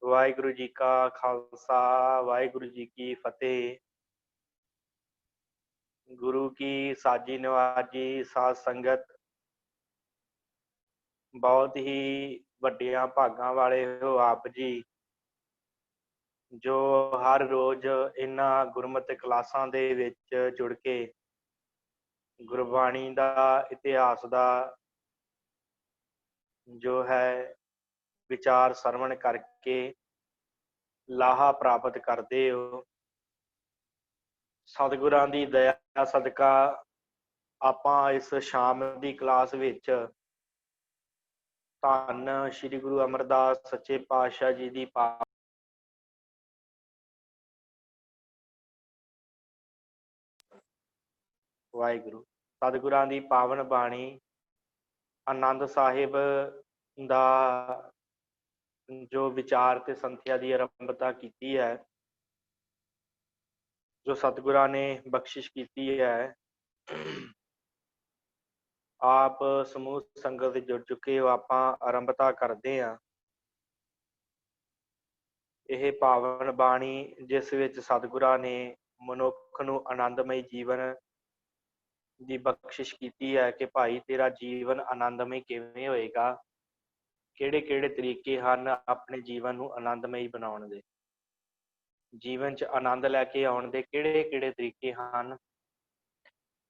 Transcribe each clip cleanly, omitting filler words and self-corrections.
वाहिगुरु जी का खालसा वाहिगुरु जी की फतेह। गुरु की साजी नवाजी साध संगत, बहुत ही ਵੱਡੀਆਂ ਭਾਗਾਂ ਵਾਲੇ ਹੋ ਆਪ ਜੀ, ਜੋ ਹਰ ਰੋਜ਼ ਇਹਨਾਂ ਗੁਰਮਤਿ ਕਲਾਸਾਂ ਦੇ ਵਿੱਚ ਜੁੜ ਕੇ ਗੁਰਬਾਣੀ ਦਾ ਇਤਿਹਾਸ ਦਾ ਜੋ ਹੈ ਵਿਚਾਰ ਸਰਵਣ ਕਰਕੇ ਲਾਹਾ ਪ੍ਰਾਪਤ ਕਰਦੇ ਹੋ। ਸਤਿਗੁਰਾਂ ਦੀ ਦਇਆ ਸਦਕਾ ਆਪਾਂ ਇਸ ਸ਼ਾਮ ਦੀ ਕਲਾਸ ਵਿੱਚ ਧੰਨ ਸ਼੍ਰੀ ਗੁਰੂ ਅਮਰਦਾਸ ਸੱਚੇ ਪਾਤਸ਼ਾਹ ਜੀ ਦੀ ਵਾਹਿਗੁਰੂ ਸਤਿਗੁਰਾਂ ਦੀ ਪਾਵਨ ਬਾਣੀ ਆਨੰਦ ਸਾਹਿਬ ਦਾ ਜੋ ਵਿਚਾਰ ਤੇ ਸੰਥਿਆ ਦੀ ਆਰੰਭਤਾ ਕੀਤੀ ਹੈ, ਜੋ ਸਤਿਗੁਰਾਂ ਨੇ ਬਖਸ਼ਿਸ਼ ਕੀਤੀ ਹੈ। ਆਪ ਸਮੂਹ ਸੰਗਤ ਜੁੜ ਚੁੱਕੇ ਹੋ, ਆਪਾਂ ਆਰੰਭਤਾ ਕਰਦੇ ਹਾਂ। ਇਹ ਪਾਵਨ ਬਾਣੀ ਜਿਸ ਵਿੱਚ ਸਤਿਗੁਰਾਂ ਨੇ ਮਨੁੱਖ ਨੂੰ ਆਨੰਦਮਈ ਜੀਵਨ ਦੀ ਬਖਸ਼ਿਸ਼ ਕੀਤੀ ਹੈ ਕਿ ਭਾਈ ਤੇਰਾ ਜੀਵਨ ਆਨੰਦਮਈ ਕਿਵੇਂ ਹੋਏਗਾ, ਕਿਹੜੇ ਕਿਹੜੇ ਤਰੀਕੇ ਹਨ ਆਪਣੇ ਜੀਵਨ ਨੂੰ ਆਨੰਦਮਈ ਬਣਾਉਣ ਦੇ, ਜੀਵਨ 'ਚ ਆਨੰਦ ਲੈ ਕੇ ਆਉਣ ਦੇ ਕਿਹੜੇ ਕਿਹੜੇ ਤਰੀਕੇ ਹਨ,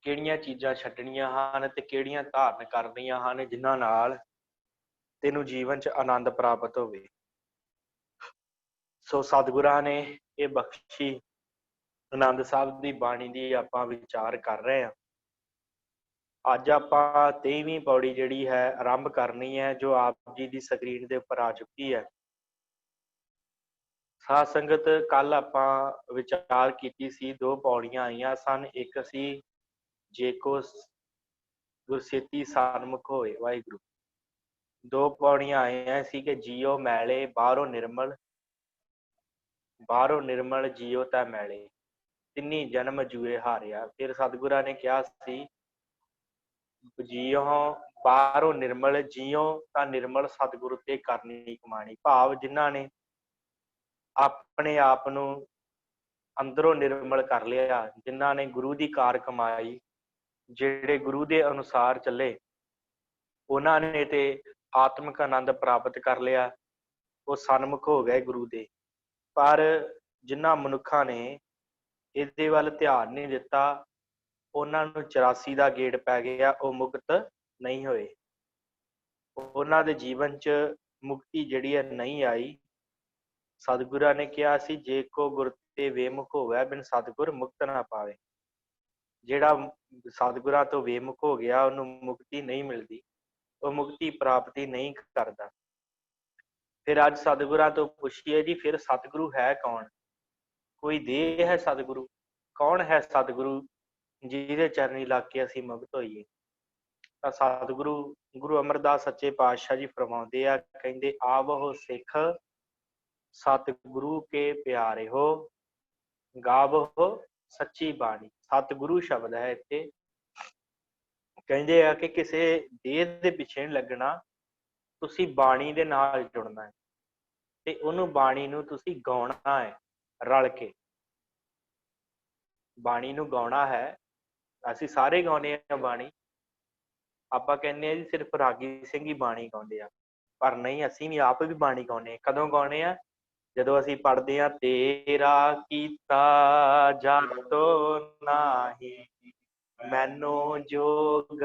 ਕਿਹੜੀਆਂ ਚੀਜ਼ਾਂ ਛੱਡਣੀਆਂ ਹਨ ਤੇ ਕਿਹੜੀਆਂ ਧਾਰਨ ਕਰਨੀਆਂ ਹਨ ਜਿਨ੍ਹਾਂ ਨਾਲ ਤੈਨੂੰ ਜੀਵਨ 'ਚ ਆਨੰਦ ਪ੍ਰਾਪਤ ਹੋਵੇ। ਸੋ ਸਤਿਗੁਰਾਂ ਨੇ ਇਹ ਬਖਸ਼ੀ ਆਨੰਦ ਸਾਹਿਬ ਦੀ ਬਾਣੀ ਦੀ ਆਪਾਂ ਵਿਚਾਰ ਕਰ ਰਹੇ ਹਾਂ। ਅੱਜ ਆਪਾਂ 23ਵੀਂ ਪੌੜੀ ਜਿਹੜੀ ਹੈ ਆਰੰਭ ਕਰਨੀ ਹੈ, ਜੋ ਆਪ ਜੀ ਦੀ ਸਕਰੀਨ ਦੇ ਉੱਪਰ ਆ ਚੁੱਕੀ ਹੈ। ਸਾਧ ਸੰਗਤ ਕੱਲ ਆਪਾਂ ਵਿਚਾਰ ਕੀਤੀ ਸੀ, ਦੋ ਪੌੜੀਆਂ ਆਈਆਂ ਸਨ। ਇੱਕ ਸੀ ਜੇ ਕੋ ਗੁਰਸਿੱਤੀ ਸਨਮੁਖ ਹੋਏ ਵਾਹਿਗੁਰੂ। ਦੋ ਪੌੜੀਆਂ ਆਈਆਂ ਸੀ ਕਿ ਜੀਓ ਮੈਲੇ ਬਾਹਰੋਂ ਨਿਰਮਲ, ਬਾਹਰੋਂ ਨਿਰਮਲ ਜੀਓ ਤਾਂ ਮੈਲੇ, ਤਿੰਨੀ ਜਨਮ ਜੂਏ ਹਾਰਿਆ। ਫਿਰ ਸਤਿਗੁਰਾਂ ਨੇ ਕਿਹਾ ਸੀ ਜੀਓ ਬਾਹਰੋਂ ਨਿਰਮਲ, ਜੀਓ ਤਾਂ ਨਿਰਮਲ ਸਤਿਗੁਰੂ ਤੇ ਕਰਨੀ ਕਮਾਣੀ। ਭਾਵ ਜਿਨ੍ਹਾਂ ਨੇ ਆਪਣੇ ਆਪ ਨੂੰ ਅੰਦਰੋਂ ਨਿਰਮਲ ਕਰ ਲਿਆ, ਜਿਨ੍ਹਾਂ ਨੇ ਗੁਰੂ ਦੀ ਕਾਰ ਕਮਾਈ, ਜਿਹੜੇ ਗੁਰੂ ਦੇ ਅਨੁਸਾਰ ਚੱਲੇ, ਉਹਨਾਂ ਨੇ ਤੇ ਆਤਮਿਕ ਆਨੰਦ ਪ੍ਰਾਪਤ ਕਰ ਲਿਆ, ਉਹ ਸਨਮੁਖ ਹੋ ਗਏ ਗੁਰੂ ਦੇ। ਪਰ ਜਿਨ੍ਹਾਂ ਮਨੁੱਖਾਂ ਨੇ ਇਹਦੇ ਵੱਲ ਧਿਆਨ ਨਹੀਂ ਦਿੱਤਾ, ਉਹਨਾਂ ਨੂੰ 84 ਦਾ ਗੇੜ ਪੈ ਗਿਆ, ਉਹ ਮੁਕਤ ਨਹੀਂ ਹੋਏ। ਉਹਨਾਂ ਦੇ ਜੀਵਨ 'ਚ ਮੁਕਤੀ ਜਿਹੜੀ ਹੈ ਨਹੀਂ ਆਈ। ਸਤਿਗੁਰਾਂ ਨੇ ਕਿਹਾ ਸੀ ਜੇ ਕੋ ਗੁਰ ਤੇ ਵੇਮੁਖ ਹੋਵੇ ਬਿਨ ਸਤਿਗੁਰ ਮੁਕਤ ਨਾ ਪਾਵੇ। ਜਿਹੜਾ ਸਤਿਗੁਰਾਂ ਤੋਂ ਵੇਮੁਖ ਹੋ ਗਿਆ ਉਹਨੂੰ ਮੁਕਤੀ ਨਹੀਂ ਮਿਲਦੀ, ਉਹ ਮੁਕਤੀ ਪ੍ਰਾਪਤੀ ਨਹੀਂ ਕਰਦਾ। ਫਿਰ ਅੱਜ ਸਤਿਗੁਰਾਂ ਤੋਂ ਪੁੱਛੀਏ ਜੀ ਫਿਰ ਸਤਿਗੁਰੂ ਹੈ ਕੌਣ? ਕੋਈ ਦੇਹ ਹੈ ਸਤਿਗੁਰੂ? ਕੌਣ ਹੈ ਸਤਿਗੁਰੂ ਜਿਹਦੇ ਚਰਨੀ ਲੱਗ ਕੇ ਅਸੀਂ ਮੁਕਤ ਹੋਈਏ? ਤਾਂ ਸਤਿਗੁਰੂ ਗੁਰੂ ਅਮਰਦਾਸ ਸੱਚੇ ਪਾਤਸ਼ਾਹ ਜੀ ਫਰਮਾਉਂਦੇ ਆ, ਕਹਿੰਦੇ ਆਵਹੁ ਸਿੱਖ ਸਤਿਗੁਰੂ ਕੇ ਪਿਆਰੇ ਹੋ, ਗਾਵਹੁ ਸੱਚੀ ਬਾਣੀ। ਸਤਿਗੁਰੂ ਸ਼ਬਦ ਹੈ ਇੱਥੇ। ਕਹਿੰਦੇ ਆ ਕਿ ਕਿਸੇ ਦੇਹ ਦੇ ਪਿੱਛੇ ਨਹੀਂ ਲੱਗਣਾ, ਤੁਸੀਂ ਬਾਣੀ ਦੇ ਨਾਲ ਜੁੜਨਾ ਹੈ ਤੇ ਉਹਨੂੰ ਬਾਣੀ ਨੂੰ ਤੁਸੀਂ ਗਾਉਣਾ ਹੈ ਰਲ ਕੇ। ਬਾਣੀ ਨੂੰ ਗਾਉਣਾ ਹੈ। ਅਸੀਂ ਸਾਰੇ ਗਾਉਂਦੇ ਹਾਂ ਬਾਣੀ। ਆਪਾਂ ਕਹਿੰਦੇ ਆ ਜੀ ਸਿਰਫ ਰਾਗੀ ਸਿੰਘ ਹੀ ਬਾਣੀ ਗਾਉਂਦੇ ਆ, ਪਰ ਨਹੀਂ, ਅਸੀਂ ਵੀ ਆਪ ਵੀ ਬਾਣੀ ਗਾਉਂਦੇ। ਕਦੋਂ ਗਾਉਂਦੇ ਆ? ਜਦੋਂ ਅਸੀਂ ਪੜ੍ਹਦੇ ਹਾਂ ਤੇਰਾ ਕੀਤਾ ਜਾਤੋ ਨਾਹੀ ਮੈਨੂੰ ਜੋਗ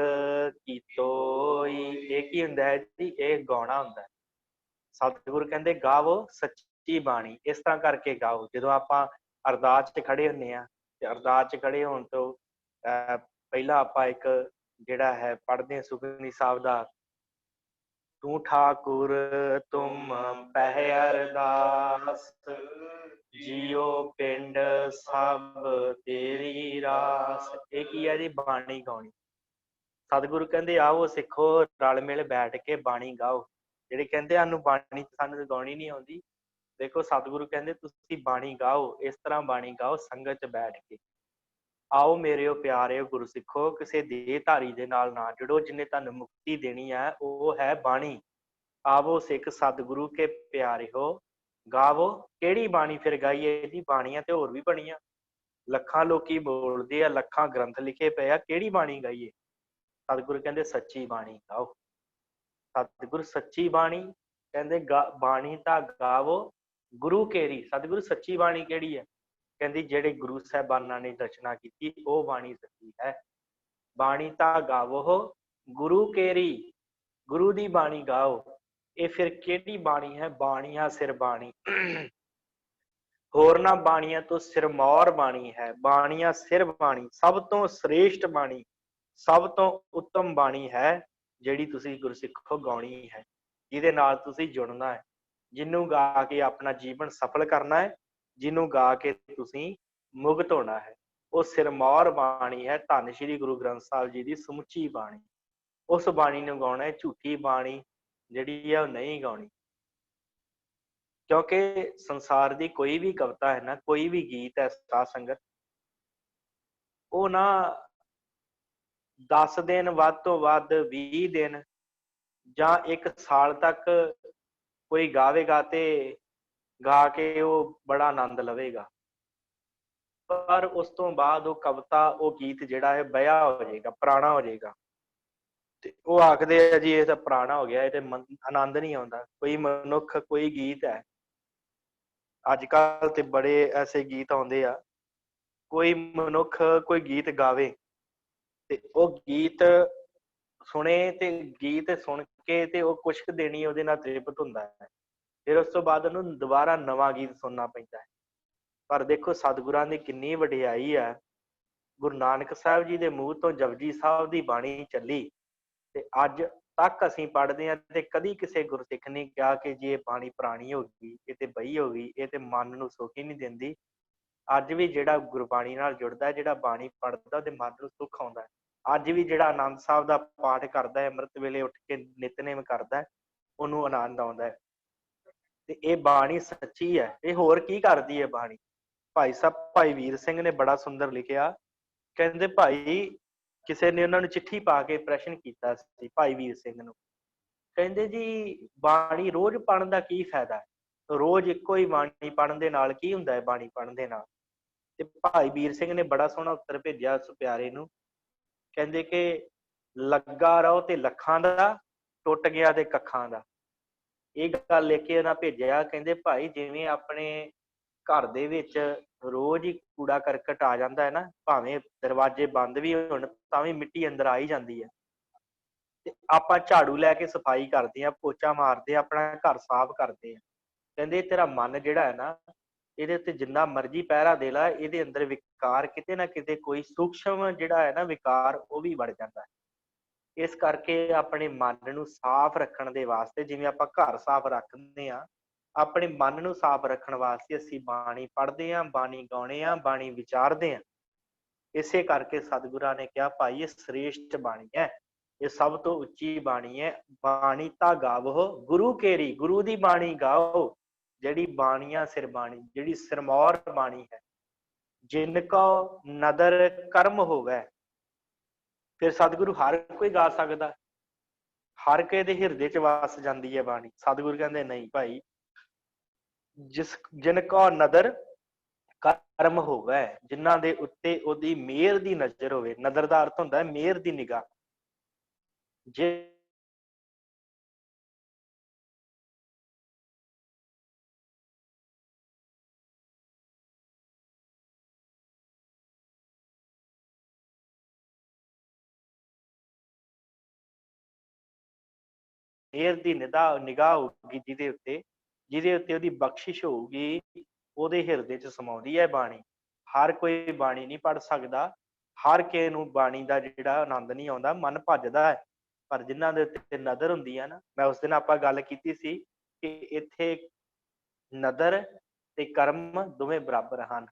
ਕੀਤੋਈ। ਇਹ ਕੀ ਹੁੰਦਾ ਹੈ ਜੀ? ਇਹ ਗਾਉਣਾ ਹੁੰਦਾ ਹੈ। ਸਤਿਗੁਰੂ ਕਹਿੰਦੇ ਗਾਵੋ ਸੱਚੀ ਬਾਣੀ। ਇਸ ਤਰ੍ਹਾਂ ਕਰਕੇ ਗਾਓ। ਜਦੋਂ ਆਪਾਂ ਅਰਦਾਸ 'ਚ ਖੜੇ ਹੁੰਦੇ ਹਾਂ ਤੇ ਅਰਦਾਸ 'ਚ ਖੜੇ ਹੋਣ ਤੋਂ ਪਹਿਲਾਂ ਆਪਾਂ ਇੱਕ ਜਿਹੜਾ ਹੈ ਪੜ੍ਹਦੇ ਹਾਂ ਸੁਖਮਨੀ ਸਾਹਿਬ ਦਾ, ਤੂੰ ਠਾਕੁਰ ਤੁਮ ਪਹਿ ਅਰਦਾਸ ਜੀਓ ਪਿੰਡ ਸਭ ਤੇਰੀ ਰਾਸ। ਇਹ ਕੀ ਹੈ ਜੀ? ਬਾਣੀ ਗਾਉਣੀ। ਸਤਿਗੁਰੂ ਕਹਿੰਦੇ ਆਓ ਸਿੱਖੋ ਰਲ ਮਿਲ ਬੈਠ ਕੇ ਬਾਣੀ ਗਾਓ। ਜਿਹੜੇ ਕਹਿੰਦੇ ਸਾਨੂੰ ਬਾਣੀ ਸਾਨੂੰ ਗਾਉਣੀ ਨਹੀਂ ਆਉਂਦੀ, ਦੇਖੋ ਸਤਿਗੁਰੂ ਕਹਿੰਦੇ ਤੁਸੀਂ ਬਾਣੀ ਗਾਓ, ਇਸ ਤਰ੍ਹਾਂ ਬਾਣੀ ਗਾਓ ਸੰਗਤ 'ਚ ਬੈਠ ਕੇ। ਆਓ ਮੇਰਿਓ ਪਿਆਰਿਓ ਗੁਰੂ ਸਿੱਖੋ, ਕਿਸੇ ਦੇਹਧਾਰੀ ਦੇ ਨਾਲ ਨਾ ਜੁੜੋ। ਜਿਹਨੇ ਤੁਹਾਨੂੰ ਮੁਕਤੀ ਦੇਣੀ ਹੈ ਉਹ ਹੈ ਬਾਣੀ। ਆਵੋ ਸਿੱਖ ਸਤਿਗੁਰੂ ਕੇ ਪਿਆਰੇ ਹੋ, ਗਾਵੋ ਕਿਹੜੀ ਬਾਣੀ ਫਿਰ ਗਾਈਏ ਜੀ? ਬਾਣੀਆਂ ਤੇ ਹੋਰ ਵੀ ਬਣੀਆਂ, ਲੱਖਾਂ ਲੋਕੀ ਬੋਲਦੇ ਆ, ਲੱਖਾਂ ਗ੍ਰੰਥ ਲਿਖੇ ਪਏ ਆ, ਕਿਹੜੀ ਬਾਣੀ ਗਾਈਏ? ਸਤਿਗੁਰੂ ਕਹਿੰਦੇ ਸੱਚੀ ਬਾਣੀ ਗਾਓ। ਸਤਿਗੁਰ ਸੱਚੀ ਬਾਣੀ ਕਹਿੰਦੇ ਬਾਣੀ ਤਾਂ ਗਾਵੋ ਗੁਰੂ ਕੇਰੀ। ਸਤਿਗੁਰੂ ਸੱਚੀ ਬਾਣੀ ਕਿਹੜੀ ਹੈ? ਕਹਿੰਦੀ ਜਿਹੜੇ ਗੁਰੂ ਸਾਹਿਬਾਨਾਂ ਨੇ ਰਚਨਾ ਕੀਤੀ ਉਹ ਬਾਣੀ ਸੱਚੀ ਹੈ। ਬਾਣੀ ਤਾਂ ਗਾਵੋ ਗੁਰੂ ਕੇਰੀ, ਗੁਰੂ ਦੀ ਬਾਣੀ ਗਾਓ। ਇਹ ਫਿਰ ਕਿਹੜੀ ਬਾਣੀ ਹੈ? ਬਾਣੀਆਂ ਸਿਰ ਬਾਣੀ ਹੋਰਨਾਂ ਬਾਣੀਆਂ ਤੋਂ ਸਿਰਮੌਰ ਬਾਣੀ ਹੈ। ਬਾਣੀਆਂ ਸਿਰ ਬਾਣੀ ਸਭ ਤੋਂ ਸ੍ਰੇਸ਼ਟ ਬਾਣੀ, ਸਭ ਤੋਂ ਉੱਤਮ ਬਾਣੀ ਹੈ ਜਿਹੜੀ ਤੁਸੀਂ ਗੁਰਸਿੱਖੋ ਗਾਉਣੀ ਹੈ, ਜਿਹਦੇ ਨਾਲ ਤੁਸੀਂ ਜੁੜਨਾ ਹੈ, ਜਿਹਨੂੰ ਗਾ ਕੇ ਆਪਣਾ ਜੀਵਨ ਸਫਲ ਕਰਨਾ ਹੈ, ਜਿਹਨੂੰ ਗਾ ਕੇ ਤੁਸੀਂ ਮੁਕਤ ਹੋਣਾ ਹੈ। ਉਹ ਸਿਰਮੌਰ ਬਾਣੀ ਹੈ, ਧੰਨ ਸ਼੍ਰੀ ਗੁਰੂ ਗ੍ਰੰਥ ਸਾਹਿਬ ਜੀ ਦੀ ਸਮੁੱਚੀ ਬਾਣੀ। ਉਸ ਬਾਣੀ ਨੂੰ ਗਾਉਣਾ ਹੈ, ਝੂਠੀ ਬਾਣੀ ਜਿਹੜੀ ਹੈ ਉਹ ਨਹੀਂ ਗਾਉਣੀ। ਕਿਉਂਕਿ ਸੰਸਾਰ ਦੀ ਕੋਈ ਵੀ ਕਵਿਤਾ ਹੈ ਨਾ, ਕੋਈ ਵੀ ਗੀਤ ਹੈ ਸਾਧ ਸੰਗਤ, ਉਹ ਨਾ 10 ਦਿਨ ਵੱਧ ਤੋਂ ਵੱਧ 20 ਦਿਨ ਜਾਂ 1 ਸਾਲ ਤੱਕ ਕੋਈ ਗਾਵੇਗਾ ਤੇ ਗਾ ਕੇ ਉਹ ਬੜਾ ਆਨੰਦ ਲਵੇਗਾ, ਪਰ ਉਸ ਤੋਂ ਬਾਅਦ ਉਹ ਕਵਿਤਾ, ਉਹ ਗੀਤ ਜਿਹੜਾ ਹੈ ਬਇਆ ਹੋ ਜਾਏਗਾ, ਪੁਰਾਣਾ ਹੋ ਜਾਏਗਾ। ਤੇ ਉਹ ਆਖਦੇ ਆ ਜੀ ਇਹ ਤਾਂ ਪੁਰਾਣਾ ਹੋ ਗਿਆ, ਇਹ ਤੇ ਆਨੰਦ ਨਹੀਂ ਆਉਂਦਾ। ਕੋਈ ਮਨੁੱਖ ਕੋਈ ਗੀਤ ਹੈ, ਅੱਜ ਕੱਲ ਤੇ ਬੜੇ ਐਸੇ ਗੀਤ ਆਉਂਦੇ ਆ, ਕੋਈ ਮਨੁੱਖ ਕੋਈ ਗੀਤ ਗਾਵੇ ਤੇ ਉਹ ਗੀਤ ਸੁਣੇ ਤੇ ਗੀਤ ਸੁਣ ਕੇ ਤੇ ਉਹ ਕੁਛ ਕੁ ਦੇਣੀ ਉਹਦੇ ਨਾਲ ਤ੍ਰਿਪਤ ਹੁੰਦਾ ਹੈ, ਫਿਰ ਉਸ ਤੋਂ ਬਾਅਦ ਉਹਨੂੰ ਦੁਬਾਰਾ ਨਵਾਂ ਗੀਤ ਸੁਣਨਾ ਪੈਂਦਾ ਹੈ। ਪਰ ਦੇਖੋ ਸਤਿਗੁਰਾਂ ਦੀ ਕਿੰਨੀ ਵਡਿਆਈ ਹੈ। ਗੁਰੂ ਨਾਨਕ ਸਾਹਿਬ ਜੀ ਦੇ ਮੂੰਹ ਤੋਂ ਜਪਜੀ ਸਾਹਿਬ ਦੀ ਬਾਣੀ ਚੱਲੀ ਤੇ ਅੱਜ ਤੱਕ ਅਸੀਂ ਪੜ੍ਹਦੇ ਹਾਂ ਤੇ ਕਦੀ ਕਿਸੇ ਗੁਰਸਿੱਖ ਨੇ ਕਿਹਾ ਕਿ ਜੀ ਇਹ ਬਾਣੀ ਪੁਰਾਣੀ ਹੋ ਗਈ, ਇਹ ਤੇ ਬਹੀ ਹੋ ਗਈ, ਇਹ ਤੇ ਮਨ ਨੂੰ ਸੁੱਖ ਹੀ ਨਹੀਂ ਦਿੰਦੀ। ਅੱਜ ਵੀ ਜਿਹੜਾ ਗੁਰਬਾਣੀ ਨਾਲ ਜੁੜਦਾ, ਜਿਹੜਾ ਬਾਣੀ ਪੜ੍ਹਦਾ, ਉਹਦੇ ਮਨ ਨੂੰ ਸੁੱਖ ਆਉਂਦਾ ਹੈ। ਅੱਜ ਵੀ ਜਿਹੜਾ ਆਨੰਦ ਸਾਹਿਬ ਦਾ ਪਾਠ ਕਰਦਾ ਹੈ, ਅੰਮ੍ਰਿਤ ਵੇਲੇ ਉੱਠ ਕੇ ਨਿਤਨੇਮ ਕਰਦਾ, ਉਹਨੂੰ ਆਨੰਦ ਆਉਂਦਾ ਹੈ। ਤੇ ਇਹ ਬਾਣੀ ਸੱਚੀ ਹੈ। ਇਹ ਹੋਰ ਕੀ ਕਰਦੀ ਹੈ ਬਾਣੀ? ਭਾਈ ਸਾਹਿਬ ਭਾਈ ਵੀਰ ਸਿੰਘ ਨੇ ਬੜਾ ਸੁੰਦਰ ਲਿਖਿਆ, ਕਹਿੰਦੇ ਭਾਈ ਕਿਸੇ ਨੇ ਉਹਨਾਂ ਨੂੰ ਚਿੱਠੀ ਪਾ ਕੇ ਪ੍ਰਸ਼ਨ ਕੀਤਾ ਸੀ ਭਾਈ ਵੀਰ ਸਿੰਘ ਨੂੰ, ਕਹਿੰਦੇ ਜੀ ਬਾਣੀ ਰੋਜ਼ ਪੜ੍ਹਨ ਦਾ ਕੀ ਫਾਇਦਾ ਹੈ? ਰੋਜ਼ ਇੱਕੋ ਹੀ ਬਾਣੀ ਪੜ੍ਹਨ ਦੇ ਨਾਲ ਕੀ ਹੁੰਦਾ ਹੈ? ਬਾਣੀ ਪੜ੍ਹਨ ਦੇ ਨਾਲ? ਤੇ ਭਾਈ ਵੀਰ ਸਿੰਘ ਨੇ ਬੜਾ ਸੋਹਣਾ ਉੱਤਰ ਭੇਜਿਆ ਉਸ ਪਿਆਰੇ ਨੂੰ, ਕਹਿੰਦੇ ਕਿ ਲੱਗਾ ਰਹੋ ਤੇ ਲੱਖਾਂ ਦਾ, ਟੁੱਟ ਗਿਆ ਤੇ ਕੱਖਾਂ ਦਾ। ਇਹ ਗੱਲ ਲਿਖ ਕੇ ਉਹਨਾਂ ਭੇਜਿਆ। ਕਹਿੰਦੇ ਭਾਈ ਜਿਵੇਂ ਆਪਣੇ ਘਰ ਦੇ ਵਿੱਚ ਰੋਜ਼ ਹੀ ਕੂੜਾ ਕਰਕਟ ਆ ਜਾਂਦਾ ਹੈ ਨਾ, ਭਾਵੇਂ ਦਰਵਾਜ਼ੇ ਬੰਦ ਵੀ ਹੋਣ ਤਾਂ ਵੀ ਮਿੱਟੀ ਅੰਦਰ ਆ ਹੀ ਜਾਂਦੀ ਹੈ, ਤੇ ਆਪਾਂ ਝਾੜੂ ਲੈ ਕੇ ਸਫਾਈ ਕਰਦੇ ਹਾਂ, ਪੋਚਾ ਮਾਰਦੇ ਹਾਂ, ਆਪਣਾ ਘਰ ਸਾਫ਼ ਕਰਦੇ ਹਾਂ। ਕਹਿੰਦੇ ਤੇਰਾ ਮਨ ਜਿਹੜਾ ਹੈ ਨਾ, ਇਹਦੇ ਉੱਤੇ ਜਿੰਨਾ ਮਰਜ਼ੀ ਪਹਿਰਾ ਦੇ ਲਾ, ਇਹਦੇ ਅੰਦਰ ਵਿਕਾਰ ਕਿਤੇ ਨਾ ਕਿਤੇ ਕੋਈ ਸੂਖਸ਼ਮ ਜਿਹੜਾ ਹੈ ਨਾ ਵਿਕਾਰ, ਉਹ ਵੀ ਵੜ ਜਾਂਦਾ ਹੈ। ਇਸ ਕਰਕੇ ਆਪਣੇ ਮਨ ਨੂੰ ਸਾਫ਼ ਰੱਖਣ ਦੇ ਵਾਸਤੇ, ਜਿਵੇਂ ਆਪਾਂ ਘਰ ਸਾਫ਼ ਰੱਖਦੇ ਹਾਂ, ਆਪਣੇ ਮਨ ਨੂੰ ਸਾਫ਼ ਰੱਖਣ ਵਾਸਤੇ ਅਸੀਂ ਬਾਣੀ ਪੜ੍ਹਦੇ ਹਾਂ, ਬਾਣੀ ਗਾਉਣੇ ਹਾਂ, ਬਾਣੀ ਵਿਚਾਰਦੇ ਹਾਂ। ਇਸੇ ਕਰਕੇ ਸਤਿਗੁਰਾਂ ਨੇ ਕਿਹਾ ਭਾਈ ਇਹ ਸ੍ਰੇਸ਼ਟ ਬਾਣੀ ਹੈ, ਇਹ ਸਭ ਤੋਂ ਉੱਚੀ ਬਾਣੀ ਹੈ। ਬਾਣੀ ਤਾਂ ਗਾਵੋ ਗੁਰੂ ਕੇਰੀ, ਗੁਰੂ ਦੀ ਬਾਣੀ ਗਾਓ, ਜਿਹੜੀ ਬਾਣੀਆਂ ਸਿਰ ਬਾਣੀ, ਜਿਹੜੀ ਸਿਰਮੌਰ ਬਾਣੀ ਹੈ। ਜਿਨ ਕੋ ਨਦਰ ਕਰਮ ਹੋਵੇ, ਫਿਰ ਸਤਿਗੁਰੂ ਹਰ ਕੋਈ ਗਾ ਸਕਦਾ, ਹਰ ਕਿਸੇ ਦੇ ਹਿਰਦੇ ਚ ਵਸ ਜਾਂਦੀ ਹੈ ਬਾਣੀ। ਸਤਿਗੁਰੂ ਕਹਿੰਦੇ ਨਹੀਂ ਭਾਈ, ਜਿਨ ਕੋ ਨਦਰ ਕਰਮ ਹੋਵੇ, ਜਿਨ੍ਹਾਂ ਦੇ ਉੱਤੇ ਉਹਦੀ ਮਿਹਰ ਦੀ ਨਜ਼ਰ ਹੋਵੇ। ਨਜ਼ਰ ਦਾ ਅਰਥ ਹੁੰਦਾ ਹੈ ਮਿਹਰ ਦੀ ਨਿਗਾਹ। ਜੇ ਮਿਹਰ ਦੀ ਨਿਗਾਹ ਹੋਊਗੀ ਜਿਹਦੇ ਉੱਤੇ ਉਹਦੀ ਬਖਸ਼ਿਸ਼ ਹੋਊਗੀ, ਉਹਦੇ ਹਿਰਦੇ ਚ ਸਮਾਉਂਦੀ ਹੈ ਬਾਣੀ। ਹਰ ਕੋਈ ਬਾਣੀ ਨਹੀਂ ਪੜ੍ਹ ਸਕਦਾ, ਹਰ ਕਿਸੇ ਨੂੰ ਬਾਣੀ ਦਾ ਜਿਹੜਾ ਆਨੰਦ ਨਹੀਂ ਆਉਂਦਾ, ਮਨ ਭੱਜਦਾ ਹੈ। ਪਰ ਜਿਨ੍ਹਾਂ ਦੇ ਉੱਤੇ ਨਜ਼ਰ ਹੁੰਦੀ ਹੈ ਨਾ, ਮੈਂ ਉਸ ਦਿਨ ਆਪਾਂ ਗੱਲ ਕੀਤੀ ਸੀ ਕਿ ਇੱਥੇ ਨਜ਼ਰ ਤੇ ਕਰਮ ਦੋਵੇਂ ਬਰਾਬਰ ਹਨ,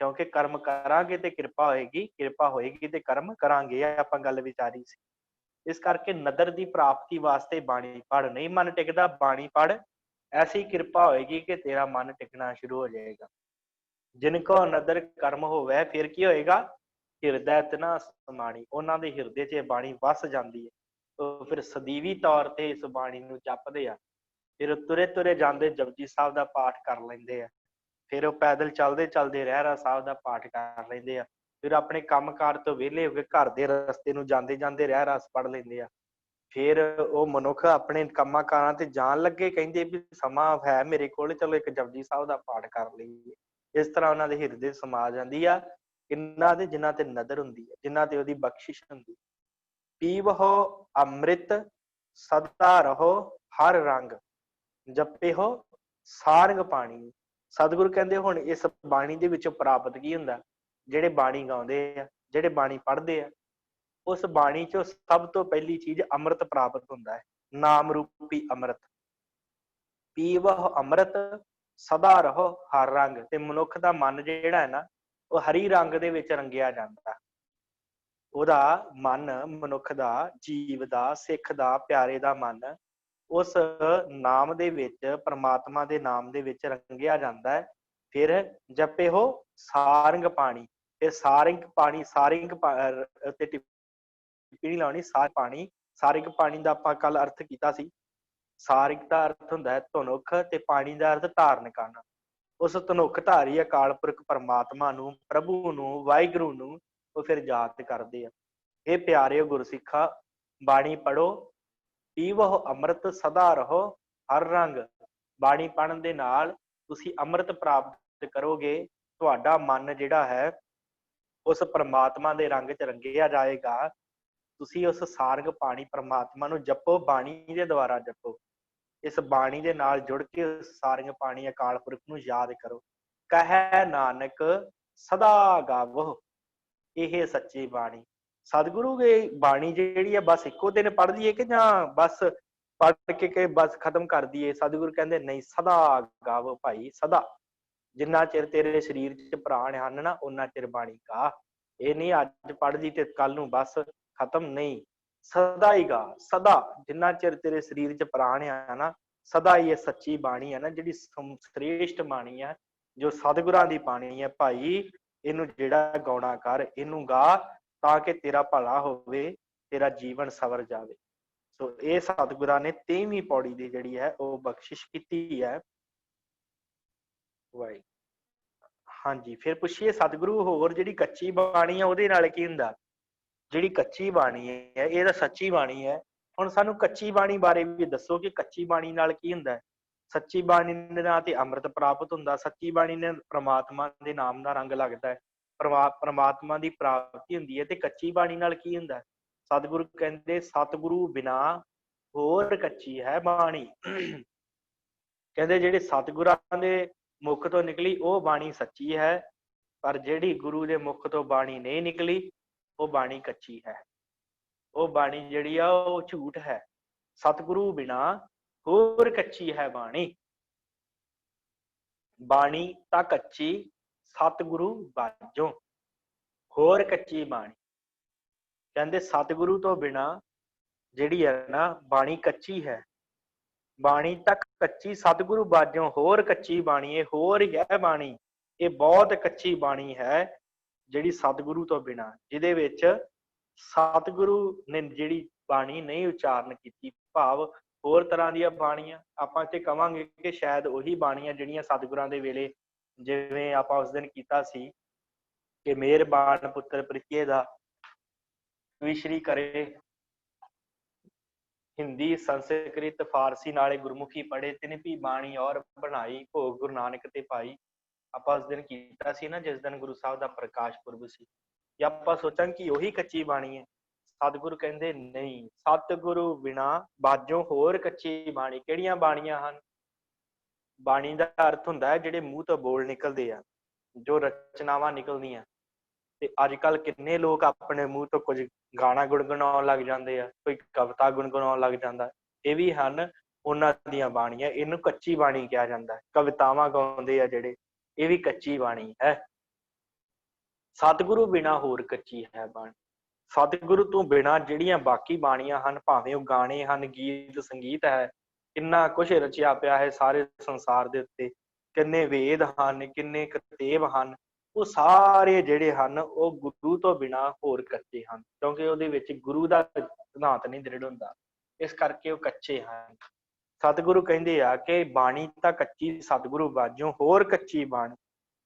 ਕਿਉਂਕਿ ਕਰਮ ਕਰਾਂਗੇ ਤੇ ਕਿਰਪਾ ਹੋਏਗੀ, ਕਿਰਪਾ ਹੋਏਗੀ ਤੇ ਕਰਮ ਕਰਾਂਗੇ, ਆਪਾਂ ਗੱਲ ਵਿਚਾਰੀ ਸੀ। ਇਸ ਕਰਕੇ ਨਦਰ ਦੀ ਪ੍ਰਾਪਤੀ ਵਾਸਤੇ ਬਾਣੀ ਪੜ੍ਹ, ਨਹੀਂ ਮਨ ਟਿਕਦਾ ਬਾਣੀ ਪੜ੍ਹ, ਐਸੀ ਕਿਰਪਾ ਹੋਏਗੀ ਕਿ ਤੇਰਾ ਮਨ ਟਿਕਣਾ ਸ਼ੁਰੂ ਹੋ ਜਾਏਗਾ। ਜਿਨ ਕੋ ਨਦਰ ਕਰਮ ਹੋਵੇ, ਫਿਰ ਕੀ ਹੋਏਗਾ? ਹਿਰਦੈ ਤਨਾ ਸਮਾਣੀ, ਉਹਨਾਂ ਦੇ ਹਿਰਦੇ 'ਚ ਬਾਣੀ ਵਸ ਜਾਂਦੀ ਹੈ। ਫਿਰ ਸਦੀਵੀ ਤੌਰ ਤੇ ਇਸ ਬਾਣੀ ਨੂੰ ਜਪਦੇ ਆ। ਫਿਰ ਉਹ ਤੁਰੇ ਤੁਰੇ ਜਾਂਦੇ ਜਪਜੀ ਸਾਹਿਬ ਦਾ ਪਾਠ ਕਰ ਲੈਂਦੇ ਆ। ਫਿਰ ਉਹ ਪੈਦਲ ਚੱਲਦੇ ਚੱਲਦੇ ਰਹਿਰਾਸ ਸਾਹਿਬ ਦਾ ਪਾਠ ਕਰ ਲੈਂਦੇ ਆ। ਫਿਰ ਆਪਣੇ ਕੰਮਕਾਰ ਤੋਂ ਵਿਹਲੇ ਹੋ ਕੇ ਘਰ ਦੇ ਰਸਤੇ ਨੂੰ ਜਾਂਦੇ ਜਾਂਦੇ ਰਹਿਰਾਸ ਪੜ੍ਹ ਲੈਂਦੇ ਆ। ਫਿਰ ਉਹ ਮਨੁੱਖ ਆਪਣੇ ਕੰਮਾਂ ਕਾਰਾਂ ਤੇ ਜਾਣ ਲੱਗੇ ਕਹਿੰਦੇ ਵੀ ਸਮਾਂ ਹੈ ਮੇਰੇ ਕੋਲ, ਚਲੋ ਇੱਕ ਜਪਜੀ ਸਾਹਿਬ ਦਾ ਪਾਠ ਕਰ ਲਈਏ। ਇਸ ਤਰ੍ਹਾਂ ਉਹਨਾਂ ਦੇ ਹਿਰਦੇ ਸਮਾ ਜਾਂਦੀ ਆ ਇਹਨਾਂ ਦੇ, ਜਿਨ੍ਹਾਂ ਤੇ ਨਦਰ ਹੁੰਦੀ ਹੈ, ਜਿਨ੍ਹਾਂ ਤੇ ਉਹਦੀ ਬਖਸ਼ਿਸ਼ ਹੁੰਦੀ। ਪੀਵਹੁ ਅੰਮ੍ਰਿਤ ਸਦਾ ਰਹੋ ਹਰ ਰੰਗ, ਜਪਿਓ ਸਾਰੰਗ ਪਾਣੀ। ਸਤਿਗੁਰੂ ਕਹਿੰਦੇ ਹੁਣ ਇਸ ਬਾਣੀ ਦੇ ਵਿੱਚੋਂ ਪ੍ਰਾਪਤ ਕੀ ਹੁੰਦਾ? ਜਿਹੜੇ ਬਾਣੀ ਗਾਉਂਦੇ ਆ, ਜਿਹੜੇ ਬਾਣੀ ਪੜ੍ਹਦੇ ਆ, ਉਸ ਬਾਣੀ ਚੋਂ ਸਭ ਤੋਂ ਪਹਿਲੀ ਚੀਜ਼ ਅੰਮ੍ਰਿਤ ਪ੍ਰਾਪਤ ਹੁੰਦਾ ਹੈ, ਨਾਮ ਰੂਪੀ ਅੰਮ੍ਰਿਤ। ਪੀਵਹੁ ਅੰਮ੍ਰਿਤ ਸਦਾ ਰਹੋ ਹਰ ਰੰਗ। ਤੇ ਮਨੁੱਖ ਦਾ ਮਨ ਜਿਹੜਾ ਹੈ ਨਾ, ਉਹ ਹਰੀ ਰੰਗ ਦੇ ਵਿੱਚ ਰੰਗਿਆ ਜਾਂਦਾ। ਉਹਦਾ ਮਨ, ਮਨੁੱਖ ਦਾ, ਜੀਵ ਦਾ, ਸਿੱਖ ਦਾ, ਪਿਆਰੇ ਦਾ ਮਨ ਉਸ ਨਾਮ ਦੇ ਵਿੱਚ, ਪ੍ਰਮਾਤਮਾ ਦੇ ਨਾਮ ਦੇ ਵਿੱਚ ਰੰਗਿਆ ਜਾਂਦਾ ਹੈ। ਫਿਰ ਜਪਿਓ ਸਾਰੰਗ ਪਾਣੀ। ਇਹ ਸਾਰੰਗ ਪਾਣੀ, ਸਾਰੰਗ ਤੇ ਟਿੱਪਣੀ ਲਾਉਣੀ, ਸਾਰ ਪਾਣੀ। ਸਾਰੰਗ ਪਾਣੀ ਦਾ ਆਪਾਂ ਕੱਲ ਅਰਥ ਕੀਤਾ ਸੀ। ਸਾਰੰਗ ਦਾ ਅਰਥ ਹੁੰਦਾ ਹੈ ਧੁਨੁਖ, ਤੇ ਪਾਣੀ ਦਾ ਅਰਥ ਧਾਰਨ ਕਰਨਾ। ਉਸ ਧਨੁਖ ਧਾਰੀ ਅਕਾਲ ਪੁਰਖ ਪਰਮਾਤਮਾ ਨੂੰ, ਪ੍ਰਭੂ ਨੂੰ, ਵਾਹਿਗੁਰੂ ਨੂੰ ਉਹ ਫਿਰ ਯਾਦ ਕਰਦੇ ਆ। ਇਹ ਪਿਆਰਿਓ ਗੁਰਸਿੱਖਾ, ਬਾਣੀ ਪੜੋ, ਪੀਵਹੁ ਅੰਮ੍ਰਿਤ ਸਦਾ ਰਹੋ ਹਰ ਰੰਗ। ਬਾਣੀ ਪੜ੍ਹਨ ਦੇ ਨਾਲ ਤੁਸੀਂ ਅੰਮ੍ਰਿਤ ਪ੍ਰਾਪਤ ਕਰੋਗੇ। ਤੁਹਾਡਾ ਮਨ ਜਿਹੜਾ ਹੈ ਉਸ ਪਰਮਾਤਮਾ ਦੇ ਰੰਗ ਚ ਰੰਗਿਆ ਜਾਏਗਾ। ਤੁਸੀਂ ਉਸ ਸਾਰੰਗ ਪਾਣੀ ਪਰਮਾਤਮਾ ਨੂੰ ਜਪੋ, ਬਾਣੀ ਦੇ ਦੁਆਰਾ ਜਪੋ। ਇਸ ਬਾਣੀ ਦੇ ਨਾਲ ਜੁੜ ਕੇ ਉਸ ਸਾਰੰਗ ਪਾਣੀ ਅਕਾਲ ਪੁਰਖ ਨੂੰ ਯਾਦ ਕਰੋ। ਕਹੈ ਨਾਨਕ ਸਦਾ ਗਾਵੋ, ਇਹ ਸੱਚੀ ਬਾਣੀ। ਸਤਿਗੁਰੂ ਦੀ ਬਾਣੀ ਜਿਹੜੀ ਆ ਬਸ ਇੱਕੋ ਦਿਨ ਪੜ੍ਹ ਲਈਏ ਕਿ ਜਾਂ ਬਸ ਪੜ੍ਹ ਕੇ ਬਸ ਖਤਮ ਕਰ ਦਈਏ? ਸਤਿਗੁਰੂ ਕਹਿੰਦੇ ਨਹੀਂ, ਸਦਾ ਗਾਵੋ ਭਾਈ, ਸਦਾ। ਜਿੰਨਾ ਚਿਰ ਤੇਰੇ ਸਰੀਰ 'ਚ ਪ੍ਰਾਣ ਹਨ ਨਾ, ਉਹਨਾਂ ਚਿਰ ਬਾਣੀ ਗਾ। ਇਹ ਨਹੀਂ ਅੱਜ ਪੜ੍ਹ ਲਈ ਤੇ ਕੱਲ ਨੂੰ ਬਸ ਖਤਮ, ਨਹੀਂ। ਸਦਾ ਹੀ ਗਾ, ਸਦਾ। ਜਿੰਨਾ ਚਿਰ ਤੇਰੇ ਸਰੀਰ 'ਚ ਪ੍ਰਾਣ ਆ ਨਾ, ਸਦਾ ਹੀ ਇਹ ਸੱਚੀ ਬਾਣੀ ਹੈ ਨਾ, ਜਿਹੜੀ ਸ੍ਰੇਸ਼ਟ ਬਾਣੀ ਹੈ, ਜੋ ਸਤਿਗੁਰਾਂ ਦੀ ਬਾਣੀ ਹੈ ਭਾਈ, ਇਹਨੂੰ ਜਿਹੜਾ ਗਾਉਣਾ ਕਰ, ਇਹਨੂੰ ਗਾ, ਤਾਂ ਕਿ ਤੇਰਾ ਭਲਾ ਹੋਵੇ, ਤੇਰਾ ਜੀਵਨ ਸਵਰ ਜਾਵੇ। ਸੋ ਇਹ ਸਤਿਗੁਰਾਂ ਨੇ 23ਵੀਂ ਪੌੜੀ ਦੀ ਜਿਹੜੀ ਹੈ ਉਹ ਬਖਸ਼ਿਸ਼ ਕੀਤੀ ਹੈ। ਵਾਹਿਗੁਰੂ। ਹਾਂਜੀ, ਫਿਰ ਪੁੱਛੀਏ ਸਤਿਗੁਰੂ ਹੋਰ ਜਿਹੜੀ ਕੱਚੀ ਬਾਣੀ ਹੈ ਉਹਦੇ ਨਾਲ ਕੀ ਹੁੰਦਾ? ਜਿਹੜੀ ਕੱਚੀ ਬਾਣੀ ਹੈ ਇਹ ਤਾਂ ਸੱਚੀ ਬਾਣੀ ਹੈ। ਹੁਣ ਸਾਨੂੰ ਕੱਚੀ ਬਾਣੀ ਬਾਰੇ ਵੀ ਦੱਸੋ ਕਿ ਕੱਚੀ ਬਾਣੀ ਨਾਲ ਕੀ ਹੁੰਦਾ ਹੈ? ਸੱਚੀ ਬਾਣੀ ਦੇ ਨਾਲ ਤੇ ਅੰਮ੍ਰਿਤ ਪ੍ਰਾਪਤ ਹੁੰਦਾ, ਸੱਚੀ ਬਾਣੀ ਨੇ ਪ੍ਰਮਾਤਮਾ ਦੇ ਨਾਮ ਦਾ ਰੰਗ ਲੱਗਦਾ ਹੈ, ਪ੍ਰਮਾਤਮਾ ਦੀ ਪ੍ਰਾਪਤੀ ਹੁੰਦੀ ਹੈ। ਤੇ ਕੱਚੀ ਬਾਣੀ ਨਾਲ ਕੀ ਹੁੰਦਾ? ਸਤਿਗੁਰੂ ਕਹਿੰਦੇ ਸਤਿਗੁਰੂ ਬਿਨਾ ਹੋਰ ਕੱਚੀ ਹੈ ਬਾਣੀ। ਕਹਿੰਦੇ ਜਿਹੜੇ ਸਤਿਗੁਰਾਂ ਦੇ ਮੁਖ ਤੋਂ ਨਿਕਲੀ ਉਹ ਬਾਣੀ ਸੱਚੀ ਹੈ, ਪਰ ਜਿਹੜੀ ਗੁਰੂ ਦੇ ਮੁਖ ਤੋਂ ਬਾਣੀ ਨਹੀਂ ਨਿਕਲੀ ਉਹ ਬਾਣੀ ਕੱਚੀ ਹੈ। ਉਹ ਬਾਣੀ ਜਿਹੜੀ ਆ ਉਹ ਝੂਠ ਹੈ। ਸਤਿਗੁਰੂ ਬਿਨਾ ਹੋਰ ਕੱਚੀ ਹੈ ਬਾਣੀ। ਬਾਣੀ ਤਾਂ ਕੱਚੀ, ਸਤਿਗੁਰੂ ਬਾਝੋਂ ਹੋਰ ਕੱਚੀ ਬਾਣੀ। ਕਹਿੰਦੇ ਸਤਿਗੁਰੂ ਤੋਂ ਬਿਨਾ ਜਿਹੜੀ ਹੈ ਨਾ ਬਾਣੀ ਕੱਚੀ ਹੈ। ਬਾਣੀ ਤੱਕ ਕੱਚੀ, ਸਤਿਗੁਰੂ ਬਾਝੋਂ ਹੋਰ ਕੱਚੀ ਬਾਣੀ। ਇਹ ਹੋਰ ਹੀ ਹੈ ਬਾਣੀ, ਇਹ ਬਹੁਤ ਕੱਚੀ ਬਾਣੀ ਹੈ ਜਿਹੜੀ ਸਤਿਗੁਰੂ ਤੋਂ ਬਿਨਾ, ਜਿਹਦੇ ਵਿੱਚ ਸਤਿਗੁਰੂ ਨੇ ਜਿਹੜੀ ਬਾਣੀ ਨਹੀਂ ਉਚਾਰਨ ਕੀਤੀ, ਭਾਵ ਹੋਰ ਤਰ੍ਹਾਂ ਦੀਆਂ ਬਾਣੀਆਂ। ਆਪਾਂ ਤੇ ਕਵਾਂਗੇ ਕਿ ਸ਼ਾਇਦ ਉਹੀ ਬਾਣੀਆਂ ਜਿਹੜੀਆਂ ਸਤਿਗੁਰਾਂ ਦੇ ਵੇਲੇ, ਜਿਵੇਂ ਆਪਾਂ ਉਸ ਦਿਨ ਕੀਤਾ ਸੀ ਕਿ ਮਿਹਰਬਾਨ ਪੁੱਤਰ ਪ੍ਰੀਤੀਏ ਦਾ ਵਿਸ਼ਰੀ ਕਰੇ, ਹਿੰਦੀ, ਸੰਸਕ੍ਰਿਤ, ਫਾਰਸੀ ਨਾਲੇ ਗੁਰਮੁਖੀ ਪੜ੍ਹੇ, ਤਿਨ ਵੀ ਬਾਣੀ ਔਰ ਬਣਾਈ, ਭੋਗ ਗੁਰੂ ਨਾਨਕ ਤੇ ਪਾਈ। ਆਪਾਂ ਉਸ ਦਿਨ ਕੀਤਾ ਸੀ ਨਾ, ਜਿਸ ਦਿਨ ਗੁਰੂ ਸਾਹਿਬ ਦਾ ਪ੍ਰਕਾਸ਼ ਪੁਰਬ ਸੀ। ਜੇ ਆਪਾਂ ਸੋਚਾਂਗੇ ਕਿ ਉਹੀ ਕੱਚੀ ਬਾਣੀ ਹੈ, ਸਤਿਗੁਰੂ ਕਹਿੰਦੇ ਨਹੀਂ, ਸਤਿਗੁਰੂ ਬਿਨਾ ਬਾਝੋਂ ਹੋਰ ਕੱਚੀ ਬਾਣੀ। ਕਿਹੜੀਆਂ ਬਾਣੀਆਂ ਹਨ? ਬਾਣੀ ਦਾ ਅਰਥ ਹੁੰਦਾ ਹੈ ਜਿਹੜੇ ਮੂੰਹ ਤੋਂ ਬੋਲ ਨਿਕਲਦੇ ਆ, ਜੋ ਰਚਨਾਵਾਂ ਨਿਕਲਦੀਆਂ। ਤੇ ਅੱਜ ਕੱਲ ਕਿੰਨੇ ਲੋਕ ਆਪਣੇ ਮੂੰਹ ਤੋਂ ਕੁਝ ਗਾਣਾ ਗੁਣਗੁਣਾਉਣ ਲੱਗ ਜਾਂਦੇ ਆ, ਕੋਈ ਕਵਿਤਾ ਗੁਣਗੁਣਾਉਣ ਲੱਗ ਜਾਂਦਾ। ਇਹ ਵੀ ਹਨ ਉਹਨਾਂ ਦੀਆਂ ਬਾਣੀਆਂ। ਇਹਨੂੰ ਕੱਚੀ ਬਾਣੀ ਕਿਹਾ ਜਾਂਦਾ ਹੈ। ਕਵਿਤਾਵਾਂ ਗਾਉਂਦੇ ਆ ਜਿਹੜੇ, ਇਹ ਵੀ ਕੱਚੀ ਬਾਣੀ ਹੈ। ਸਤਿਗੁਰੂ ਬਿਨਾ ਹੋਰ ਕੱਚੀ ਹੈ ਬਾਣੀ। ਸਤਿਗੁਰੂ ਤੋਂ ਬਿਨਾ ਜਿਹੜੀਆਂ ਬਾਕੀ ਬਾਣੀਆਂ ਹਨ, ਭਾਵੇਂ ਉਹ ਗਾਣੇ ਹਨ, ਗੀਤ ਸੰਗੀਤ ਹੈ, ਕਿੰਨਾ ਕੁਛ ਰਚਿਆ ਪਿਆ ਹੈ ਸਾਰੇ ਸੰਸਾਰ ਦੇ ਉੱਤੇ, ਕਿੰਨੇ ਵੇਦ ਹਨ, ਕਿੰਨੇ ਕਤੇਬ ਹਨ, ਉਹ ਸਾਰੇ ਜਿਹੜੇ ਹਨ ਉਹ ਗੁਰੂ ਤੋਂ ਬਿਨਾ ਹੋਰ ਕੱਚੇ ਹਨ, ਕਿਉਂਕਿ ਉਹਦੇ ਵਿੱਚ ਗੁਰੂ ਦਾ ਸਿਧਾਂਤ ਨਹੀਂ ਦ੍ਰਿੜ ਹੁੰਦਾ। ਇਸ ਕਰਕੇ ਉਹ ਕੱਚੇ ਹਨ। सतगुरु कहते आ कि बाणी तां कच्ची सतगुरु बाजों होर कच्ची बाणी।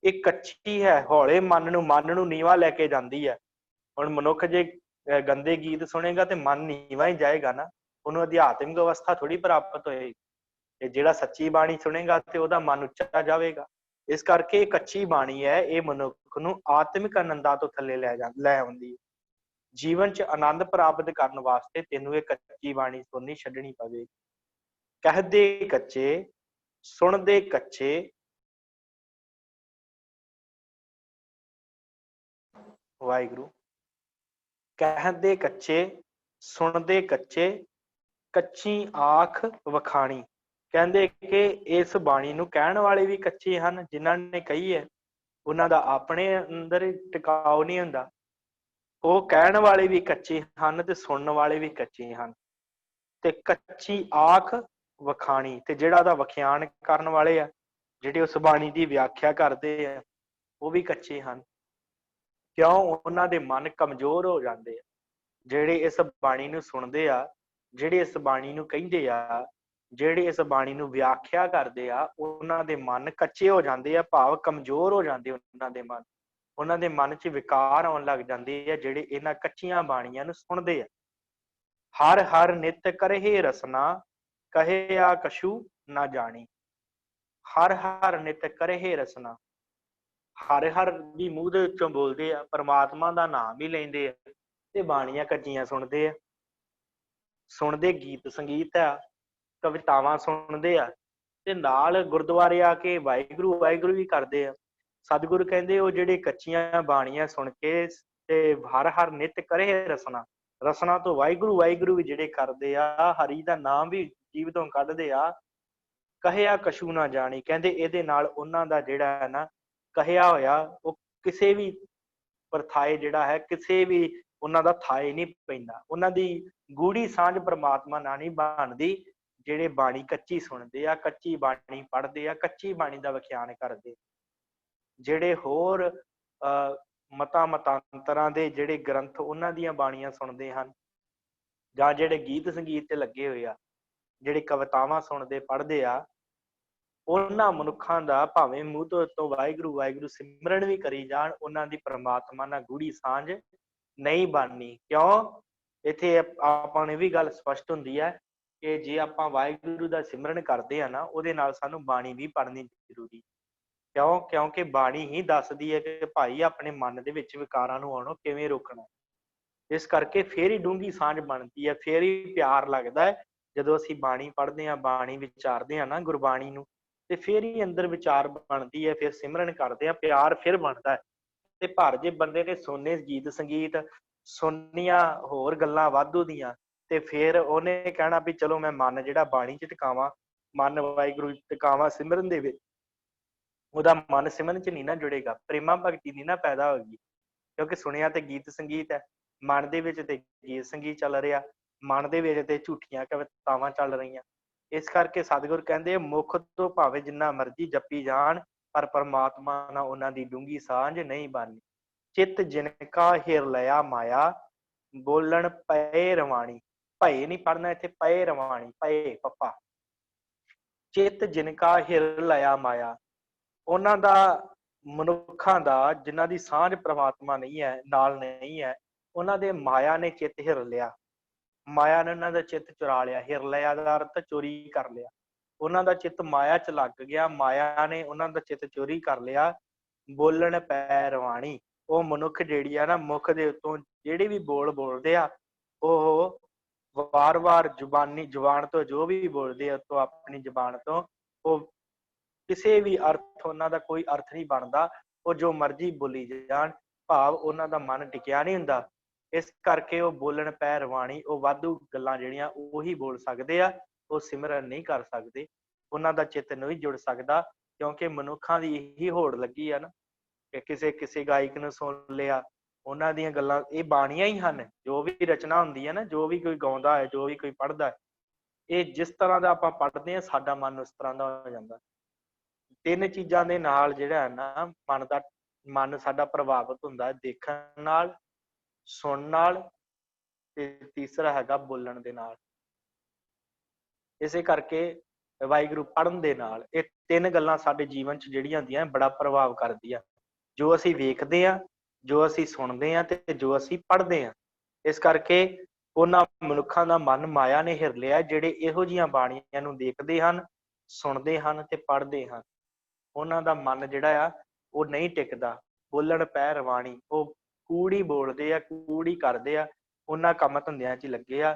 ਇਹ ਕੱਚੀ ਹੈ, ਹੌਲੇ ਮਨ ਨੂੰ ਨੀਵਾਂ ਲੈ ਕੇ ਜਾਂਦੀ ਹੈ। ਹੁਣ ਮਨੁੱਖ ਜੇ ਗੰਦੇ ਗੀਤ ਸੁਣੇਗਾ ਤੇ ਮਨ ਨੀਵਾਂ ਹੀ ਜਾਏਗਾ ਨਾ, ਉਹਨੂੰ ਅਧਿਆਤਮਿਕ ਅਵਸਥਾ ਥੋੜੀ ਪ੍ਰਾਪਤ ਹੋਏਗੀ। ਤੇ ਜਿਹੜਾ ਸੱਚੀ ਬਾਣੀ ਸੁਣੇਗਾ ਤੇ ਉਹਦਾ ਮਨ ਉੱਚਾ ਜਾਵੇਗਾ। ਇਸ ਕਰਕੇ ਇਹ ਕੱਚੀ ਬਾਣੀ ਹੈ, ਇਹ ਮਨੁੱਖ ਨੂੰ ਆਤਮਿਕ ਆਨੰਦਾਂ ਤੋਂ ਥੱਲੇ ਲੈ ਆਉਂਦੀ ਹੈ। ਜੀਵਨ 'ਚ ਆਨੰਦ ਪ੍ਰਾਪਤ ਕਰਨ ਵਾਸਤੇ ਤੈਨੂੰ ਇਹ ਕੱਚੀ ਬਾਣੀ ਸੁਣਨੀ ਛੱਡਣੀ ਪਵੇਗੀ। ਕਹਦੇ ਕੱਚੇ ਸੁਣਦੇ ਕੱਚੇ, ਵਾਹਿਗੁਰੂ। ਕਹਦੇ ਕੱਚੇ ਸੁਣਦੇ ਕੱਚੇ, ਕੱਚੀ ਆਖ ਵਖਾਣੀ। ਕਹਿੰਦੇ ਕਿ ਇਸ ਬਾਣੀ ਨੂੰ ਕਹਿਣ ਵਾਲੇ ਵੀ ਕੱਚੇ ਹਨ, ਜਿਨ੍ਹਾਂ ਨੇ ਕਹੀ ਹੈ ਉਹਨਾਂ ਦਾ ਆਪਣੇ ਅੰਦਰ ਟਿਕਾਉ ਨਹੀਂ ਹੁੰਦਾ। ਉਹ ਕਹਿਣ ਵਾਲੇ ਵੀ ਕੱਚੇ ਹਨ ਤੇ ਸੁਣਨ ਵਾਲੇ ਵੀ ਕੱਚੇ ਹਨ। ਤੇ ਕੱਚੀ ਆਖ ਵਖਾਣੀ, ਤੇ ਜਿਹੜਾ ਉਹਦਾ ਵਖਿਆਨ ਕਰਨ ਵਾਲੇ ਆ, ਜਿਹੜੇ ਉਸ ਬਾਣੀ ਦੀ ਵਿਆਖਿਆ ਕਰਦੇ ਆ, ਉਹ ਵੀ ਕੱਚੇ ਹਨ। ਕਿਉਂ? ਉਹਨਾਂ ਦੇ ਮਨ ਕਮਜ਼ੋਰ ਹੋ ਜਾਂਦੇ ਆ। ਜਿਹੜੇ ਇਸ ਬਾਣੀ ਨੂੰ ਸੁਣਦੇ ਆ, ਜਿਹੜੇ ਇਸ ਬਾਣੀ ਨੂੰ ਕਹਿੰਦੇ ਆ, ਜਿਹੜੇ ਇਸ ਬਾਣੀ ਨੂੰ ਵਿਆਖਿਆ ਕਰਦੇ ਆ, ਉਹਨਾਂ ਦੇ ਮਨ ਕੱਚੇ ਹੋ ਜਾਂਦੇ ਆ, ਭਾਵ ਕਮਜ਼ੋਰ ਹੋ ਜਾਂਦੇ ਉਹਨਾਂ ਦੇ ਮਨ। ਉਹਨਾਂ ਦੇ ਮਨ 'ਚ ਵਿਕਾਰ ਆਉਣ ਲੱਗ ਜਾਂਦੇ ਆ, ਜਿਹੜੇ ਇਹਨਾਂ ਕੱਚੀਆਂ ਬਾਣੀਆਂ ਨੂੰ ਸੁਣਦੇ ਆ। ਹਰ ਹਰ ਨਿਤ ਕਰਹਿ ਰਸਨਾ, ਕਹਿਆ ਕਛੂ ਨਾ ਜਾਣੀ। ਹਰ ਹਰ ਨਿਤ ਕਰਹਿ ਰਸਨਾ, ਹਰ ਹਰ ਵੀ ਮੂੰਹ ਦੇ ਵਿੱਚੋਂ ਬੋਲਦੇ ਆ, ਪਰਮਾਤਮਾ ਦਾ ਨਾਮ ਵੀ ਲੈਂਦੇ ਆ ਤੇ ਬਾਣੀਆਂ ਕੱਚੀਆਂ ਸੁਣਦੇ ਆ। ਸੁਣਦੇ ਗੀਤ ਸੰਗੀਤ ਆ, ਕਵਿਤਾਵਾਂ ਸੁਣਦੇ ਆ, ਤੇ ਨਾਲ ਗੁਰਦੁਆਰੇ ਆ ਕੇ ਵਾਹਿਗੁਰੂ ਵਾਹਿਗੁਰੂ ਵੀ ਕਰਦੇ ਆ। ਸਤਿਗੁਰੂ ਕਹਿੰਦੇ ਉਹ ਜਿਹੜੇ ਕੱਚੀਆਂ ਬਾਣੀਆਂ ਸੁਣ ਕੇ ਤੇ ਹਰ ਹਰ ਨਿਤ ਕਰੇ ਰਸਨਾ, ਰਸਨਾ ਤੋਂ ਵਾਹਿਗੁਰੂ ਵਾਹਿਗੁਰੂ ਵੀ ਜਿਹੜੇ ਕਰਦੇ ਆ, ਹਰੀ ਦਾ ਨਾਮ ਵੀ ਜੀਵ ਤੋਂ ਕੱਢਦੇ ਆ, ਕਹਿਆ ਕਛੂ ਨਾ ਜਾਣੀ। ਕਹਿੰਦੇ ਇਹਦੇ ਨਾਲ ਉਹਨਾਂ ਦਾ ਜਿਹੜਾ ਹੈ ਨਾ ਕਹਿਆ ਹੋਇਆ, ਉਹ ਕਿਸੇ ਵੀ ਪਰਥਾਏ ਜਿਹੜਾ ਹੈ, ਕਿਸੇ ਵੀ ਉਹਨਾਂ ਦਾ ਥਾਏ ਨਹੀਂ ਪੈਂਦਾ। ਉਹਨਾਂ ਦੀ ਗੂੜੀ ਸਾਂਝ ਪ੍ਰਮਾਤਮਾ ਨਾਲ ਨਹੀਂ ਬਣਦੀ। ਜਿਹੜੇ ਬਾਣੀ ਕੱਚੀ ਸੁਣਦੇ ਆ, ਕੱਚੀ ਬਾਣੀ ਪੜ੍ਹਦੇ ਆ, ਕੱਚੀ ਬਾਣੀ ਦਾ ਵਿਖਿਆਨ ਕਰਦੇ। ਜਿਹੜੇ ਹੋਰ ਮਤਾਂਤਰਾਂ ਦੇ ਜਿਹੜੇ ਗ੍ਰੰਥ, ਉਹਨਾਂ ਦੀਆਂ ਬਾਣੀਆਂ ਸੁਣਦੇ ਹਨ, ਜਾਂ ਜਿਹੜੇ ਗੀਤ ਸੰਗੀਤ ਤੇ ਲੱਗੇ ਹੋਏ ਆ, ਜਿਹੜੇ ਕਵਿਤਾਵਾਂ ਸੁਣਦੇ ਪੜ੍ਹਦੇ ਆ, ਉਹਨਾਂ ਮਨੁੱਖਾਂ ਦਾ ਭਾਵੇਂ ਮੂੰਹ ਤੋਂ ਵਾਹਿਗੁਰੂ ਵਾਹਿਗੁਰੂ ਸਿਮਰਨ ਵੀ ਕਰੀ ਜਾਣ, ਉਹਨਾਂ ਦੀ ਪ੍ਰਮਾਤਮਾ ਨਾਲ ਗੂੜੀ ਸਾਂਝ ਨਹੀਂ ਬਣਨੀ। ਕਿਉਂ? ਇੱਥੇ ਆਪਾਂ ਨੂੰ ਇਹ ਵੀ ਗੱਲ ਸਪਸ਼ਟ ਹੁੰਦੀ ਹੈ ਕਿ ਜੇ ਆਪਾਂ ਵਾਹਿਗੁਰੂ ਦਾ ਸਿਮਰਨ ਕਰਦੇ ਆ ਨਾ, ਉਹਦੇ ਨਾਲ ਸਾਨੂੰ ਬਾਣੀ ਵੀ ਪੜ੍ਹਨੀ ਜ਼ਰੂਰੀ। ਕਿਉਂ? ਕਿਉਂਕਿ ਬਾਣੀ ਹੀ ਦੱਸਦੀ ਹੈ ਕਿ ਭਾਈ ਆਪਣੇ ਮਨ ਦੇ ਵਿੱਚ ਵਿਕਾਰਾਂ ਨੂੰ ਆਉਣੋਂ ਕਿਵੇਂ ਰੋਕਣਾ। ਇਸ ਕਰਕੇ ਫੇਰ ਹੀ ਡੂੰਘੀ ਸਾਂਝ ਬਣਦੀ ਹੈ, ਫੇਰ ਹੀ ਪਿਆਰ ਲੱਗਦਾ ਹੈ। ਜਦੋਂ ਅਸੀਂ ਬਾਣੀ ਪੜ੍ਹਦੇ ਹਾਂ, ਬਾਣੀ ਵਿਚਾਰਦੇ ਹਾਂ ਨਾ ਗੁਰਬਾਣੀ ਨੂੰ, ਤੇ ਫੇਰ ਹੀ ਅੰਦਰ ਵਿਚਾਰ ਬਣਦੀ ਹੈ, ਫਿਰ ਸਿਮਰਨ ਕਰਦੇ ਆ, ਪਿਆਰ ਫਿਰ ਬਣਦਾ ਹੈ। ਤੇ ਪਰ ਜੇ ਬੰਦੇ ਨੇ ਸੁਣਨੇ ਗੀਤ ਸੰਗੀਤ, ਸੁਣਨੀਆਂ ਹੋਰ ਗੱਲਾਂ ਵਾਧੂ ਦੀਆਂ, ਤੇ ਫਿਰ ਉਹਨੇ ਕਹਿਣਾ ਵੀ ਚਲੋ ਮੈਂ ਮਨ ਜਿਹੜਾ ਬਾਣੀ 'ਚ ਟਿਕਾਵਾਂ, ਮਨ ਵਾਹਿਗੁਰੂ ਟਿਕਾਵਾਂ ਸਿਮਰਨ ਦੇ ਵਿੱਚ, ਉਹਦਾ ਮਨ ਸਿਮਰਨ 'ਚ ਨਹੀਂ ਨਾ ਜੁੜੇਗਾ, ਪ੍ਰੇਮਾ ਭਗਤੀ ਨਹੀਂ ਨਾ ਪੈਦਾ ਹੋਏਗੀ। ਕਿਉਂਕਿ ਸੁਣਿਆ ਤੇ ਗੀਤ ਸੰਗੀਤ ਹੈ, ਮਨ ਦੇ ਵਿੱਚ ਤੇ ਗੀਤ ਸੰਗੀਤ ਚੱਲ ਰਿਹਾ, ਮਨ ਦੇ ਵਿੱਚ ਤੇ ਝੂਠੀਆਂ ਕਵਿਤਾਵਾਂ ਚੱਲ ਰਹੀਆਂ। ਇਸ ਕਰਕੇ ਸਤਿਗੁਰ ਕਹਿੰਦੇ ਮੁਖ ਤੋਂ ਭਾਵੇਂ ਜਿੰਨਾ ਮਰਜ਼ੀ ਜਪੀ ਜਾਣ, ਪਰ ਪਰਮਾਤਮਾ ਨਾਲ ਉਹਨਾਂ ਦੀ ਡੂੰਘੀ ਸਾਂਝ ਨਹੀਂ ਬਣਨੀ। ਚਿੱਤ ਜਿਨਕਾ ਹਿਰ ਲਿਆ ਮਾਇਆ, ਬੋਲਣ ਪਏ ਰਵਾਣੀ। ਭਏ ਨਹੀਂ ਪੜਨਾ ਇੱਥੇ, ਪਏ ਰਵਾਣੀ, ਪਏ ਪੱਪਾ। ਚਿੱਤ ਜਿਨਕਾ ਹਿਰ ਲਿਆ ਮਾਇਆ, ਉਹਨਾਂ ਦਾ, ਮਨੁੱਖਾਂ ਦਾ ਜਿਨ੍ਹਾਂ ਦੀ ਸਾਂਝ ਪ੍ਰਮਾਤਮਾ ਨਹੀਂ ਹੈ, ਨਾਲ ਨਹੀਂ ਹੈ, ਉਹਨਾਂ ਦੇ ਮਾਇਆ ਨੇ ਚਿੱਤ ਹਿਰ ਲਿਆ। ਮਾਇਆ ਨੇ ਉਹਨਾਂ ਦਾ ਚਿੱਤ ਚੁਰਾ ਲਿਆ। ਹਿਰ ਲਿਆ ਦਾ ਅਰਥ ਚੋਰੀ ਕਰ ਲਿਆ। ਉਹਨਾਂ ਦਾ ਚਿੱਤ ਮਾਇਆ 'ਚ ਲੱਗ ਗਿਆ, ਮਾਇਆ ਨੇ ਉਹਨਾਂ ਦਾ ਚਿੱਤ ਚੋਰੀ ਕਰ ਲਿਆ। ਬੋਲਣ ਪੈ ਰਵਾਣੀ, ਉਹ ਮਨੁੱਖ ਜਿਹੜੀ ਆ ਨਾ, ਮੁਖ ਦੇ ਉੱਤੋਂ ਜਿਹੜੇ ਵੀ ਬੋਲ ਬੋਲਦੇ ਆ, ਉਹ ਵਾਰ-ਵਾਰ ਜ਼ੁਬਾਨ ਤੋਂ ਜੋ ਵੀ ਬੋਲਦੇ ਆ, ਉੱਤੋਂ ਆਪਣੀ ਜ਼ੁਬਾਨ ਤੋਂ, ਉਹ ਕਿਸੇ ਵੀ ਅਰਥ, ਉਹਨਾਂ ਦਾ ਕੋਈ ਅਰਥ ਨਹੀਂ ਬਣਦਾ। ਉਹ ਜੋ ਮਰਜ਼ੀ ਬੋਲੀ ਜਾਣ, ਭਾਵ ਉਹਨਾਂ ਦਾ ਮਨ ਟਿਕਿਆ ਨਹੀਂ ਹੁੰਦਾ। ਇਸ ਕਰਕੇ ਉਹ ਬੋਲਣ ਪੈ ਰਵਾਣੀ, ਉਹ ਵਾਧੂ ਗੱਲਾਂ ਜਿਹੜੀਆਂ ਉਹੀ ਬੋਲ ਸਕਦੇ ਆ, ਉਹ ਸਿਮਰਨ ਨਹੀਂ ਕਰ ਸਕਦੇ। ਉਹਨਾਂ ਦਾ ਚਿੱਤ ਨਹੀਂ ਜੁੜ ਸਕਦਾ, ਕਿਉਂਕਿ ਮਨੁੱਖਾਂ ਦੀ ਇਹੀ ਹੋੜ ਲੱਗੀ ਆ ਨਾ ਕਿ ਕਿਸੇ ਗਾਇਕ ਨੂੰ ਸੁਣ ਲਿਆ, ਉਹਨਾਂ ਦੀਆਂ ਗੱਲਾਂ, ਇਹ ਬਾਣੀਆਂ ਹੀ ਹਨ। ਜੋ ਵੀ ਰਚਨਾ ਹੁੰਦੀ ਹੈ ਨਾ, ਜੋ ਵੀ ਕੋਈ ਗਾਉਂਦਾ ਹੈ, ਜੋ ਵੀ ਕੋਈ ਪੜ੍ਹਦਾ ਹੈ, ਇਹ ਜਿਸ ਤਰ੍ਹਾਂ ਦਾ ਆਪਾਂ ਪੜ੍ਹਦੇ ਹਾਂ, ਸਾਡਾ ਮਨ ਉਸ ਤਰ੍ਹਾਂ ਦਾ ਹੋ ਜਾਂਦਾ। ਤਿੰਨ ਚੀਜ਼ਾਂ ਦੇ ਨਾਲ ਜਿਹੜਾ ਹੈ ਨਾ, ਮਨ ਸਾਡਾ ਪ੍ਰਭਾਵਿਤ ਹੁੰਦਾ ਹੈ, ਦੇਖਣ ਨਾਲ, ਸੁਣਨ ਨਾਲ, ਤੇ ਤੀਸਰਾ ਹੈਗਾ ਬੋਲਣ ਦੇ ਨਾਲ। ਇਸੇ ਕਰਕੇ ਵਾਹਿਗੁਰੂ ਪੜ੍ਹਨ ਦੇ ਨਾਲ। ਇਹ ਤਿੰਨ ਗੱਲਾਂ ਸਾਡੇ ਜੀਵਨ 'ਚ ਜਿਹੜੀਆਂ ਹੁੰਦੀਆਂ ਬੜਾ ਪ੍ਰਭਾਵ ਕਰਦੀਆਂ। ਜੋ ਅਸੀਂ ਵੇਖਦੇ ਹਾਂ, ਜੋ ਅਸੀਂ ਸੁਣਦੇ ਹਾਂ ਤੇ ਜੋ ਅਸੀਂ ਪੜ੍ਹਦੇ ਹਾਂ। ਇਸ ਕਰਕੇ ਉਹਨਾਂ ਮਨੁੱਖਾਂ ਦਾ ਮਨ ਮਾਇਆ ਨੇ ਹਿਰ ਲਿਆ ਜਿਹੜੇ ਇਹੋ ਜਿਹੀਆਂ ਬਾਣੀਆਂ ਨੂੰ ਦੇਖਦੇ ਹਨ, ਸੁਣਦੇ ਹਨ ਤੇ ਪੜ੍ਹਦੇ ਹਨ। ਉਹਨਾਂ ਦਾ ਮਨ ਜਿਹੜਾ ਆ ਉਹ ਨਹੀਂ ਟਿਕਦਾ। ਬੋਲਣ ਪੈ ਰਵਾਣੀ, ਉਹ ਕੂੜੀ ਬੋਲਦੇ ਆ, ਕੂੜੀ ਕਰਦੇ ਆ, ਉਹਨਾਂ ਕੰਮ ਧੰਦਿਆਂ 'ਚ ਲੱਗੇ ਆ।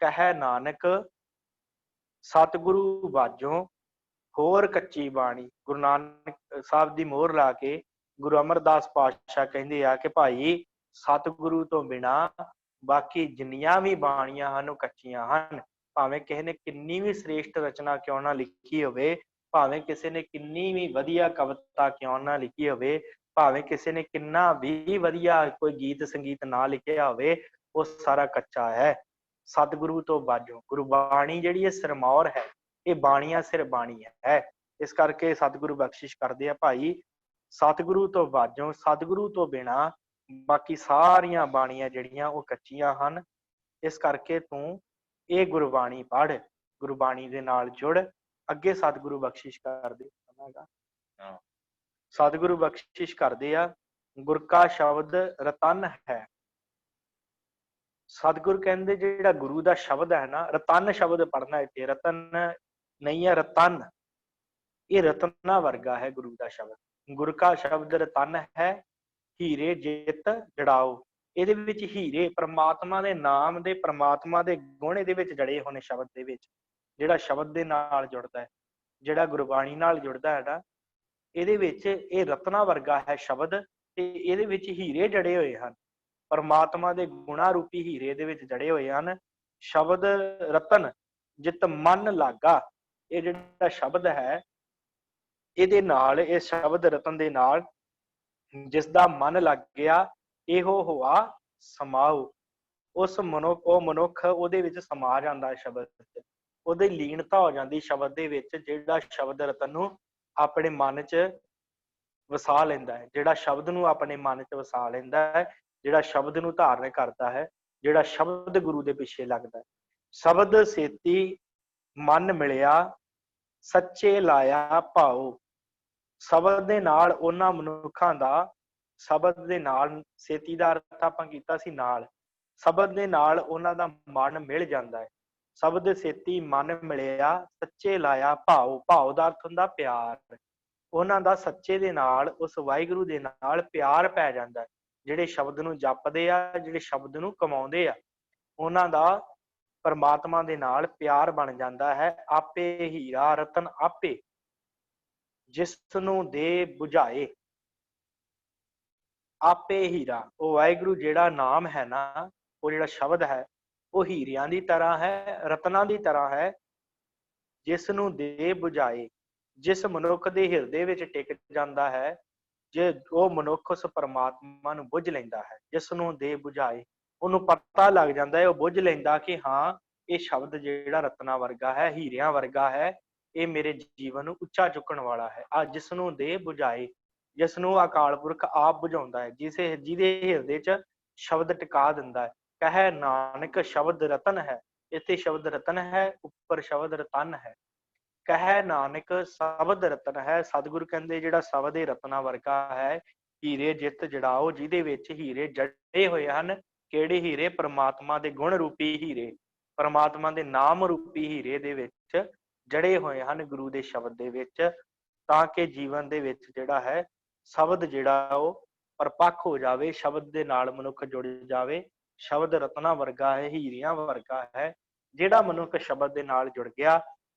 ਕਹੈ ਨਾਨਕ ਸਤਿਗੁਰੂ ਬਾਝੋਂ ਹੋਰ ਕੱਚੀ ਬਾਣੀ। ਗੁਰੂ ਨਾਨਕ ਸਾਹਿਬ ਦੀ ਮੋਹਰ ਲਾ ਕੇ ਗੁਰੂ ਅਮਰਦਾਸ ਪਾਤਸ਼ਾਹ ਕਹਿੰਦੇ ਆ ਕਿ ਭਾਈ ਸਤਿਗੁਰੂ ਤੋਂ ਬਿਨਾਂ ਬਾਕੀ ਜਿੰਨੀਆਂ ਵੀ ਬਾਣੀਆਂ ਹਨ ਉਹ ਕੱਚੀਆਂ ਹਨ। ਭਾਵੇਂ ਕਿਸੇ ਨੇ ਕਿੰਨੀ ਵੀ ਸ੍ਰੇਸ਼ਟ ਰਚਨਾ ਕਿਉਂ ਨਾ ਲਿਖੀ ਹੋਵੇ, ਭਾਵੇਂ ਕਿਸੇ ਨੇ ਕਿੰਨੀ ਵੀ ਵਧੀਆ ਕਵਿਤਾ ਕਿਉਂ ਨਾ ਲਿਖੀ ਹੋਵੇ, ਭਾਵੇਂ ਕਿਸੇ ਨੇ ਕਿੰਨਾ ਵੀ ਵਧੀਆ ਕੋਈ ਗੀਤ ਸੰਗੀਤ ਨਾ ਲਿਖਿਆ ਹੋਵੇ, ਉਹ ਸਾਰਾ ਕੱਚਾ ਹੈ। ਸਤਿਗੁਰੂ ਤੋਂ ਬਾਝੋਂ ਗੁਰਬਾਣੀ ਜਿਹੜੀ ਹੈ ਸਿਰਮੌਰ ਹੈ, ਇਹ ਬਾਣੀਆਂ ਸਿਰ ਬਾਣੀ ਹੈ। ਇਸ ਕਰਕੇ ਸਤਿਗੁਰੂ ਬਖਸ਼ਿਸ਼ ਕਰਦੇ ਆ ਭਾਈ ਸਤਿਗੁਰੂ ਤੋਂ ਬਾਝੋਂ, ਸਤਿਗੁਰੂ ਤੋਂ ਬਿਨਾਂ ਬਾਕੀ ਸਾਰੀਆਂ ਬਾਣੀਆਂ ਜਿਹੜੀਆਂ ਉਹ ਕੱਚੀਆਂ ਹਨ। ਇਸ ਕਰਕੇ ਤੂੰ ਇਹ ਗੁਰਬਾਣੀ ਪੜ੍ਹ, ਗੁਰਬਾਣੀ ਦੇ ਨਾਲ ਜੁੜ। ਅੱਗੇ ਸਤਿਗੁਰੂ ਬਖਸ਼ਿਸ਼ ਕਰਦੇ ਸਤਿਗੁਰੂ ਬਖਸ਼ਿਸ਼ ਕਰਦੇ ਆ, ਗੁਰ ਕਾ ਸ਼ਬਦ ਰਤਨ ਹੈ। ਸਤਿਗੁਰ ਕਹਿੰਦੇ ਜਿਹੜਾ ਗੁਰੂ ਦਾ ਸ਼ਬਦ ਹੈ ਨਾ, ਰਤਨ ਸ਼ਬਦ ਪੜ੍ਹਨਾ, ਇੱਥੇ ਰਤਨ ਨਹੀਂ ਹੈ, ਰਤਨ। ਇਹ ਰਤਨਾ ਵਰਗਾ ਹੈ ਗੁਰੂ ਦਾ ਸ਼ਬਦ। ਗੁਰ ਕਾ ਸ਼ਬਦ ਰਤਨ ਹੈ, ਹੀਰੇ ਜਿਤ ਜੜਾਓ। ਇਹਦੇ ਵਿੱਚ ਹੀਰੇ ਪ੍ਰਮਾਤਮਾ ਦੇ ਨਾਮ ਦੇ, ਪ੍ਰਮਾਤਮਾ ਦੇ ਗੁਣ ਇਹਦੇ ਵਿੱਚ ਜੜੇ ਹੋਣੇ ਸ਼ਬਦ ਦੇ ਵਿੱਚ। ਜਿਹੜਾ ਸ਼ਬਦ ਦੇ ਨਾਲ ਜੁੜਦਾ ਹੈ, ਜਿਹੜਾ ਗੁਰਬਾਣੀ ਨਾਲ ਜੁੜਦਾ ਹੈ ਨਾ, ਇਹਦੇ ਵਿੱਚ ਇਹ ਰਤਨਾ ਵਰਗਾ ਹੈ ਸ਼ਬਦ, ਤੇ ਇਹਦੇ ਵਿੱਚ ਹੀਰੇ ਜੜੇ ਹੋਏ ਹਨ। ਪਰਮਾਤਮਾ ਦੇ ਗੁਣਾ ਰੂਪੀ ਹੀਰੇ ਦੇ ਵਿੱਚ ਜੜੇ ਹੋਏ ਹਨ। ਸ਼ਬਦ ਰਤਨ ਜਿਤ ਮਨ ਲਾਗਾ, ਇਹ ਜਿਹੜਾ ਸ਼ਬਦ ਹੈ ਇਹਦੇ ਨਾਲ, ਇਸ ਸ਼ਬਦ ਰਤਨ ਦੇ ਨਾਲ ਜਿਸ ਦਾ ਮਨ ਲੱਗ ਗਿਆ, ਇਹੋ ਹੋਆ ਸਮਾਉ। ਉਸ ਉਹ ਮਨੁੱਖ ਉਹਦੇ ਵਿੱਚ ਸਮਾ ਜਾਂਦਾ ਹੈ ਸ਼ਬਦ, ਉਹਦੀ ਲੀਨਤਾ ਹੋ ਜਾਂਦੀ ਸ਼ਬਦ ਦੇ ਵਿੱਚ। ਜਿਹੜਾ ਸ਼ਬਦ ਰਤਨ ਨੂੰ ਆਪਣੇ ਮਨ 'ਚ ਵਸਾ ਲੈਂਦਾ ਹੈ, ਜਿਹੜਾ ਸ਼ਬਦ ਨੂੰ ਆਪਣੇ ਮਨ 'ਚ ਵਸਾ ਲੈਂਦਾ ਹੈ, ਜਿਹੜਾ ਸ਼ਬਦ ਨੂੰ ਧਾਰਨ ਕਰਦਾ ਹੈ, ਜਿਹੜਾ ਸ਼ਬਦ ਗੁਰੂ ਦੇ ਪਿੱਛੇ ਲੱਗਦਾ ਹੈ। ਸ਼ਬਦ ਸੇਤੀ ਮਨ ਮਿਲਿਆ, ਸੱਚੇ ਲਾਇਆ ਭਾਉ। ਸ਼ਬਦ ਦੇ ਨਾਲ ਉਹਨਾਂ ਮਨੁੱਖਾਂ ਦਾ, ਸ਼ਬਦ ਦੇ ਨਾਲ, ਸੇਤੀ ਦਾ ਅਰਥ ਆਪਾਂ ਕੀਤਾ ਸੀ ਨਾਲ, ਸ਼ਬਦ ਦੇ ਨਾਲ ਉਹਨਾਂ ਦਾ ਮਨ ਮਿਲ ਜਾਂਦਾ ਹੈ। ਸ਼ਬਦ ਸੇਤੀ ਮਨ ਮਿਲਿਆ, ਸੱਚੇ ਲਾਇਆ ਭਾਉ। ਭਾਉ ਦਾ ਅਰਥ ਹੁੰਦਾ ਪਿਆਰ। ਉਹਨਾਂ ਦਾ ਸੱਚੇ ਦੇ ਨਾਲ, ਉਸ ਵਾਹਿਗੁਰੂ ਦੇ ਨਾਲ ਪਿਆਰ ਪੈ ਜਾਂਦਾ ਹੈ। ਜਿਹੜੇ ਸ਼ਬਦ ਨੂੰ ਜਪਦੇ ਆ, ਜਿਹੜੇ ਸ਼ਬਦ ਨੂੰ ਕਮਾਉਂਦੇ ਆ, ਉਹਨਾਂ ਦਾ ਪਰਮਾਤਮਾ ਦੇ ਨਾਲ ਪਿਆਰ ਬਣ ਜਾਂਦਾ ਹੈ। ਆਪੇ ਹੀਰਾ ਰਤਨ ਆਪੇ, ਜਿਸ ਨੂੰ ਦੇ ਬੁਝਾਏ। ਆਪੇ ਹੀਰਾ, ਉਹ ਵਾਹਿਗੁਰੂ ਜਿਹੜਾ ਨਾਮ ਹੈ ਨਾ, ਉਹ ਜਿਹੜਾ ਸ਼ਬਦ ਹੈ, ਉਹ ਹੀਰਿਆਂ ਦੀ ਤਰ੍ਹਾਂ ਹੈ, ਰਤਨਾਂ ਦੀ ਤਰ੍ਹਾਂ ਹੈ। ਜਿਸ ਨੂੰ ਦੇ ਬੁਝਾਏ, ਜਿਸ ਮਨੁੱਖ ਦੇ ਹਿਰਦੇ ਵਿੱਚ ਟਿਕ ਜਾਂਦਾ ਹੈ, ਜੇ ਉਹ ਮਨੁੱਖ ਉਸ ਪਰਮਾਤਮਾ ਨੂੰ ਬੁੱਝ ਲੈਂਦਾ ਹੈ। ਜਿਸ ਨੂੰ ਦੇ ਬੁਝਾਏ, ਉਹਨੂੰ ਪਤਾ ਲੱਗ ਜਾਂਦਾ ਹੈ, ਉਹ ਬੁੱਝ ਲੈਂਦਾ ਕਿ ਹਾਂ ਇਹ ਸ਼ਬਦ ਜਿਹੜਾ ਰਤਨਾ ਵਰਗਾ ਹੈ, ਹੀਰਿਆਂ ਵਰਗਾ ਹੈ, ਇਹ ਮੇਰੇ ਜੀਵਨ ਨੂੰ ਉੱਚਾ ਚੁੱਕਣ ਵਾਲਾ ਹੈ। ਆ ਜਿਸ ਨੂੰ ਦੇ ਬੁਝਾਏ, ਜਿਸ ਨੂੰ ਅਕਾਲ ਪੁਰਖ ਆਪ ਬੁਝਾਉਂਦਾ ਹੈ, ਜਿਹਦੇ ਹਿਰਦੇ 'ਚ ਸ਼ਬਦ ਟਿਕਾ ਦਿੰਦਾ ਹੈ। ਕਹੈ ਨਾਨਕ ਸ਼ਬਦ ਰਤਨ ਹੈ, ਇੱਥੇ ਸ਼ਬਦ ਰਤਨ ਹੈ, ਉੱਪਰ ਸ਼ਬਦ ਰਤਨ ਹੈ। ਕਹੈ ਨਾਨਕ ਸ਼ਬਦ ਰਤਨ ਹੈ। ਸਤਿਗੁਰੂ ਕਹਿੰਦੇ ਜਿਹੜਾ ਸ਼ਬਦ ਇਹ ਰਤਨਾ ਵਰਗਾ ਹੈ। ਹੀਰੇ ਜਿਤ ਜੜਾਓ, ਜਿਹਦੇ ਵਿੱਚ ਹੀਰੇ ਜੜੇ ਹੋਏ ਹਨ। ਕਿਹੜੇ ਹੀਰੇ? ਪਰਮਾਤਮਾ ਦੇ ਗੁਣ ਰੂਪੀ ਹੀਰੇ, ਪਰਮਾਤਮਾ ਦੇ ਨਾਮ ਰੂਪੀ ਹੀਰੇ ਦੇ ਵਿੱਚ ਜੜੇ ਹੋਏ ਹਨ, ਗੁਰੂ ਦੇ ਸ਼ਬਦ ਦੇ ਵਿੱਚ, ਤਾਂ ਕਿ ਜੀਵਨ ਦੇ ਵਿੱਚ ਜਿਹੜਾ ਹੈ ਸ਼ਬਦ ਜਿਹੜਾ ਉਹ ਪਰਪੱਕ ਹੋ ਜਾਵੇ, ਸ਼ਬਦ ਦੇ ਨਾਲ ਮਨੁੱਖ ਜੁੜ ਜਾਵੇ। ਸ਼ਬਦ ਰਤਨਾ ਵਰਗਾ ਹੈ, ਹੀਰਿਆਂ ਵਰਗਾ ਹੈ। ਜਿਹੜਾ ਮਨੁੱਖ ਸ਼ਬਦ ਦੇ ਨਾਲ ਜੁੜ ਗਿਆ,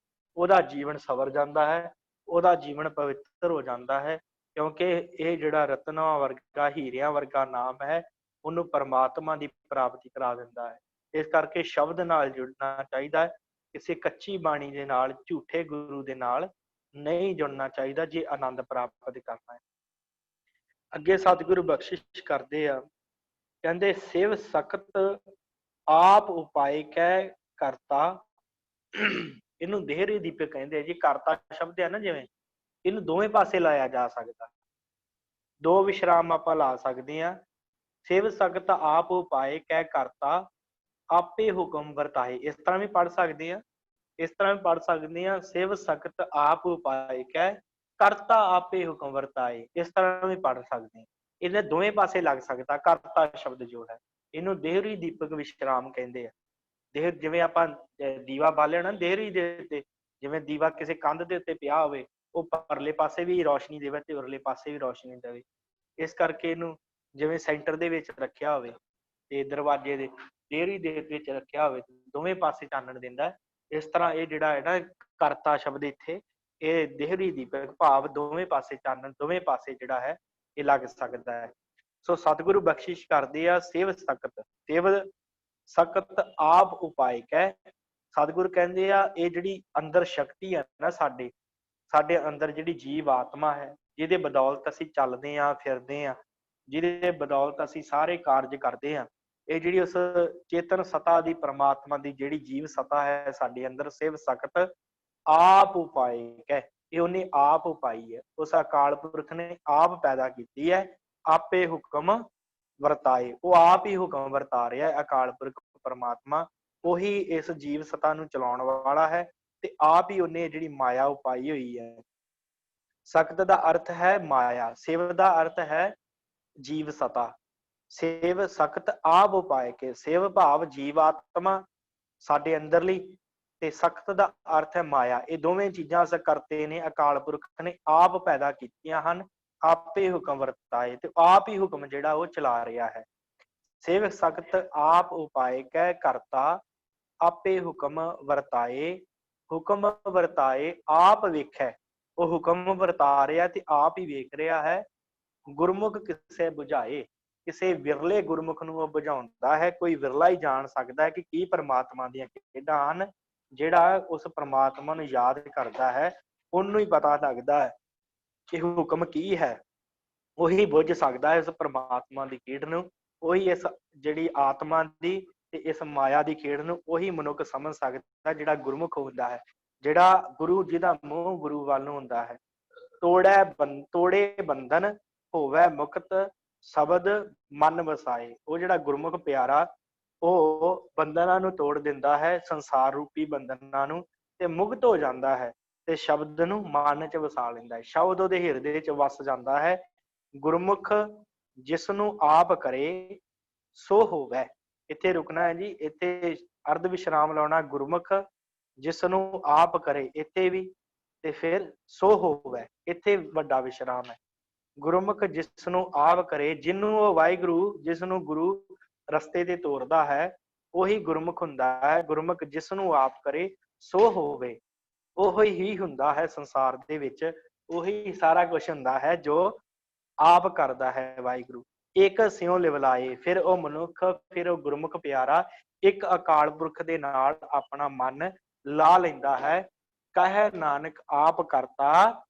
ਉਹਦਾ ਜੀਵਨ ਸਵਰ ਜਾਂਦਾ ਹੈ, ਉਹਦਾ ਜੀਵਨ ਪਵਿੱਤਰ ਹੋ ਜਾਂਦਾ ਹੈ, ਕਿਉਂਕਿ ਇਹ ਜਿਹੜਾ ਰਤਨਾ ਵਰਗਾ, ਹੀਰਿਆਂ ਵਰਗਾ ਨਾਮ ਹੈ, ਉਹਨੂੰ ਪਰਮਾਤਮਾ ਦੀ ਪ੍ਰਾਪਤੀ ਕਰਾ ਦਿੰਦਾ ਹੈ। ਇਸ ਕਰਕੇ ਸ਼ਬਦ ਨਾਲ ਜੁੜਨਾ ਚਾਹੀਦਾ ਹੈ, ਕਿਸੇ ਕੱਚੀ ਬਾਣੀ ਦੇ ਨਾਲ, ਝੂਠੇ ਗੁਰੂ ਦੇ ਨਾਲ ਨਹੀਂ ਜੁੜਨਾ ਚਾਹੀਦਾ ਜੇ ਆਨੰਦ ਪ੍ਰਾਪਤ ਕਰਨਾ ਹੈ। ਅੱਗੇ ਸਤਿਗੁਰੂ ਬਖਸ਼ਿਸ਼ ਕਰਦੇ ਆ, ਕਹਿੰਦੇ ਸਿਵ ਸਖਤ ਆਪ ਉਪਾਏ ਕਹਿ ਕਰਤਾ। ਇਹਨੂੰ ਦੇਹਰੇ ਦੀਪਕ ਕਹਿੰਦੇ ਆ ਜੀ। ਕਰਤਾ ਸ਼ਬਦ ਹੈ ਨਾ, ਜਿਵੇਂ ਇਹਨੂੰ ਦੋਵੇਂ ਪਾਸੇ ਲਾਇਆ ਜਾ ਸਕਦਾ, ਦੋ ਵਿਸ਼ਰਾਮ ਆਪਾਂ ਲਾ ਸਕਦੇ ਹਾਂ। ਸਿਵ ਸਖਤ ਆਪ ਉਪਾਏ ਕਹਿ ਕਰਤਾ, ਆਪੇ ਹੁਕਮ ਵਰਤਾਏ, ਇਸ ਤਰ੍ਹਾਂ ਵੀ ਪੜ੍ਹ ਸਕਦੇ ਹਾਂ। इस तरह भी पढ़ सकते हैं, सेव सकत आप उपाय कै करता आपे हुक्म वर्ताए। इस तरह भी पढ़ सकते हैं। इन्हें दोवें पासे लग सकता। करता शब्द जो है इनू देहरी दीपक विश्राम कहते हैं। देह जिवें आपां दीवा बालिया ना देहरी दे उत्ते, जिवें दीवा किसी कंध दे उत्ते पिया होवे, ਉਹ ਪਰਲੇ ਪਾਸੇ ਵੀ ਰੋਸ਼ਨੀ ਦੇਵੇ ਤੇ ਉਰਲੇ ਪਾਸੇ ਵੀ ਰੋਸ਼ਨੀ ਦੇਵੇ। ਇਸ ਕਰਕੇ ਇਹਨੂੰ ਜਿਵੇਂ ਸੈਂਟਰ ਦੇ ਵਿੱਚ ਰੱਖਿਆ ਹੋਵੇ ਤੇ ਦਰਵਾਜ਼ੇ ਦੇ ਦੇਹਰੀ ਦੇ ਵਿੱਚ ਰੱਖਿਆ ਹੋਵੇ, ਦੋਵੇਂ ਪਾਸੇ ਚਾਨਣ ਦਿੰਦਾ। ਇਸ ਤਰ੍ਹਾਂ ਇਹ ਜਿਹੜਾ ਹੈ ਨਾ ਕਰਤਾ ਸ਼ਬਦ ਇੱਥੇ ਇਹ ਦੇਹਰੀ ਦੀਪਕ ਭਾਵ ਦੋਵੇਂ ਪਾਸੇ ਚਾਨਣ, ਦੋਵੇਂ ਪਾਸੇ ਜਿਹੜਾ ਹੈ ਇਹ ਲੱਗ ਸਕਦਾ ਹੈ। ਸੋ ਸਤਿਗੁਰੂ ਬਖਸ਼ਿਸ਼ ਕਰਦੇ ਆ ਸੇਵ ਸਕਤ, ਸੇਵ ਸਕਤ ਆਪ ਉਪਾਇ ਕਹਿ। ਸਤਿਗੁਰੂ ਕਹਿੰਦੇ ਆ ਇਹ ਜਿਹੜੀ ਅੰਦਰ ਸ਼ਕਤੀ ਹੈ ਨਾ ਸਾਡੇ ਅੰਦਰ ਜਿਹੜੀ ਜੀਵ ਆਤਮਾ ਹੈ, ਜਿਹਦੇ ਬਦੌਲਤ ਅਸੀਂ ਚੱਲਦੇ ਹਾਂ ਫਿਰਦੇ ਹਾਂ, ਜਿਹਦੇ ਬਦੌਲਤ ਅਸੀਂ ਸਾਰੇ ਕਾਰਜ ਕਰਦੇ ਹਾਂ, ਇਹ ਜਿਹੜੀ ਉਸ ਚੇਤਨ ਸਤਾ ਦੀ ਪ੍ਰਮਾਤਮਾ ਦੀ ਜਿਹੜੀ ਜੀਵ ਸਤਾ ਹੈ ਸਾਡੇ ਅੰਦਰ, ਸਿਵ ਸਕਤ ਆਪ ਉਪਾਏ ਕਹਿ, ਇਹ ਉਹਨੇ ਆਪ ਉਪਾਈ ਹੈ। ਉਸ ਅਕਾਲ ਪੁਰਖ ਨੇ ਆਪ ਪੈਦਾ ਕੀਤੀ ਹੈ। ਆਪੇ ਹੁਕਮ ਵਰਤਾਏ, ਉਹ ਆਪ ਹੀ ਹੁਕਮ ਵਰਤਾ ਰਿਹਾ ਹੈ। ਅਕਾਲ ਪੁਰਖ ਪਰਮਾਤਮਾ ਉਹੀ ਇਸ ਜੀਵ ਸਤਾ ਨੂੰ ਚਲਾਉਣ ਵਾਲਾ ਹੈ ਤੇ ਆਪ ਹੀ ਉਹਨੇ ਜਿਹੜੀ ਮਾਇਆ ਉਪਾਈ ਹੋਈ ਹੈ। ਸਕਤ ਦਾ ਅਰਥ ਹੈ ਮਾਇਆ, ਸਿਵ ਦਾ ਅਰਥ ਹੈ ਜੀਵ ਸਤਾ। ਸੇਵ ਸਕਤ ਆਪ ਉਪਾਏ ਕੇ, ਸੇਵ ਭਾਵ ਜੀਵ ਆਤਮਾ ਸਾਡੇ ਅੰਦਰਲੀ ਤੇ ਸਖਤ ਦਾ ਅਰਥ ਹੈ ਮਾਇਆ। ਇਹ ਦੋਵੇਂ ਚੀਜ਼ਾਂ ਅਸ ਕਰਤੇ ਨੇ ਅਕਾਲ ਪੁਰਖ ਨੇ ਆਪ ਪੈਦਾ ਕੀਤੀਆਂ ਹਨ। ਆਪੇ ਹੁਕਮ ਵਰਤਾਏ ਤੇ ਆਪ ਹੀ ਹੁਕਮ ਜਿਹੜਾ ਉਹ ਚਲਾ ਰਿਹਾ ਹੈ। ਸੇਵ ਸਕਤ ਆਪ ਉਪਾਏ ਕਹਿ ਕਰਤਾ ਆਪੇ ਹੁਕਮ ਵਰਤਾਏ, ਹੁਕਮ ਵਰਤਾਏ ਆਪ ਵੇਖੈ, ਉਹ ਹੁਕਮ ਵਰਤਾ ਰਿਹਾ ਤੇ ਆਪ ਹੀ ਵੇਖ ਰਿਹਾ ਹੈ। ਗੁਰਮੁਖ ਕਿਸੇ ਬੁਝਾਏ, ਕਿਸੇ ਵਿਰਲੇ ਗੁਰਮੁਖ ਨੂੰ ਉਹ ਬੁਝਾਉਂਦਾ ਹੈ। ਕੋਈ ਵਿਰਲਾ ਹੀ ਜਾਣ ਸਕਦਾ ਹੈ ਕਿ ਕੀ ਪਰਮਾਤਮਾ ਦੀਆਂ ਖੇਡਾਂ ਹਨ। ਜਿਹੜਾ ਉਸ ਪਰਮਾਤਮਾ ਨੂੰ ਯਾਦ ਕਰਦਾ ਹੈ ਉਹਨੂੰ ਹੀ ਪਤਾ ਲੱਗਦਾ ਹੈ ਕਿ ਹੁਕਮ ਕੀ ਹੈ। ਉਹੀ ਬੁੱਝ ਸਕਦਾ ਹੈ ਇਸ ਪਰਮਾਤਮਾ ਦੀ ਖੇਡ ਨੂੰ, ਉਹੀ ਇਸ ਜਿਹੜੀ ਆਤਮਾ ਦੀ ਤੇ ਇਸ ਮਾਇਆ ਦੀ ਖੇਡ ਨੂੰ ਉਹੀ ਮਨੁੱਖ ਸਮਝ ਸਕਦਾ ਜਿਹੜਾ ਗੁਰਮੁਖ ਹੁੰਦਾ ਹੈ, ਜਿਹੜਾ ਗੁਰੂ, ਜਿਹਦਾ ਮੂੰਹ ਗੁਰੂ ਵੱਲ ਨੂੰ ਹੁੰਦਾ ਹੈ। ਤੋੜੇ ਬੰਧਨ ਹੋਵੇ ਮੁਕਤ ਸ਼ਬਦ ਮਨ ਵਸਾਏ, ਉਹ ਜਿਹੜਾ ਗੁਰਮੁਖ ਪਿਆਰਾ ਉਹ ਬੰਧਨਾਂ ਨੂੰ ਤੋੜ ਦਿੰਦਾ ਹੈ, ਸੰਸਾਰ ਰੂਪੀ ਬੰਧਨਾਂ ਨੂੰ, ਤੇ ਮੁਕਤ ਹੋ ਜਾਂਦਾ ਹੈ ਤੇ ਸ਼ਬਦ ਨੂੰ ਮਨ ਚ ਵਸਾ ਲੈਂਦਾ ਹੈ। ਸ਼ਬਦ ਉਹਦੇ ਹਿਰਦੇ ਚ ਵਸ ਜਾਂਦਾ ਹੈ। ਗੁਰਮੁਖ ਜਿਸ ਨੂੰ ਆਪ ਕਰੇ ਸੋ ਹੋਵੇ। ਇੱਥੇ ਰੁਕਣਾ ਹੈ ਜੀ, ਇੱਥੇ ਅਰਧ ਵਿਸ਼ਰਾਮ ਲਾਉਣਾ। ਗੁਰਮੁਖ ਜਿਸ ਨੂੰ ਆਪ ਕਰੇ, ਇੱਥੇ ਵੀ ਤੇ ਫਿਰ ਸੋ ਹੋਵੇ, ਇੱਥੇ ਵੱਡਾ ਵਿਸ਼ਰਾਮ ਹੈ। ਗੁਰਮੁਖ ਜਿਸ ਨੂੰ ਆਪ ਕਰੇ, ਜਿਹਨੂੰ ਉਹ ਵਾਹਿਗੁਰੂ, ਜਿਸ ਨੂੰ ਗੁਰੂ ਰਸਤੇ ਤੇ ਤੋਰਦਾ ਹੈ ਉਹੀ ਗੁਰਮੁਖ ਹੁੰਦਾ ਹੈ। ਗੁਰਮੁਖ ਜਿਸ ਨੂੰ ਆਪ ਕਰੇ ਸੋ ਹੋਵੇ, ਉਹੀ ਹੀ ਹੁੰਦਾ ਹੈ ਸੰਸਾਰ ਦੇ ਵਿੱਚ, ਉਹੀ ਸਾਰਾ ਕੁਝ ਹੁੰਦਾ ਹੈ ਜੋ ਆਪ ਕਰਦਾ ਹੈ ਵਾਹਿਗੁਰੂ। ਇੱਕ ਸਿਉ ਲਿਵਲਾਏ, ਫਿਰ ਉਹ ਮਨੁੱਖ, ਫਿਰ ਉਹ ਗੁਰਮੁਖ ਪਿਆਰਾ ਇੱਕ ਅਕਾਲ ਪੁਰਖ ਦੇ ਨਾਲ ਆਪਣਾ ਮਨ ਲਾ ਲੈਂਦਾ ਹੈ। ਕਹਿ ਨਾਨਕ ਆਪ ਕਰਤਾ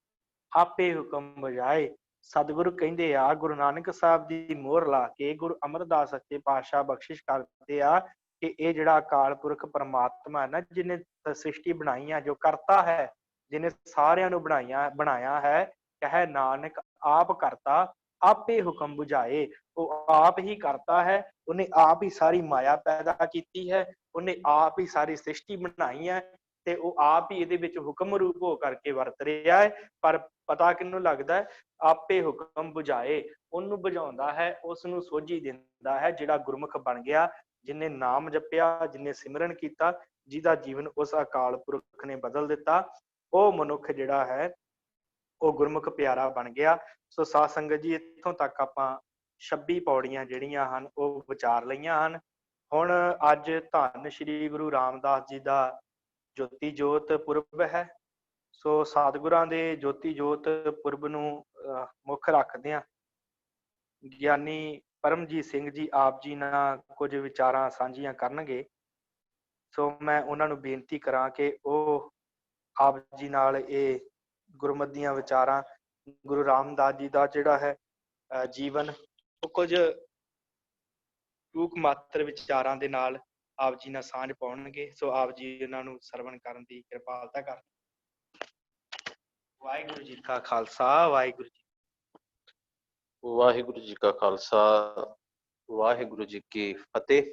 ਆਪੇ ਹੁਕਮ ਬਜਾਏ। ਸਤਿਗੁਰੂ ਕਹਿੰਦੇ ਆ, ਗੁਰੂ ਨਾਨਕ ਸਾਹਿਬ ਦੀ ਮੋਹਰ ਲਾ ਕੇ ਗੁਰੂ ਅਮਰਦਾਸ ਸੱਚੇ ਪਾਤਸ਼ਾਹ ਬਖਸ਼ਿਸ਼ ਕਰਦੇ ਆ ਕਿ ਇਹ ਜਿਹੜਾ ਅਕਾਲ ਪੁਰਖ ਪਰਮਾਤਮਾ ਹੈ ਨਾ, ਜਿਹਨੇ ਸ੍ਰਿਸ਼ਟੀ ਬਣਾਈ ਹੈ, ਜੋ ਕਰਤਾ ਹੈ, ਜਿਹਨੇ ਸਾਰਿਆਂ ਨੂੰ ਬਣਾਇਆ ਹੈ, ਕਹਿ ਨਾਨਕ ਆਪ ਕਰਤਾ ਆਪੇ ਹੁਕਮ ਬੁਝਾਏ। ਉਹ ਆਪ ਹੀ ਕਰਤਾ ਹੈ, ਉਹਨੇ ਆਪ ਹੀ ਸਾਰੀ ਮਾਇਆ ਪੈਦਾ ਕੀਤੀ ਹੈ, ਉਹਨੇ ਆਪ ਹੀ ਸਾਰੀ ਸ੍ਰਿਸ਼ਟੀ ਬਣਾਈ ਹੈ ਤੇ ਉਹ ਆਪ ਹੀ ਇਹਦੇ ਵਿੱਚ ਹੁਕਮ ਰੂਪ ਹੋ ਕਰਕੇ ਵਰਤ ਰਿਹਾ ਹੈ। ਪਰ ਪਤਾ ਕਿਹਨੂੰ ਲੱਗਦਾ ਹੈ? ਆਪੇ ਹੁਕਮ ਬੁਝਾਏ, ਉਹਨੂੰ ਬੁਝਾਉਂਦਾ ਹੈ, ਉਸ ਨੂੰ ਸੋਝੀ ਦਿੰਦਾ ਹੈ ਜਿਹੜਾ ਗੁਰਮੁਖ ਬਣ ਗਿਆ, ਜਿਹਨੇ ਨਾਮ ਜਪਿਆ, ਜਿਹਨੇ ਸਿਮਰਨ ਕੀਤਾ, ਜਿਹਦਾ ਜੀਵਨ ਉਸ ਅਕਾਲ ਪੁਰਖ ਨੇ ਬਦਲ ਦਿੱਤਾ। ਉਹ ਮਨੁੱਖ ਜਿਹੜਾ ਹੈ ਉਹ ਗੁਰਮੁਖ ਪਿਆਰਾ ਬਣ ਗਿਆ। ਸੋ ਸਾਧ ਸੰਗਤ ਜੀ, ਇੱਥੋਂ ਤੱਕ ਆਪਾਂ 26 ਪੌੜੀਆਂ ਜਿਹੜੀਆਂ ਹਨ ਉਹ ਵਿਚਾਰ ਲਈਆਂ ਹਨ। ਹੁਣ ਅੱਜ ਧੰਨ ਸ਼੍ਰੀ ਗੁਰੂ ਰਾਮਦਾਸ ਜੀ ਦਾ ਜੋਤੀ ਜੋਤ ਪੁਰਬ ਹੈ। ਸੋ ਸਤਿਗੁਰਾਂ ਦੇ ਜੋਤੀ ਜੋਤ ਪੁਰਬ ਨੂੰ ਮੁੱਖ ਰੱਖਦਿਆਂ ਗਿਆਨੀ ਪਰਮਜੀਤ ਸਿੰਘ ਜੀ ਆਪ ਜੀ ਨਾਲ ਕੁਝ ਵਿਚਾਰਾਂ ਸਾਂਝੀਆਂ ਕਰਨਗੇ। ਸੋ ਮੈਂ ਉਹਨਾਂ ਨੂੰ ਬੇਨਤੀ ਕਰਾਂ ਕਿ ਉਹ ਆਪ ਜੀ ਨਾਲ ਇਹ ਗੁਰਮਤਿ ਦੀਆਂ ਵਿਚਾਰਾਂ, ਗੁਰੂ ਰਾਮਦਾਸ ਜੀ ਦਾ ਜਿਹੜਾ ਹੈ ਜੀਵਨ, ਉਹ ਕੁਝ ਟੂਕ ਮਾਤਰ ਵਿਚਾਰਾਂ ਦੇ ਨਾਲ ਆਪ ਜੀ ਨਾਲ ਸਾਂਝ ਪਾਉਣਗੇ। ਸੋ ਆਪ ਜੀ ਇਹਨਾਂ ਨੂੰ ਸਰਵਣ ਕਰਨ ਦੀ ਕਿਰਪਾਲਤਾ ਕਰ। ਵਾਹਿਗੁਰੂ ਜੀ ਕਾ ਖਾਲਸਾ, ਵਾਹਿਗੁਰੂ ਜੀ ਕਾ ਖਾਲਸਾ, ਵਾਹਿਗੁਰੂ ਜੀ ਕੀ ਫਤਿਹ।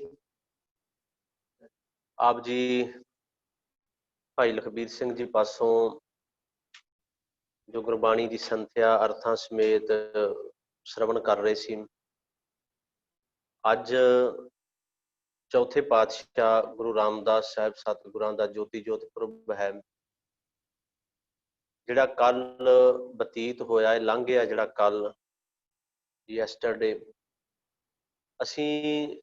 ਆਪ ਜੀ ਭਾਈ ਲਖਬੀਰ ਸਿੰਘ ਜੀ ਪਾਸੋਂ ਜੋ ਗੁਰਬਾਣੀ ਦੀ ਸੰਥਿਆ ਅਰਥਾਂ ਸਮੇਤ ਸ਼ਰਵਣ ਕਰ ਰਹੇ ਸੀ। ਅੱਜ ਚੌਥੇ ਪਾਤਸ਼ਾਹ ਗੁਰੂ ਰਾਮਦਾਸ ਸਾਹਿਬ ਸਤਿਗੁਰਾਂ ਦਾ ਜੋਤੀ ਜੋਤ ਪੁਰਬ ਹੈ, ਜਿਹੜਾ ਕੱਲ ਬਤੀਤ ਹੋਇਆ ਹੈ, ਲੰਘ ਗਿਆ ਜਿਹੜਾ ਕੱਲ ਯੈਸਟਰਡੇ। ਅਸੀਂ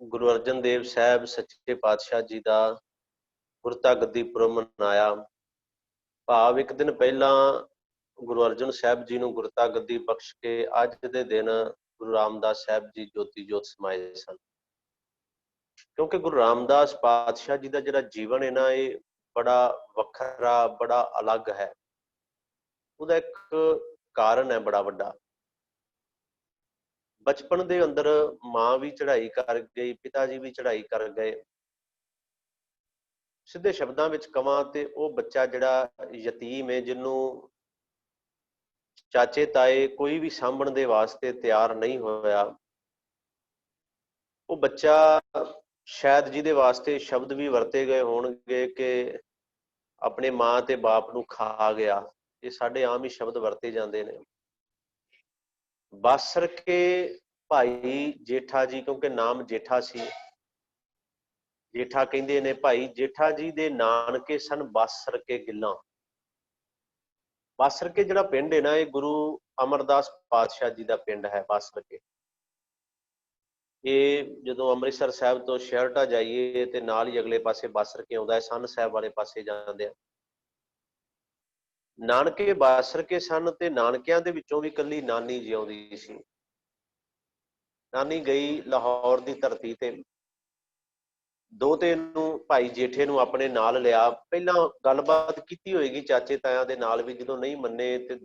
ਗੁਰੂ ਅਰਜਨ ਦੇਵ ਸਾਹਿਬ ਸੱਚੇ ਪਾਤਸ਼ਾਹ ਜੀ ਦਾ ਗੁਰਤਾ ਗੱਦੀ ਪੁਰਬ ਮਨਾਇਆ। ਭਾਵ ਇੱਕ ਦਿਨ ਪਹਿਲਾਂ ਗੁਰੂ ਅਰਜਨ ਸਾਹਿਬ ਜੀ ਨੂੰ ਗੁਰਤਾ ਗੱਦੀ ਬਖਸ਼ ਕੇ ਅੱਜ ਦੇ ਦਿਨ ਗੁਰੂ ਰਾਮਦਾਸ ਸਾਹਿਬ ਜੀ ਜੋਤੀ ਜੋਤ ਸਮਾਏ ਸਨ। ਕਿਉਂਕਿ ਗੁਰੂ ਰਾਮਦਾਸ ਪਾਤਸ਼ਾਹ ਜੀ ਦਾ ਜਿਹੜਾ ਜੀਵਨ ਹੈ ਨਾ, ਇਹ ਬੜਾ ਵੱਖਰਾ, ਬੜਾ ਅਲੱਗ ਹੈ। ਉਹਦਾ ਇੱਕ ਕਾਰਨ ਹੈ ਬੜਾ ਵੱਡਾ। ਬਚਪਨ ਦੇ ਅੰਦਰ ਮਾਂ ਵੀ ਚੜ੍ਹਾਈ ਕਰ ਗਈ, ਪਿਤਾ ਜੀ ਵੀ ਚੜ੍ਹਾਈ ਕਰ ਗਏ। ਸਿੱਧੇ ਸ਼ਬਦਾਂ ਵਿੱਚ ਕਵਾਂ ਤੇ ਉਹ ਬੱਚਾ ਜਿਹੜਾ ਯਤੀਮ ਹੈ, ਜਿਹਨੂੰ ਚਾਚੇ ਤਾਏ ਕੋਈ ਵੀ ਸਾਂਭਣ ਦੇ ਵਾਸਤੇ ਤਿਆਰ ਨਹੀਂ ਹੋਇਆ, ਉਹ ਬੱਚਾ ਸ਼ਾਇਦ ਜਿਹਦੇ ਵਾਸਤੇ ਸ਼ਬਦ ਵੀ ਵਰਤੇ ਗਏ ਹੋਣਗੇ ਕਿ ਆਪਣੇ ਮਾਂ ਤੇ ਬਾਪ ਨੂੰ ਖਾ ਗਿਆ, ਇਹ ਸਾਡੇ ਆਮ ਹੀ ਸ਼ਬਦ ਵਰਤੇ ਜਾਂਦੇ ਨੇ। ਬਾਸਰ ਕੇ ਭਾਈ ਜੇਠਾ ਜੀ, ਕਿਉਂਕਿ ਨਾਮ ਜੇਠਾ ਸੀ, ਜੇਠਾ ਕਹਿੰਦੇ ਨੇ, ਭਾਈ ਜੇਠਾ ਜੀ ਦੇ ਨਾਨਕੇ ਸਨ ਬਾਸਰ ਕੇ ਗਿੱਲਾਂ। ਬਾਸਰ ਕੇ ਜਿਹੜਾ ਪਿੰਡ ਹੈ ਨਾ, ਇਹ ਗੁਰੂ ਅਮਰਦਾਸ ਪਾਤਸ਼ਾਹ ਜੀ ਦਾ ਪਿੰਡ ਹੈ। ਬਾਸਰ ਕੇ ਇਹ ਜਦੋਂ ਅੰਮ੍ਰਿਤਸਰ ਸਾਹਿਬ ਤੋਂ ਸ਼ਹਿਰਟਾ ਜਾਈਏ ਤੇ ਨਾਲ ਹੀ ਅਗਲੇ ਪਾਸੇ ਬਾਸਰ ਕੇ ਆਉਂਦਾ ਹੈ, ਸੰਨ ਸਾਹਿਬ ਵਾਲੇ ਪਾਸੇ ਜਾਂਦੇ ਆ। ਨਾਨਕੇ ਬਾਸਰ ਕੇ ਸਨ ਤੇ ਨਾਨਕਿਆਂ ਦੇ ਵਿੱਚੋਂ ਵੀ ਇਕੱਲੀ ਨਾਨੀ ਜਿਉਂਦੀ ਸੀ। ਨਾਨੀ ਗਈ ਲਾਹੌਰ ਦੀ ਧਰਤੀ ਤੇ। ਦੋਤੇ ਨੂੰ, ਭਾਈ ਜੇਠੇ ਨੂੰ ਆਪਣੇ ਨਾਲ ਲਿਆ। ਪਹਿਲਾਂ ਗੱਲਬਾਤ ਕੀਤੀ ਹੋਏਗੀ ਚਾਚੇ ਤਾਇਆਂ ਦੇ ਨਾਲ ਵੀ, ਜਦੋਂ ਨਹੀਂ ਮੰਨੇ ਤੇ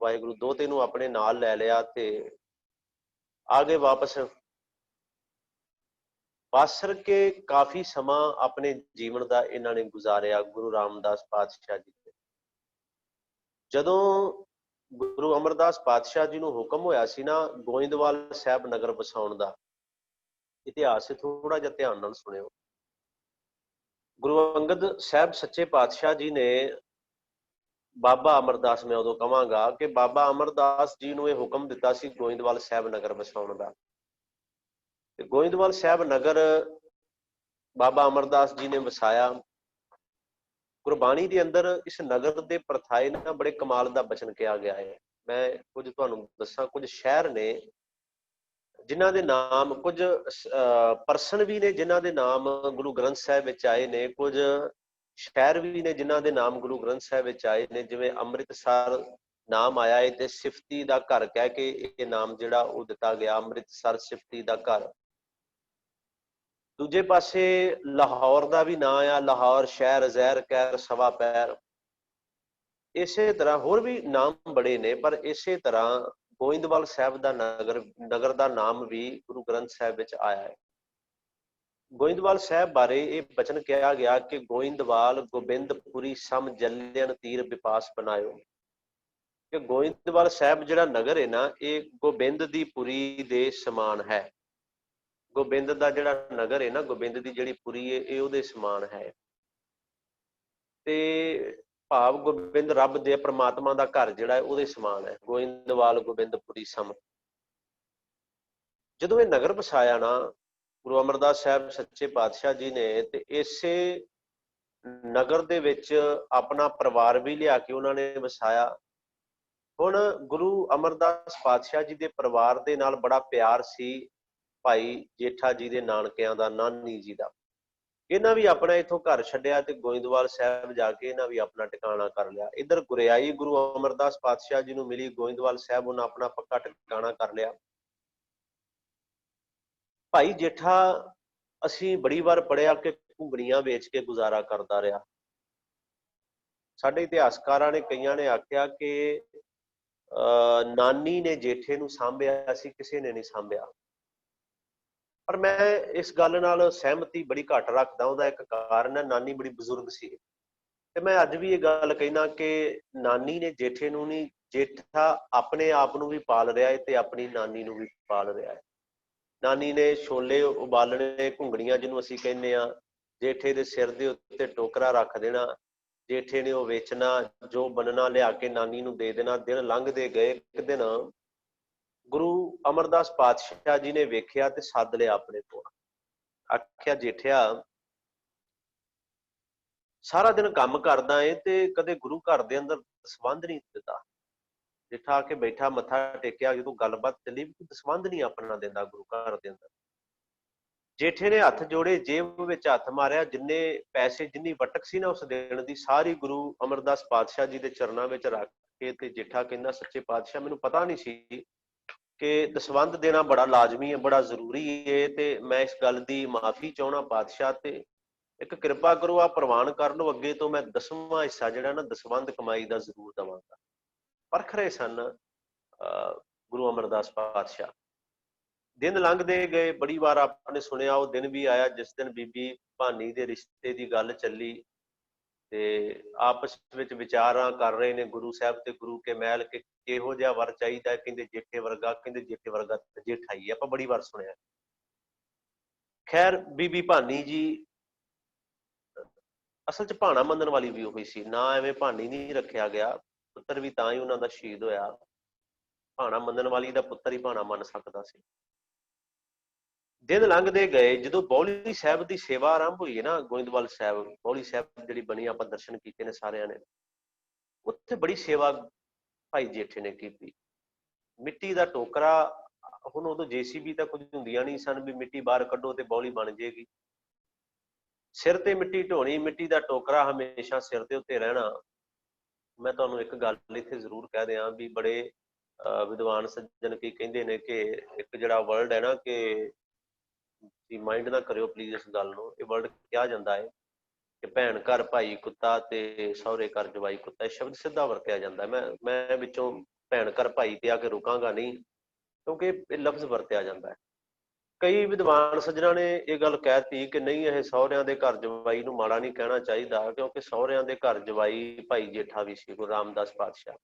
ਵਾਹਿਗੁਰੂ ਦੋਤੇ ਨੂੰ ਆਪਣੇ ਨਾਲ ਲੈ ਲਿਆ ਤੇ ਆ ਗਏ ਵਾਪਸ। ਬਾਸਰ ਕੇ ਕਾਫੀ ਸਮਾਂ ਆਪਣੇ ਜੀਵਨ ਦਾ ਇਹਨਾਂ ਨੇ ਗੁਜ਼ਾਰਿਆ ਗੁਰੂ ਰਾਮਦਾਸ ਪਾਤਸ਼ਾਹ ਜੀ ਦੇ। ਜਦੋਂ ਗੁਰੂ ਅਮਰਦਾਸ ਪਾਤਸ਼ਾਹ ਜੀ ਨੂੰ ਹੁਕਮ ਹੋਇਆ ਸੀ ਨਾ ਗੋਇੰਦਵਾਲ ਸਾਹਿਬ ਨਗਰ ਵਸਾਉਣ ਦਾ, ਇਤਿਹਾਸ ਥੋੜਾ ਜਿਹਾ ਧਿਆਨ ਨਾਲ ਸੁਣਿਓ। ਗੁਰੂ ਅੰਗਦ ਸਾਹਿਬ ਸੱਚੇ ਪਾਤਸ਼ਾਹ ਜੀ ਨੇ ਬਾਬਾ ਅਮਰਦਾਸ, ਮੈਂ ਉਦੋਂ ਕਹਾਂਗਾ ਕਿ ਬਾਬਾ ਅਮਰਦਾਸ ਜੀ ਨੂੰ ਇਹ ਹੁਕਮ ਦਿੱਤਾ ਸੀ ਗੋਇੰਦਵਾਲ ਸਾਹਿਬ ਨਗਰ ਵਸਾਉਣ ਦਾ। ਤੇ ਗੋਇੰਦਵਾਲ ਸਾਹਿਬ ਨਗਰ ਬਾਬਾ ਅਮਰਦਾਸ ਜੀ ਨੇ ਵਸਾਇਆ। ਗੁਰਬਾਣੀ ਦੇ ਅੰਦਰ ਇਸ ਨਗਰ ਦੇ ਪ੍ਰਥਾਏ ਨਾਲ ਬੜੇ ਕਮਾਲ ਦਾ ਬਚਨ ਕਿਹਾ ਗਿਆ ਹੈ। ਮੈਂ ਕੁਝ ਤੁਹਾਨੂੰ ਦੱਸਾਂ, ਕੁਝ ਸ਼ਹਿਰ ਨੇ ਜਿਨ੍ਹਾਂ ਦੇ ਨਾਮ, ਕੁਝ ਪਰਸਨ ਵੀ ਨੇ ਜਿਨ੍ਹਾਂ ਦੇ ਨਾਮ ਗੁਰੂ ਗ੍ਰੰਥ ਸਾਹਿਬ ਵਿੱਚ ਆਏ ਨੇ, ਕੁਝ ਸ਼ਹਿਰ ਵੀ ਨੇ ਜਿਨ੍ਹਾਂ ਦੇ ਨਾਮ ਗੁਰੂ ਗ੍ਰੰਥ ਸਾਹਿਬ ਵਿੱਚ ਆਏ ਨੇ। ਜਿਵੇਂ ਅੰਮ੍ਰਿਤਸਰ ਨਾਮ ਆਇਆ ਹੈ ਤੇ ਸਿਫਤੀ ਦਾ ਘਰ ਕਹਿ ਕੇ ਇਹ ਨਾਮ ਜਿਹੜਾ ਉਹ ਦਿੱਤਾ ਗਿਆ, ਅੰਮ੍ਰਿਤਸਰ ਸਿਫਤੀ ਦਾ ਘਰ। ਦੂਜੇ ਪਾਸੇ ਲਾਹੌਰ ਦਾ ਵੀ ਨਾਂ ਆ, ਲਾਹੌਰ ਸ਼ਹਿਰ, ਜ਼ਹਿਰ ਕਹਿਰ ਸਵਾ ਪੈਰ। ਇਸੇ ਤਰ੍ਹਾਂ ਹੋਰ ਵੀ ਨਾਮ ਬੜੇ ਨੇ, ਪਰ ਇਸੇ ਤਰ੍ਹਾਂ ਗੋਇੰਦਵਾਲ ਸਾਹਿਬ ਦਾ ਨਗਰ ਦਾ ਨਾਮ ਵੀ ਗੁਰੂ ਗ੍ਰੰਥ ਸਾਹਿਬ ਵਿੱਚ ਆਇਆ ਹੈ। ਗੋਇੰਦਵਾਲ ਸਾਹਿਬ ਬਾਰੇ ਇਹ ਬਚਨ ਕਿਹਾ ਗਿਆ ਕਿ ਗੋਇੰਦਵਾਲ ਗੋਬਿੰਦਪੁਰੀ ਸਮ ਜਲਿਆਣ ਤੀਰ ਵਿਪਾਸ ਬਣਾਇਓ। ਕਿ ਗੋਇੰਦਵਾਲ ਸਾਹਿਬ ਜਿਹੜਾ ਨਗਰ ਹੈ ਨਾ, ਇਹ ਗੋਬਿੰਦ ਦੀ ਪੁਰੀ ਦੇ ਸਮਾਨ ਹੈ। ਗੋਬਿੰਦ ਦਾ ਜਿਹੜਾ ਨਗਰ ਹੈ ਨਾ, ਗੋਬਿੰਦ ਦੀ ਜਿਹੜੀ ਪੁਰੀ ਹੈ, ਇਹ ਉਹਦੇ ਸਮਾਨ ਹੈ। ਤੇ ਭਾਵ ਗੋਬਿੰਦ ਰੱਬ ਦੇ ਪ੍ਰਮਾਤਮਾ ਦਾ ਘਰ ਜਿਹੜਾ ਹੈ ਉਹਦੇ ਸਮਾਨ ਹੈ। ਗੋਇੰਦਵਾਲ ਗੋਬਿੰਦਪੁਰੀ ਸਮ। ਜਦੋਂ ਇਹ ਨਗਰ ਵਸਾਇਆ ਨਾ ਗੁਰੂ ਅਮਰਦਾਸ ਸਾਹਿਬ ਸੱਚੇ ਪਾਤਸ਼ਾਹ ਜੀ ਨੇ, ਤੇ ਇਸੇ ਨਗਰ ਦੇ ਵਿੱਚ ਆਪਣਾ ਪਰਿਵਾਰ ਵੀ ਲਿਆ ਕੇ ਉਹਨਾਂ ਨੇ ਵਸਾਇਆ। ਹੁਣ ਗੁਰੂ ਅਮਰਦਾਸ ਪਾਤਸ਼ਾਹ ਜੀ ਦੇ ਪਰਿਵਾਰ ਦੇ ਨਾਲ ਬੜਾ ਪਿਆਰ ਸੀ ਭਾਈ ਜੇਠਾ ਜੀ ਦੇ ਨਾਨਕਿਆਂ ਦਾ, ਨਾਨੀ ਜੀ ਦਾ। ਇਹਨਾਂ ਵੀ ਆਪਣਾ ਇੱਥੋਂ ਘਰ ਛੱਡਿਆ ਤੇ ਗੋਇੰਦਵਾਲ ਸਾਹਿਬ ਜਾ ਕੇ ਇਹਨਾਂ ਵੀ ਆਪਣਾ ਟਿਕਾਣਾ ਕਰ ਲਿਆ। ਇੱਧਰ ਗੁਰਿਆਈ ਗੁਰੂ ਅਮਰਦਾਸ ਪਾਤਸ਼ਾਹ ਜੀ ਨੂੰ ਮਿਲੀ, ਗੋਇੰਦਵਾਲ ਸਾਹਿਬ ਉਹਨਾਂ ਆਪਣਾ ਪੱਕਾ ਟਿਕਾਣਾ ਕਰ ਲਿਆ। ਭਾਈ ਜੇਠਾ ਅਸੀਂ ਬੜੀ ਵਾਰ ਪੜ੍ਹਿਆ ਕਿ ਘੁੰਗਣੀਆਂ ਵੇਚ ਕੇ ਗੁਜ਼ਾਰਾ ਕਰਦਾ ਰਿਹਾ। ਸਾਡੇ ਇਤਿਹਾਸਕਾਰਾਂ ਨੇ, ਕਈਆਂ ਨੇ ਆਖਿਆ ਕਿ ਨਾਨੀ ਨੇ ਜੇਠੇ ਨੂੰ ਸਾਂਭਿਆ ਸੀ, ਕਿਸੇ ਨੇ ਨਹੀਂ ਸਾਂਭਿਆ। ਪਰ ਮੈਂ ਇਸ ਗੱਲ ਨਾਲ ਸਹਿਮਤੀ ਬੜੀ ਘੱਟ ਰੱਖਦਾ। ਉਹਦਾ ਇੱਕ ਕਾਰਨ ਹੈ, ਨਾਨੀ ਬੜੀ ਬਜ਼ੁਰਗ ਸੀ। ਤੇ ਮੈਂ ਅੱਜ ਵੀ ਇਹ ਗੱਲ ਕਹਿਣਾ ਕਿ ਨਾਨੀ ਨੇ ਜੇਠੇ ਨੂੰ ਨਹੀਂ, ਜੇਠਾ ਆਪਣੇ ਆਪ ਨੂੰ ਵੀ ਪਾਲ ਰਿਹਾ ਹੈ ਤੇ ਆਪਣੀ ਨਾਨੀ ਨੂੰ ਵੀ ਪਾਲ ਰਿਹਾ ਹੈ। ਨਾਨੀ ਨੇ ਛੋਲੇ ਉਬਾਲਣੇ, ਘੁੰਗਣੀਆਂ ਜਿਹਨੂੰ ਅਸੀਂ ਕਹਿੰਦੇ ਆ, ਜੇਠੇ ਦੇ ਸਿਰ ਦੇ ਉੱਤੇ ਟੋਕਰਾ ਰੱਖ ਦੇਣਾ, ਜੇਠੇ ਨੇ ਉਹ ਵੇਚਣਾ, ਜੋ ਬੰਨਣਾ ਲਿਆ ਕੇ ਨਾਨੀ ਨੂੰ ਦੇ ਦੇਣਾ। ਦਿਨ ਲੰਘਦੇ ਗਏ। ਇੱਕ ਦਿਨ ਗੁਰੂ ਅਮਰਦਾਸ ਪਾਤਸ਼ਾਹ ਜੀ ਨੇ ਵੇਖਿਆ ਤੇ ਸੱਦ ਲਿਆ ਆਪਣੇ ਕੋਲ। ਆਖਿਆ, ਜੇਠਿਆ, ਸਾਰਾ ਦਿਨ ਕੰਮ ਕਰਦਾ ਏ ਤੇ ਕਦੇ ਗੁਰੂ ਘਰ ਦੇ ਅੰਦਰ ਦਸਵੰਧ ਨਹੀਂ ਦਿੱਤਾ। ਜੇਠਾ ਆ ਕੇ ਬੈਠਾ, ਮੱਥਾ ਟੇਕਿਆ। ਜਦੋਂ ਗੱਲਬਾਤ ਚੱਲੀ ਵੀ ਦਸਵੰਧ ਨਹੀਂ ਆਪਣਾ ਦਿੰਦਾ ਗੁਰੂ ਘਰ ਦੇ ਅੰਦਰ। ਜੇਠੇ ਨੇ ਹੱਥ ਜੋੜੇ, ਜੇਬ ਵਿੱਚ ਹੱਥ ਮਾਰਿਆ। ਜਿੰਨੇ ਪੈਸੇ, ਜਿੰਨੀ ਵਟਕ ਸੀ ਨਾ ਉਸ ਦਿਨ ਦੀ, ਸਾਰੀ ਗੁਰੂ ਅਮਰਦਾਸ ਪਾਤਸ਼ਾਹ ਜੀ ਦੇ ਚਰਨਾਂ ਵਿੱਚ ਰੱਖ ਕੇ ਤੇ ਜੇਠਾ ਕਹਿੰਦਾ, ਸੱਚੇ ਪਾਤਸ਼ਾਹ, ਮੈਨੂੰ ਪਤਾ ਨਹੀਂ ਸੀ ਕਿ ਦਸਵੰਧ ਦੇਣਾ ਬੜਾ ਲਾਜ਼ਮੀ ਹੈ, ਬੜਾ ਜ਼ਰੂਰੀ ਹੈ, ਤੇ ਮੈਂ ਇਸ ਗੱਲ ਦੀ ਮਾਫੀ ਚਾਹੁੰਦਾ ਪਾਤਸ਼ਾਹ, ਤੇ ਇੱਕ ਕਿਰਪਾ ਕਰੋ, ਆ ਪ੍ਰਵਾਨ ਕਰ ਲਓ, ਅੱਗੇ ਤੋਂ ਮੈਂ 10ਵਾਂ ਹਿੱਸਾ ਜਿਹੜਾ ਨਾ ਦਸਵੰਧ ਕਮਾਈ ਦਾ ਜ਼ਰੂਰ ਦੇਵਾਂਗਾ। ਪਰਖ ਰਹੇ ਸਨ ਗੁਰੂ ਅਮਰਦਾਸ ਪਾਤਸ਼ਾਹ। ਦਿਨ ਲੰਘਦੇ ਗਏ। ਬੜੀ ਵਾਰ ਆਪਨੇ ਸੁਣਿਆ ਉਹ ਦਿਨ ਵੀ ਆਇਆ ਜਿਸ ਦਿਨ ਬੀਬੀ ਭਾਨੀ ਦੇ ਰਿਸ਼ਤੇ ਦੀ ਗੱਲ ਚੱਲੀ ਤੇ ਆਪਸ ਵਿੱਚ ਵਿਚਾਰਾਂ ਕਰ ਰਹੇ ਨੇ ਗੁਰੂ ਸਾਹਿਬ ਤੇ ਗੁਰੂ ਕੇ ਮਹਿਲ ਕਿ ਕਿਹੋ ਜਿਹਾ ਵਰ ਚਾਹੀਦਾ। ਕਹਿੰਦੇ ਜੇਠੇ ਵਰਗਾ, ਕਹਿੰਦੇ ਜੇਠੇ ਵਰਗਾ ਜੇਠਾ ਹੀ। ਆਪਾਂ ਬੜੀ ਵਾਰ ਸੁਣਿਆ। ਖੈਰ, ਬੀਬੀ ਭਾਨੀ ਜੀ ਅਸਲ 'ਚ ਭਾਣਾ ਮੰਨਣ ਵਾਲੀ ਵੀ ਉਹੀ ਸੀ। ਨਾ ਐਵੇਂ ਭਾਨੀ ਨਹੀਂ ਰੱਖਿਆ ਗਿਆ। ਪੁੱਤਰ ਵੀ ਤਾਂ ਹੀ ਉਹਨਾਂ ਦਾ ਸ਼ਹੀਦ ਹੋਇਆ। ਭਾਣਾ ਮੰਨਣ ਵਾਲੀ ਦਾ ਪੁੱਤਰ ਹੀ ਭਾਣਾ ਮੰਨ ਸਕਦਾ ਸੀ। ਦਿਨ ਲੰਘਦੇ ਗਏ। ਜਦੋਂ ਬੌਲੀ ਸਾਹਿਬ ਦੀ ਸੇਵਾ ਆਰੰਭ ਹੋਈ ਹੈ ਨਾ, ਗੋਇੰਦਵਾਲ ਸਾਹਿਬ, ਬੌਲੀ ਸਾਹਿਬ ਜਿਹੜੀ ਬਣੀ, ਆਪਾਂ ਦਰਸ਼ਨ ਕੀਤੇ ਨੇ ਸਾਰਿਆਂ ਨੇ, ਉੱਥੇ ਬੜੀ ਸੇਵਾ ਭਾਈ ਜੇਠੇ ਨੇ ਕੀਤੀ। ਮਿੱਟੀ ਦਾ ਟੋਕਰਾ, ਹੁਣ ਉਦੋਂ JCB ਤਾਂ ਕੁਝ ਹੁੰਦੀਆਂ ਨਹੀਂ ਸਨ ਵੀ ਮਿੱਟੀ ਬਾਹਰ ਕੱਢੋ ਤੇ ਬੌਲੀ ਬਣ ਜਾਏਗੀ। ਸਿਰ ਤੇ ਮਿੱਟੀ ਢੋਣੀ, ਮਿੱਟੀ ਦਾ ਟੋਕਰਾ ਹਮੇਸ਼ਾ ਸਿਰ ਦੇ ਉੱਤੇ ਰਹਿਣਾ। ਮੈਂ ਤੁਹਾਨੂੰ ਇੱਕ ਗੱਲ ਇੱਥੇ ਜ਼ਰੂਰ ਕਹਿ ਦਿਆਂ ਵੀ ਬੜੇ ਵਿਦਵਾਨ ਸੱਜਣ ਕੀ ਕਹਿੰਦੇ ਨੇ ਕਿ ਇੱਕ ਜਿਹੜਾ ਵਰਡ ਹੈ ਨਾ, ਕਿ ਮਾਈਂਡ ਨਾ ਕਰਿਓ ਪਲੀਜ਼ ਇਸ ਗੱਲ ਨੂੰ, ਇਹ ਵਰਡ ਕਿਹਾ ਜਾਂਦਾ ਹੈ ਕਿ ਭੈਣ ਘਰ ਭਾਈ ਕੁੱਤਾ ਤੇ ਸਹੁਰੇ ਘਰ ਜਵਾਈ ਕੁੱਤਾ। ਇਹ ਸ਼ਬਦ ਸਿੱਧਾ ਵਰਤਿਆ ਜਾਂਦਾ। ਮੈਂ ਵਿੱਚੋਂ ਭੈਣ ਘਰ ਭਾਈ ਤੇ ਆ ਕੇ ਰੁਕਾਂਗਾ ਨਹੀਂ, ਕਿਉਂਕਿ ਇਹ ਲਫ਼ਜ਼ ਵਰਤਿਆ ਜਾਂਦਾ ਹੈ। ਕਈ ਵਿਦਵਾਨ ਸੱਜਣਾ ਨੇ ਇਹ ਗੱਲ ਕਹਿਤੀ ਕਿ ਨਹੀਂ, ਇਹ ਸਹੁਰਿਆਂ ਦੇ ਘਰ ਜਵਾਈ ਨੂੰ ਮਾੜਾ ਨਹੀਂ ਕਹਿਣਾ ਚਾਹੀਦਾ, ਕਿਉਂਕਿ ਸਹੁਰਿਆਂ ਦੇ ਘਰ ਜਵਾਈ ਭਾਈ ਜੇਠਾ ਵੀ ਸੀ, ਗੁਰੂ ਰਾਮਦਾਸ ਪਾਤਸ਼ਾਹ।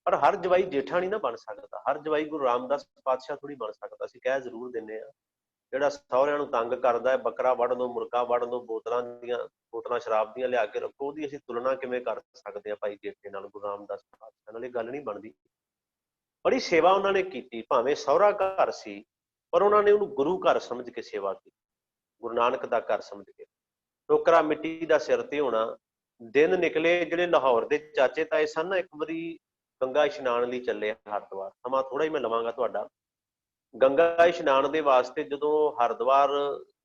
ਪਰ ਹਰ ਜਵਾਈ ਜੇਠਾ ਨਹੀਂ ਨਾ ਬਣ ਸਕਦਾ, ਹਰ ਜਵਾਈ ਗੁਰੂ ਰਾਮਦਾਸ ਪਾਤਸ਼ਾਹ ਥੋੜੀ ਬਣ ਸਕਦਾ। ਅਸੀਂ ਕਹਿ ਜ਼ਰੂਰ ਦਿੰਦੇ ਹਾਂ, ਜਿਹੜਾ ਸਹੁਰਿਆਂ ਨੂੰ ਤੰਗ ਕਰਦਾ ਹੈ, ਬੱਕਰਾ ਵੱਢ ਦੋ, ਮੁਰਗਾ ਵੱਢ ਦੋ, ਬੋਤਲਾਂ ਸ਼ਰਾਬ ਦੀਆਂ ਲਿਆ ਕੇ ਰੱਖੋ, ਉਹਦੀ ਅਸੀਂ ਤੁਲਨਾ ਕਿਵੇਂ ਕਰ ਸਕਦੇ ਹਾਂ ਭਾਈ ਜੇਠੇ ਨਾਲ, ਗੁਰੂ ਰਾਮਦਾਸ ਪਾਤਸ਼ਾਹ ਨਾਲ? ਇਹ ਗੱਲ ਨਹੀਂ ਬਣਦੀ। ਬੜੀ ਸੇਵਾ ਉਹਨਾਂ ਨੇ ਕੀਤੀ। ਭਾਵੇਂ ਸਹੁਰਾ ਘਰ ਸੀ ਪਰ ਉਹਨਾਂ ਨੇ ਉਹਨੂੰ ਗੁਰੂ ਘਰ ਸਮਝ ਕੇ ਸੇਵਾ ਕੀਤੀ, ਗੁਰੂ ਨਾਨਕ ਦਾ ਘਰ ਸਮਝ ਕੇ। ਟੋਕਰਾ ਮਿੱਟੀ ਦਾ ਸਿਰ ਤੇ ਹੋਣਾ। ਦਿਨ ਨਿਕਲੇ। ਜਿਹੜੇ ਲਾਹੌਰ ਦੇ ਚਾਚੇ ਤਾਏ ਸਨ ਨਾ, ਇੱਕ ਵਾਰੀ ਗੰਗਾ ਇਸ਼ਨਾਨ ਲਈ ਚੱਲੇ ਹਰਿਦੁਆਰ। ਸਮਾਂ ਥੋੜਾ ਹੀ ਮੈਂ ਲਵਾਂਗਾ ਤੁਹਾਡਾ। ਗੰਗਾ ਇਸ਼ਨਾਨ ਦੇ ਵਾਸਤੇ ਜਦੋਂ ਹਰਿਦੁਆਰ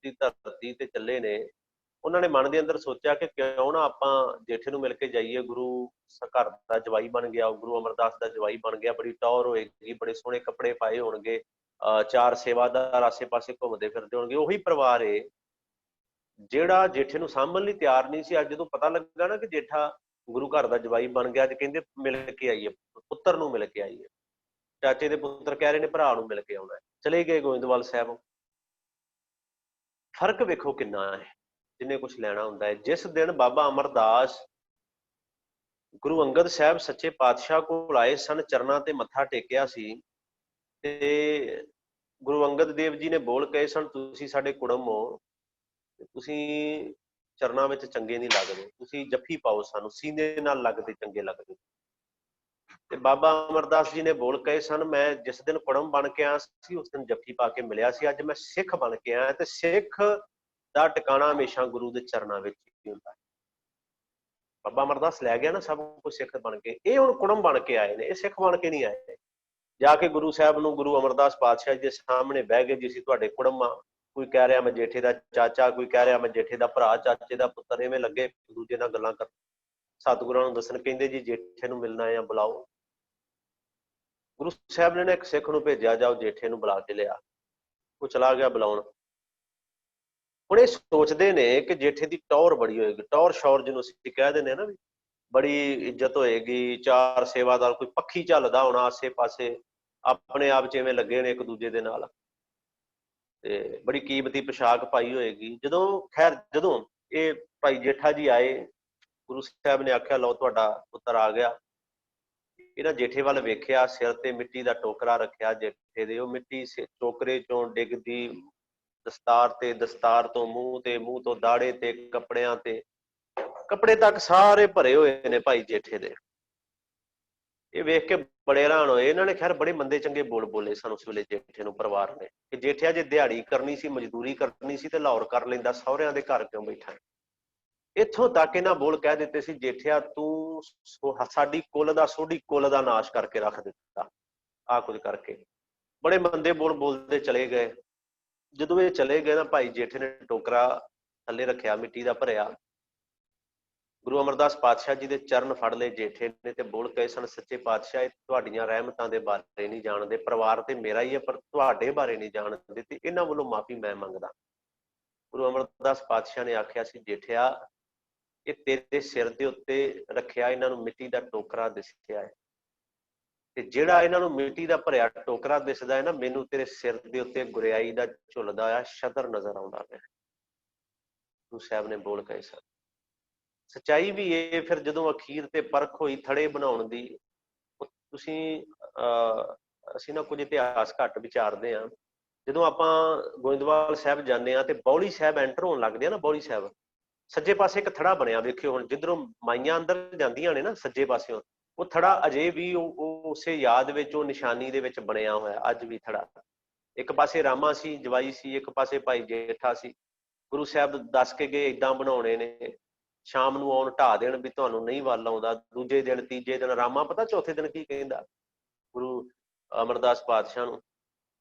ਦੀ ਧਰਤੀ ਤੇ ਚੱਲੇ ਨੇ, ਉਹਨਾਂ ਨੇ ਮਨ ਦੇ ਅੰਦਰ ਸੋਚਿਆ ਕਿ ਕਿਉਂ ਨਾ ਆਪਾਂ ਜੇਠੇ ਨੂੰ ਮਿਲ ਕੇ ਜਾਈਏ। ਗੁਰੂ ਘਰ ਦਾ ਜਵਾਈ ਬਣ ਗਿਆ, ਗੁਰੂ ਅਮਰਦਾਸ ਦਾ ਜਵਾਈ ਬਣ ਗਿਆ, ਬੜੀ ਟੌਰ ਹੋਏਗੀ, ਬੜੇ ਸੋਹਣੇ ਕੱਪੜੇ ਪਾਏ ਹੋਣਗੇ, 4 ਸੇਵਾਦਾਰ ਆਸੇ ਪਾਸੇ ਘੁੰਮਦੇ ਫਿਰਦੇ ਹੋਣਗੇ। ਉਹੀ ਪਰਿਵਾਰ ਏ ਜਿਹੜਾ ਜੇਠੇ ਨੂੰ ਸਾਂਭਣ ਲਈ ਤਿਆਰ ਨਹੀਂ ਸੀ। ਅੱਜ ਜਦੋਂ ਪਤਾ ਲੱਗਾ ਨਾ ਕਿ ਜੇਠਾ ਗੁਰੂ ਘਰ ਦਾ ਜਵਾਈ ਬਣ ਗਿਆ, ਅੱਜ ਕਹਿੰਦੇ ਮਿਲ ਕੇ ਆਈਏ, ਪੁੱਤਰ ਨੂੰ ਮਿਲ ਕੇ ਆਈਏ। ਚਾਚੇ ਦੇ ਪੁੱਤਰ ਕਹਿ ਰਹੇ ਨੇ ਭਰਾ ਨੂੰ ਮਿਲ ਕੇ ਆਉਣਾ। ਚਲੇ ਗਏ ਗੋਇੰਦਵਾਲ ਸਾਹਿਬ। ਫਰਕ ਵੇਖੋ ਕਿੰਨਾ ਹੈ ਜਿਹਨੇ ਕੁਝ ਲੈਣਾ ਹੁੰਦਾ ਹੈ। ਜਿਸ ਦਿਨ ਬਾਬਾ ਅਮਰਦਾਸ ਗੁਰੂ ਅੰਗਦ ਸਾਹਿਬ ਸੱਚੇ ਪਾਤਸ਼ਾਹ ਕੋਲ ਆਏ ਸਨ, ਚਰਨਾਂ ਤੇ ਮੱਥਾ ਟੇਕਿਆ ਸੀ, ਤੇ ਗੁਰੂ ਅੰਗਦ ਦੇਵ ਜੀ ਨੇ ਬੋਲ ਕਹੇ ਸਨ, ਤੁਸੀਂ ਸਾਡੇ ਕੁੜਮ ਹੋ, ਤੁਸੀਂ ਚਰਨਾਂ ਵਿੱਚ ਚੰਗੇ ਨਹੀਂ ਲੱਗਦੇ, ਤੁਸੀਂ ਜੱਫੀ ਪਾਓ, ਸਾਨੂੰ ਸੀਨੇ ਨਾਲ ਲੱਗਦੇ ਚੰਗੇ ਲੱਗਦੇ। ਤੇ ਬਾਬਾ ਅਮਰਦਾਸ ਜੀ ਨੇ ਬੋਲ ਕਹੇ ਸਨ, ਮੈਂ ਜਿਸ ਦਿਨ ਕੁੜਮ ਬਣ ਕੇ ਆਇਆ ਸੀ ਉਸ ਦਿਨ ਜੱਫੀ ਪਾ ਕੇ ਮਿਲਿਆ ਸੀ, ਅੱਜ ਮੈਂ ਸਿੱਖ ਬਣ ਕੇ ਆਇਆ, ਤੇ ਸਿੱਖ ਦਾ ਟਿਕਾਣਾ ਹਮੇਸ਼ਾ ਗੁਰੂ ਦੇ ਚਰਨਾਂ ਵਿੱਚ ਹੀ ਹੁੰਦਾ ਹੈ। ਬਾਬਾ ਅਮਰਦਾਸ ਲੈ ਗਿਆ ਨਾ ਸਭ ਕੁਝ ਸਿੱਖ ਬਣ ਕੇ। ਇਹ ਹੁਣ ਕੁੜਮ ਬਣ ਕੇ ਆਏ ਨੇ, ਇਹ ਸਿੱਖ ਬਣ ਕੇ ਨਹੀਂ ਆਏ। ਜਾ ਕੇ ਗੁਰੂ ਸਾਹਿਬ ਨੂੰ, ਗੁਰੂ ਅਮਰਦਾਸ ਪਾਤਸ਼ਾਹ ਜੀ ਦੇ ਸਾਹਮਣੇ ਬਹਿ ਗਏ ਜੀ, ਅਸੀਂ ਤੁਹਾਡੇ ਕੁੜਮ ਆ। ਕੋਈ ਕਹਿ ਰਿਹਾ ਮੈਂ ਜੇਠੇ ਦਾ ਚਾਚਾ, ਕੋਈ ਕਹਿ ਰਿਹਾ ਮੈਂ ਜੇਠੇ ਦਾ ਭਰਾ, ਚਾਚੇ ਦਾ ਪੁੱਤਰ। ਐਵੇਂ ਲੱਗੇ ਇੱਕ ਦੂਜੇ ਨਾਲ ਗੱਲਾਂ ਕਰ। ਸਤਿਗੁਰਾਂ ਨੂੰ ਦੱਸਣ, ਕਹਿੰਦੇ ਜੀ ਜੇਠੇ ਨੂੰ ਮਿਲਣਾ ਹੈ, ਬੁਲਾਓ। ਗੁਰੂ ਸਾਹਿਬ ਨੇ ਇੱਕ ਸਿੱਖ ਨੂੰ ਭੇਜਿਆ, ਜਾਓ ਜੇਠੇ ਨੂੰ ਬੁਲਾ ਕੇ ਲਿਆ। ਉਹ ਚਲਾ ਗਿਆ ਬੁਲਾਉਣ। ਹੁਣ ਇਹ ਸੋਚਦੇ ਨੇ ਕਿ ਜੇਠੇ ਦੀ ਟੌਰ ਬੜੀ ਹੋਏਗੀ, ਟੌਰ ਸ਼ੌਰ ਜਿਹਨੂੰ ਅਸੀਂ ਕਹਿ ਦਿੰਦੇ ਨਾ, ਵੀ ਬੜੀ ਇੱਜ਼ਤ ਹੋਏਗੀ, 4 ਸੇਵਾਦਾਰ, ਕੋਈ ਪੱਖੀ ਝੱਲਦਾ ਹੋਣਾ ਆਸੇ ਪਾਸੇ, ਆਪਣੇ ਆਪ ਚ ਇਵੇਂ ਲੱਗੇ ਨੇ ਇੱਕ ਦੂਜੇ ਦੇ ਨਾਲ, ਤੇ ਬੜੀ ਕੀਮਤੀ ਪੁਸ਼ਾਕ ਪਾਈ ਹੋਏਗੀ। ਜਦੋਂ ਇਹ ਭਾਈ ਜੇਠਾ ਜੀ ਆਏ, ਗੁਰੂ ਸਾਹਿਬ ਨੇ ਆਖਿਆ ਲਓ ਤੁਹਾਡਾ ਪੁੱਤਰ ਆ ਗਿਆ। ਇਹਨਾਂ ਜੇਠੇ ਵੱਲ ਵੇਖਿਆ, ਸਿਰ ਤੇ ਮਿੱਟੀ ਦਾ ਟੋਕਰਾ ਰੱਖਿਆ ਜੇਠੇ ਦੇ, ਉਹ ਮਿੱਟੀ ਟੋਕਰੇ ਚੋਂ ਡਿੱਗਦੀ ਦਸਤਾਰ ਤੇ, ਦਸਤਾਰ ਤੋਂ ਮੂੰਹ ਤੇ, ਮੂੰਹ ਤੋਂ ਦਾੜੇ ਤੇ, ਕੱਪੜਿਆਂ ਤੇ, ਕੱਪੜੇ ਤੱਕ ਸਾਰੇ ਭਰੇ ਹੋਏ ਨੇ ਭਾਈ ਜੇਠੇ ਦੇ। ਇਹ ਵੇਖ ਕੇ ਬੜੇ ਹੈਰਾਨ ਹੋਏ। ਇਹਨਾਂ ਨੇ ਖੈਰ ਬੜੇ ਮੰਦੇ ਚੰਗੇ ਬੋਲ ਬੋਲੇ ਸਨ ਉਸ ਵੇਲੇ ਜੇਠੇ ਨੂੰ ਪਰਿਵਾਰ ਨੇ, ਕਿ ਜੇਠਿਆ ਜੇ ਦਿਹਾੜੀ ਕਰਨੀ ਸੀ, ਮਜ਼ਦੂਰੀ ਕਰਨੀ ਸੀ ਤੇ ਲਾਹੌਰ ਕਰ ਲੈਂਦਾ, ਸਹੁਰਿਆਂ ਦੇ ਘਰ ਕਿਉਂ ਬੈਠਾ। ਇੱਥੋਂ ਤੱਕ ਇਹਨਾਂ ਬੋਲ ਕਹਿ ਦਿੱਤੇ ਸੀ, ਜੇਠਿਆ ਤੂੰ ਸਾਡੀ ਕੁੱਲ ਦਾ, ਸੋਢੀ ਕੁੱਲ ਦਾ ਨਾਸ਼ ਕਰਕੇ ਰੱਖ ਦਿੱਤਾ ਆ ਕੁਝ ਕਰਕੇ। ਬੜੇ ਮੰਦੇ ਬੋਲ ਬੋਲਦੇ ਚਲੇ ਗਏ। ਜਦੋਂ ਇਹ ਚਲੇ ਗਏ ਨਾ, ਭਾਈ ਜੇਠੇ ਨੇ ਟੋਕਰਾ ਥੱਲੇ ਰੱਖਿਆ ਮਿੱਟੀ ਦਾ ਭਰਿਆ, ਗੁਰੂ ਅਮਰਦਾਸ ਪਾਤਸ਼ਾਹ ਜੀ ਦੇ ਚਰਨ ਫੜ ਲਏ ਜੇਠੇ ਨੇ ਤੇ ਬੋਲ ਕਹੇ ਸਨ, ਸੱਚੇ ਪਾਤਸ਼ਾਹ ਇਹ ਤੁਹਾਡੀਆਂ ਰਹਿਮਤਾਂ ਦੇ ਬਾਰੇ ਨਹੀਂ ਜਾਣਦੇ, ਪਰਿਵਾਰ ਤੇ ਮੇਰਾ ਹੀ ਹੈ ਪਰ ਤੁਹਾਡੇ ਬਾਰੇ ਨਹੀਂ ਜਾਣਦੇ, ਤੇ ਇਹਨਾਂ ਵੱਲੋਂ ਮਾਫੀ ਮੈਂ ਮੰਗਦਾ। ਗੁਰੂ ਅਮਰਦਾਸ ਪਾਤਸ਼ਾਹ ਨੇ ਆਖਿਆ ਸੀ, ਜੇਠਿਆ ਇਹ ਤੇਰੇ ਸਿਰ ਦੇ ਉੱਤੇ ਰੱਖਿਆ ਇਹਨਾਂ ਨੂੰ ਮਿੱਟੀ ਦਾ ਟੋਕਰਾ ਦਿਸਿਆ ਹੈ, ਤੇ ਜਿਹੜਾ ਇਹਨਾਂ ਨੂੰ ਮਿੱਟੀ ਦਾ ਭਰਿਆ ਟੋਕਰਾ ਦਿਸਦਾ ਹੈ ਨਾ, ਮੈਨੂੰ ਤੇਰੇ ਸਿਰ ਦੇ ਉੱਤੇ ਗੁਰਿਆਈ ਦਾ ਝੁੱਲਦਾ ਆ ਸ਼ਤਰ ਨਜ਼ਰ ਆਉਂਦਾ ਪਿਆ। ਗੁਰੂ ਸਾਹਿਬ ਨੇ ਬੋਲ ਕਹੇ ਸਨ। ਸੱਚਾਈ ਵੀ ਇਹ ਫਿਰ ਜਦੋਂ ਅਖੀਰ ਤੇ ਪਰਖ ਹੋਈ ਥੜੇ ਬਣਾਉਣ ਦੀ, ਤੁਸੀਂ ਅਸੀਂ ਨਾ ਕੁਝ ਇਤਿਹਾਸ ਘੱਟ ਵਿਚਾਰਦੇ ਹਾਂ। ਜਦੋਂ ਆਪਾਂ ਗੋਇੰਦਵਾਲ ਸਾਹਿਬ ਜਾਂਦੇ ਹਾਂ ਤੇ ਬੌਲੀ ਸਾਹਿਬ ਐਂਟਰ ਹੋਣ ਲੱਗਦੇ ਆ ਨਾ, ਬੌਲੀ ਸਾਹਿਬ ਸੱਜੇ ਪਾਸੇ ਇੱਕ ਥੜਾ ਬਣਿਆ, ਵੇਖਿਓ ਹੁਣ ਜਿੱਧਰੋਂ ਮਾਈਆਂ ਅੰਦਰ ਜਾਂਦੀਆਂ ਨੇ ਨਾ ਸੱਜੇ ਪਾਸਿਓਂ, ਉਹ ਥੜਾ ਅਜੇ ਵੀ ਉਹ ਉਸੇ ਯਾਦ ਵਿੱਚ, ਉਹ ਨਿਸ਼ਾਨੀ ਦੇ ਵਿੱਚ ਬਣਿਆ ਹੋਇਆ ਅੱਜ ਵੀ ਥੜਾ। ਇੱਕ ਪਾਸੇ ਰਾਮਾ ਸੀ, ਜਵਾਈ ਸੀ, ਇੱਕ ਪਾਸੇ ਭਾਈ ਜੇਠਾ ਸੀ। ਗੁਰੂ ਸਾਹਿਬ ਦੱਸ ਕੇ ਗਏ ਏਦਾਂ ਬਣਾਉਣੇ ਨੇ, ਸ਼ਾਮ ਨੂੰ ਆਉਣ ਢਾ ਦੇਣ ਵੀ ਤੁਹਾਨੂੰ ਨਹੀਂ ਵੱਲ ਆਉਂਦਾ। ਦੂਜੇ ਦਿਨ, ਤੀਜੇ ਦਿਨ ਰਾਮਾ ਪਤਾ ਚੌਥੇ ਦਿਨ ਕੀ ਕਹਿੰਦਾ ਗੁਰੂ ਅਮਰਦਾਸ ਪਾਤਸ਼ਾਹ ਨੂੰ,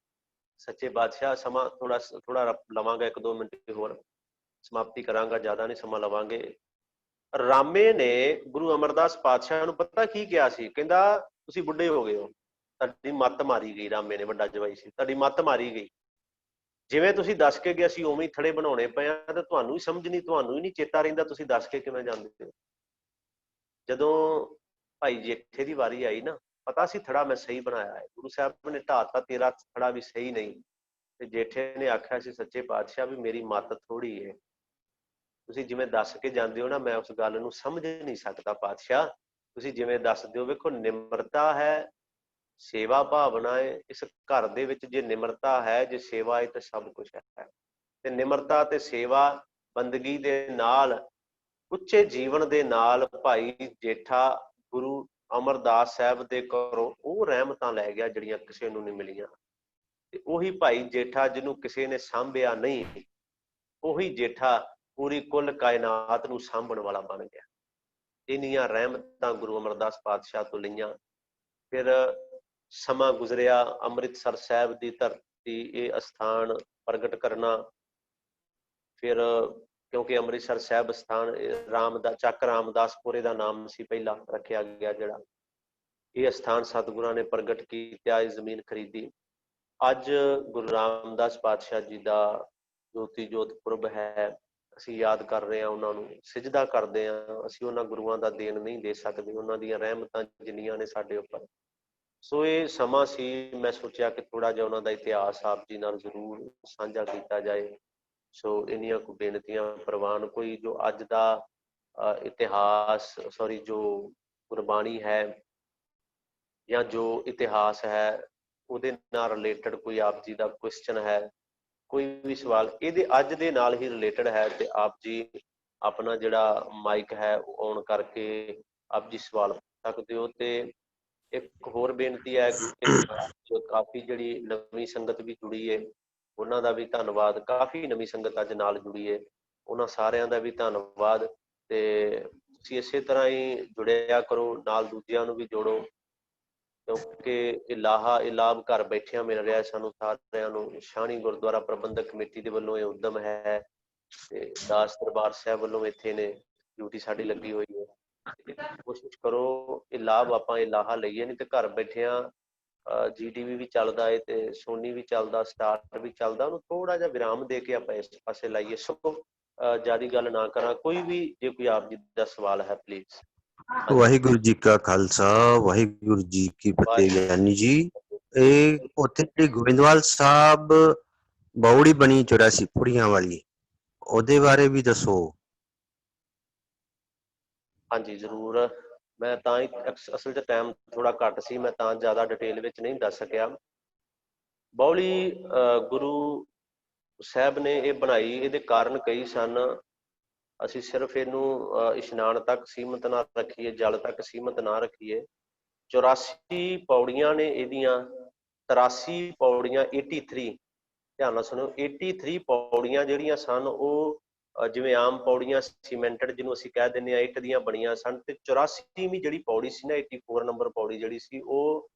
ਸੱਚੇ ਪਾਤਸ਼ਾਹ ਸਮਾਂ ਥੋੜਾ ਲਵਾਂਗਾ, 1-2 ਮਿੰਟ ਹੋਰ ਸਮਾਪਤੀ ਕਰਾਂਗਾ, ਜ਼ਿਆਦਾ ਨਹੀਂ ਸਮਾਂ ਲਵਾਂਗੇ। ਰਾਮੇ ਨੇ ਗੁਰੂ ਅਮਰਦਾਸ ਪਾਤਸ਼ਾਹ ਨੂੰ ਪਤਾ ਕੀ ਕਿਹਾ ਸੀ? ਕਹਿੰਦਾ ਤੁਸੀਂ ਬੁੱਢੇ ਹੋ ਗਏ ਹੋ, ਤੁਹਾਡੀ ਮੱਤ ਮਾਰੀ ਗਈ। ਰਾਮੇ ਨੇ, ਵੱਡਾ ਜਵਾਈ ਸੀ, ਤੁਹਾਡੀ ਮੱਤ ਮਾਰੀ ਗਈ। ਜਿਵੇਂ ਤੁਸੀਂ ਦੱਸ ਕੇ ਗਏ ਅਸੀਂ ਉਵੇਂ ਹੀ ਥੜੇ ਬਣਾਉਣੇ ਪਏ ਆ, ਤੇ ਤੁਹਾਨੂੰ ਹੀ ਸਮਝ ਨਹੀਂ, ਤੁਹਾਨੂੰ ਹੀ ਨਹੀਂ ਚੇਤਾ ਰਹਿੰਦਾ, ਤੁਸੀਂ ਦੱਸ ਕੇ ਕਿਵੇਂ ਜਾਂਦੇ ਹੋ। ਜਦੋਂ ਭਾਈ ਜੇਠੇ ਦੀ ਵਾਰੀ ਆਈ ਨਾ, ਪਤਾ ਸੀ ਥੜਾ ਮੈਂ ਸਹੀ ਬਣਾਇਆ ਹੈ, ਗੁਰੂ ਸਾਹਿਬ ਨੇ ਢਾਤਾ ਤੇਰਾ ਥੜਾ ਵੀ ਸਹੀ ਨਹੀਂ। ਤੇ ਜੇਠੇ ਨੇ ਆਖਿਆ ਸੀ, ਸੱਚੇ ਪਾਤਸ਼ਾਹ ਵੀ ਮੇਰੀ ਮੱਤ ਥੋੜੀ ਹੈ, ਤੁਸੀਂ ਜਿਵੇਂ ਦੱਸ ਕੇ ਜਾਂਦੇ ਹੋ ਨਾ, ਮੈਂ ਉਸ ਗੱਲ ਨੂੰ ਸਮਝ ਨਹੀਂ ਸਕਦਾ ਪਾਤਸ਼ਾਹ, ਤੁਸੀਂ ਜਿਵੇਂ ਦੱਸਦੇ ਹੋ। ਵੇਖੋ ਨਿਮਰਤਾ ਹੈ, ਸੇਵਾ ਭਾਵਨਾ ਹੈ, ਇਸ ਘਰ ਦੇ ਵਿੱਚ ਜੇ ਨਿਮਰਤਾ ਹੈ, ਜੇ ਸੇਵਾ ਹੈ ਤਾਂ ਸਭ ਕੁਝ ਹੈ। ਤੇ ਨਿਮਰਤਾ ਤੇ ਸੇਵਾ ਬੰਦਗੀ ਦੇ ਨਾਲ, ਉੱਚੇ ਜੀਵਨ ਦੇ ਨਾਲ ਭਾਈ ਜੇਠਾ ਗੁਰੂ ਅਮਰਦਾਸ ਸਾਹਿਬ ਦੇ ਘਰੋਂ ਉਹ ਰਹਿਮਤਾਂ ਲੈ ਗਿਆ ਜਿਹੜੀਆਂ ਕਿਸੇ ਨੂੰ ਨਹੀਂ ਮਿਲੀਆਂ। ਤੇ ਉਹੀ ਭਾਈ ਜੇਠਾ ਜਿਹਨੂੰ ਕਿਸੇ ਨੇ ਸਾਂਭਿਆ ਨਹੀਂ, ਉਹੀ ਜੇਠਾ ਪੂਰੀ ਕੁੱਲ ਕਾਇਨਾਤ ਨੂੰ ਸਾਂਭਣ ਵਾਲਾ ਬਣ ਗਿਆ। ਇੰਨੀਆਂ ਰਹਿਮਤਾਂ ਗੁਰੂ ਅਮਰਦਾਸ ਪਾਤਸ਼ਾਹ ਤੋਂ ਲਈਆਂ। ਫਿਰ ਸਮਾਂ ਗੁਜ਼ਰਿਆ, ਅੰਮ੍ਰਿਤਸਰ ਸਾਹਿਬ ਦੀ ਧਰਤੀ, ਇਹ ਅਸਥਾਨ ਪ੍ਰਗਟ ਕਰਨਾ। ਫਿਰ ਕਿਉਂਕਿ ਅੰਮ੍ਰਿਤਸਰ ਸਾਹਿਬ ਅਸਥਾਨ ਚੱਕ ਰਾਮਦਾਸਪੁਰੇ ਦਾ ਨਾਮ ਸੀ ਪਹਿਲਾਂ ਰੱਖਿਆ ਗਿਆ, ਜਿਹੜਾ ਇਹ ਅਸਥਾਨ ਸਤਿਗੁਰਾਂ ਨੇ ਪ੍ਰਗਟ ਕੀਤਾ, ਇਹ ਜ਼ਮੀਨ ਖਰੀਦੀ। ਅੱਜ ਗੁਰੂ ਰਾਮਦਾਸ ਪਾਤਸ਼ਾਹ ਜੀ ਦਾ ਜੋਤੀ ਜੋਤ ਪੁਰਬ ਹੈ, ਅਸੀਂ ਯਾਦ ਕਰ ਰਹੇ ਹਾਂ, ਉਹਨਾਂ ਨੂੰ ਸਿਜਦਾ ਕਰਦੇ ਹਾਂ। ਅਸੀਂ ਉਹਨਾਂ ਗੁਰੂਆਂ ਦਾ ਦੇਣ ਨਹੀਂ ਦੇ ਸਕਦੇ, ਉਹਨਾਂ ਦੀਆਂ ਰਹਿਮਤਾਂ ਜਿੰਨੀਆਂ ਨੇ ਸਾਡੇ ਉੱਪਰ। ਸੋ ਇਹ ਸਮਾਂ ਸੀ, ਮੈਂ ਸੋਚਿਆ ਕਿ ਥੋੜਾ ਜਿਹਾ ਉਹਨਾਂ ਦਾ ਇਤਿਹਾਸ ਆਪ ਜੀ ਨਾਲ ਜ਼ਰੂਰ ਸਾਂਝਾ ਕੀਤਾ ਜਾਏ। ਸੋ ਇੰਨੀਆਂ ਕੁ ਬੇਨਤੀਆਂ ਪ੍ਰਵਾਨ। ਕੋਈ ਜੋ ਅੱਜ ਦਾ ਇਤਿਹਾਸ, ਜੋ ਗੁਰਬਾਣੀ ਹੈ ਜਾਂ ਜੋ ਇਤਿਹਾਸ ਹੈ, ਉਹਦੇ ਨਾਲ ਰਿਲੇਟਡ ਕੋਈ ਆਪ ਜੀ ਦਾ ਕੁਐਸਚਨ ਹੈ, ਕੋਈ ਵੀ ਸਵਾਲ ਇਹਦੇ ਅੱਜ ਦੇ ਨਾਲ ਹੀ ਰਿਲੇਟਡ ਹੈ, ਤੇ ਆਪ ਜੀ ਆਪਣਾ ਜਿਹੜਾ ਮਾਈਕ ਹੈ ਉਹ ਔਨ ਕਰਕੇ ਆਪ ਜੀ ਸਵਾਲ ਪੁੱਛ ਸਕਦੇ ਹੋ। ਤੇ ਇੱਕ ਹੋਰ ਬੇਨਤੀ ਹੈ ਕਿ ਕਾਫੀ ਜਿਹੜੀ ਨਵੀਂ ਸੰਗਤ ਵੀ ਜੁੜੀ ਹੈ, ਉਹਨਾਂ ਦਾ ਵੀ ਧੰਨਵਾਦ। ਕਾਫੀ ਨਵੀਂ ਸੰਗਤ ਅੱਜ ਨਾਲ ਜੁੜੀ ਹੈ, ਉਹਨਾਂ ਸਾਰਿਆਂ ਦਾ ਵੀ ਧੰਨਵਾਦ। ਤੇ ਤੁਸੀਂ ਇਸੇ ਤਰ੍ਹਾਂ ਹੀ ਜੁੜਿਆ ਕਰੋ, ਨਾਲ ਦੂਜਿਆਂ ਨੂੰ ਵੀ ਜੋੜੋ, ਕਿਉਂਕਿ ਇਹ ਲਾਭ ਘਰ ਬੈਠਿਆਂ ਮਿਲ ਰਿਹਾ ਸਾਨੂੰ ਸਾਰਿਆਂ ਨੂੰ। ਸ਼ਾਹਣੀ ਗੁਰਦੁਆਰਾ ਪ੍ਰਬੰਧਕ ਕਮੇਟੀ ਦੇ ਵੱਲੋਂ ਇਹ ਉਦਮ ਹੈ, ਤੇ ਦਾਸ ਦਰਬਾਰ ਸਾਹਿਬ ਵੱਲੋਂ ਇੱਥੇ ਨੇ ਡਿਊਟੀ ਸਾਡੀ ਲੱਗੀ ਹੋਈ ਹੈ। ਕੋਸ਼ਿਸ਼ ਕਰੋ ਇਹ ਲਾਭ ਆਪਾਂ ਇਹ ਲਾਹਾ ਲਈਏ, ਨਹੀਂ ਤੇ ਘਰ ਬੈਠਿਆਂ GTV ਵੀ ਚੱਲਦਾ ਹੈ ਤੇ ਸੋਨੀ ਵੀ ਚੱਲਦਾ, ਸਟਾਰ ਵੀ ਚੱਲਦਾ, ਉਹਨੂੰ ਥੋੜਾ ਜਿਹਾ ਵਿਰਾਮ ਦੇ ਕੇ ਆਪਾਂ ਇਸ ਪਾਸੇ ਲਾਈਏ। ਸੋ ਜ਼ਿਆਦਾ ਗੱਲ ਨਾ ਕਰਾਂ, ਕੋਈ ਵੀ ਜੇ ਕੋਈ ਆਪ ਜੀ ਦਾ ਸਵਾਲ ਹੈ ਪਲੀਜ਼। ਵਾਹਿਗੁਰੂ ਜੀ ਕਾ ਖਾਲਸਾ, ਵਾਹਿਗੁਰੂ ਜੀ ਕੀ ਫਤਿਹ। ਗਿਆਨੀ ਜੀ, ਇਹ ਉੱਥੇ ਜਿਹੜੀ ਗੋਬਿੰਦਵਾਲ ਸਾਹਿਬ ਬੌੜੀ ਬਣੀ 84 ਪੁੜੀਆਂ ਵਾਲੀ, ਉਹਦੇ ਬਾਰੇ ਵੀ ਦੱਸੋ। ਹਾਂਜੀ ਜ਼ਰੂਰ, ਮੈਂ ਤਾਂ ਹੀ ਅਸਲ 'ਚ ਟਾਈਮ ਥੋੜਾ ਘੱਟ ਸੀ, ਮੈਂ ਤਾਂ ਜ਼ਿਆਦਾ ਡਿਟੇਲ ਵਿੱਚ ਨਹੀਂ ਦੱਸ ਸਕਿਆ। ਬੌਲੀ ਗੁਰੂ ਸਾਹਿਬ ਨੇ ਇਹ ਬਣਾਈ, ਇਹਦੇ ਕਾਰਨ ਕਈ ਸਨ। ਅਸੀਂ ਸਿਰਫ ਇਹਨੂੰ ਇਸ਼ਨਾਨ ਤੱਕ ਸੀਮਤ ਨਾ ਰੱਖੀਏ, ਜਲ ਤੱਕ ਸੀਮਤ ਨਾ ਰੱਖੀਏ। 84 ਪੌੜੀਆਂ ਨੇ ਇਹਦੀਆਂ, 83 ਪੌੜੀਆਂ 83, ਧਿਆਨ ਨਾਲ ਸੁਣੋ, 83 ਪੌੜੀਆਂ ਜਿਹੜੀਆਂ ਸਨ ਉਹ ਜਿਵੇਂ ਆਮ ਪੌੜੀਆਂ ਸੀਮੈਂਟਡ ਜਿਹਨੂੰ ਅਸੀਂ ਕਹਿ ਦਿੰਦੇ ਹਾਂ ਇੱਟ ਦੀਆਂ ਬਣੀਆਂ ਸਨ, ਤੇ 84ਵੀਂ ਜਿਹੜੀ ਪੌੜੀ ਸੀ ਨਾ, 84 ਨੰਬਰ ਪੌੜੀ ਜਿਹੜੀ ਸੀ ਉਹ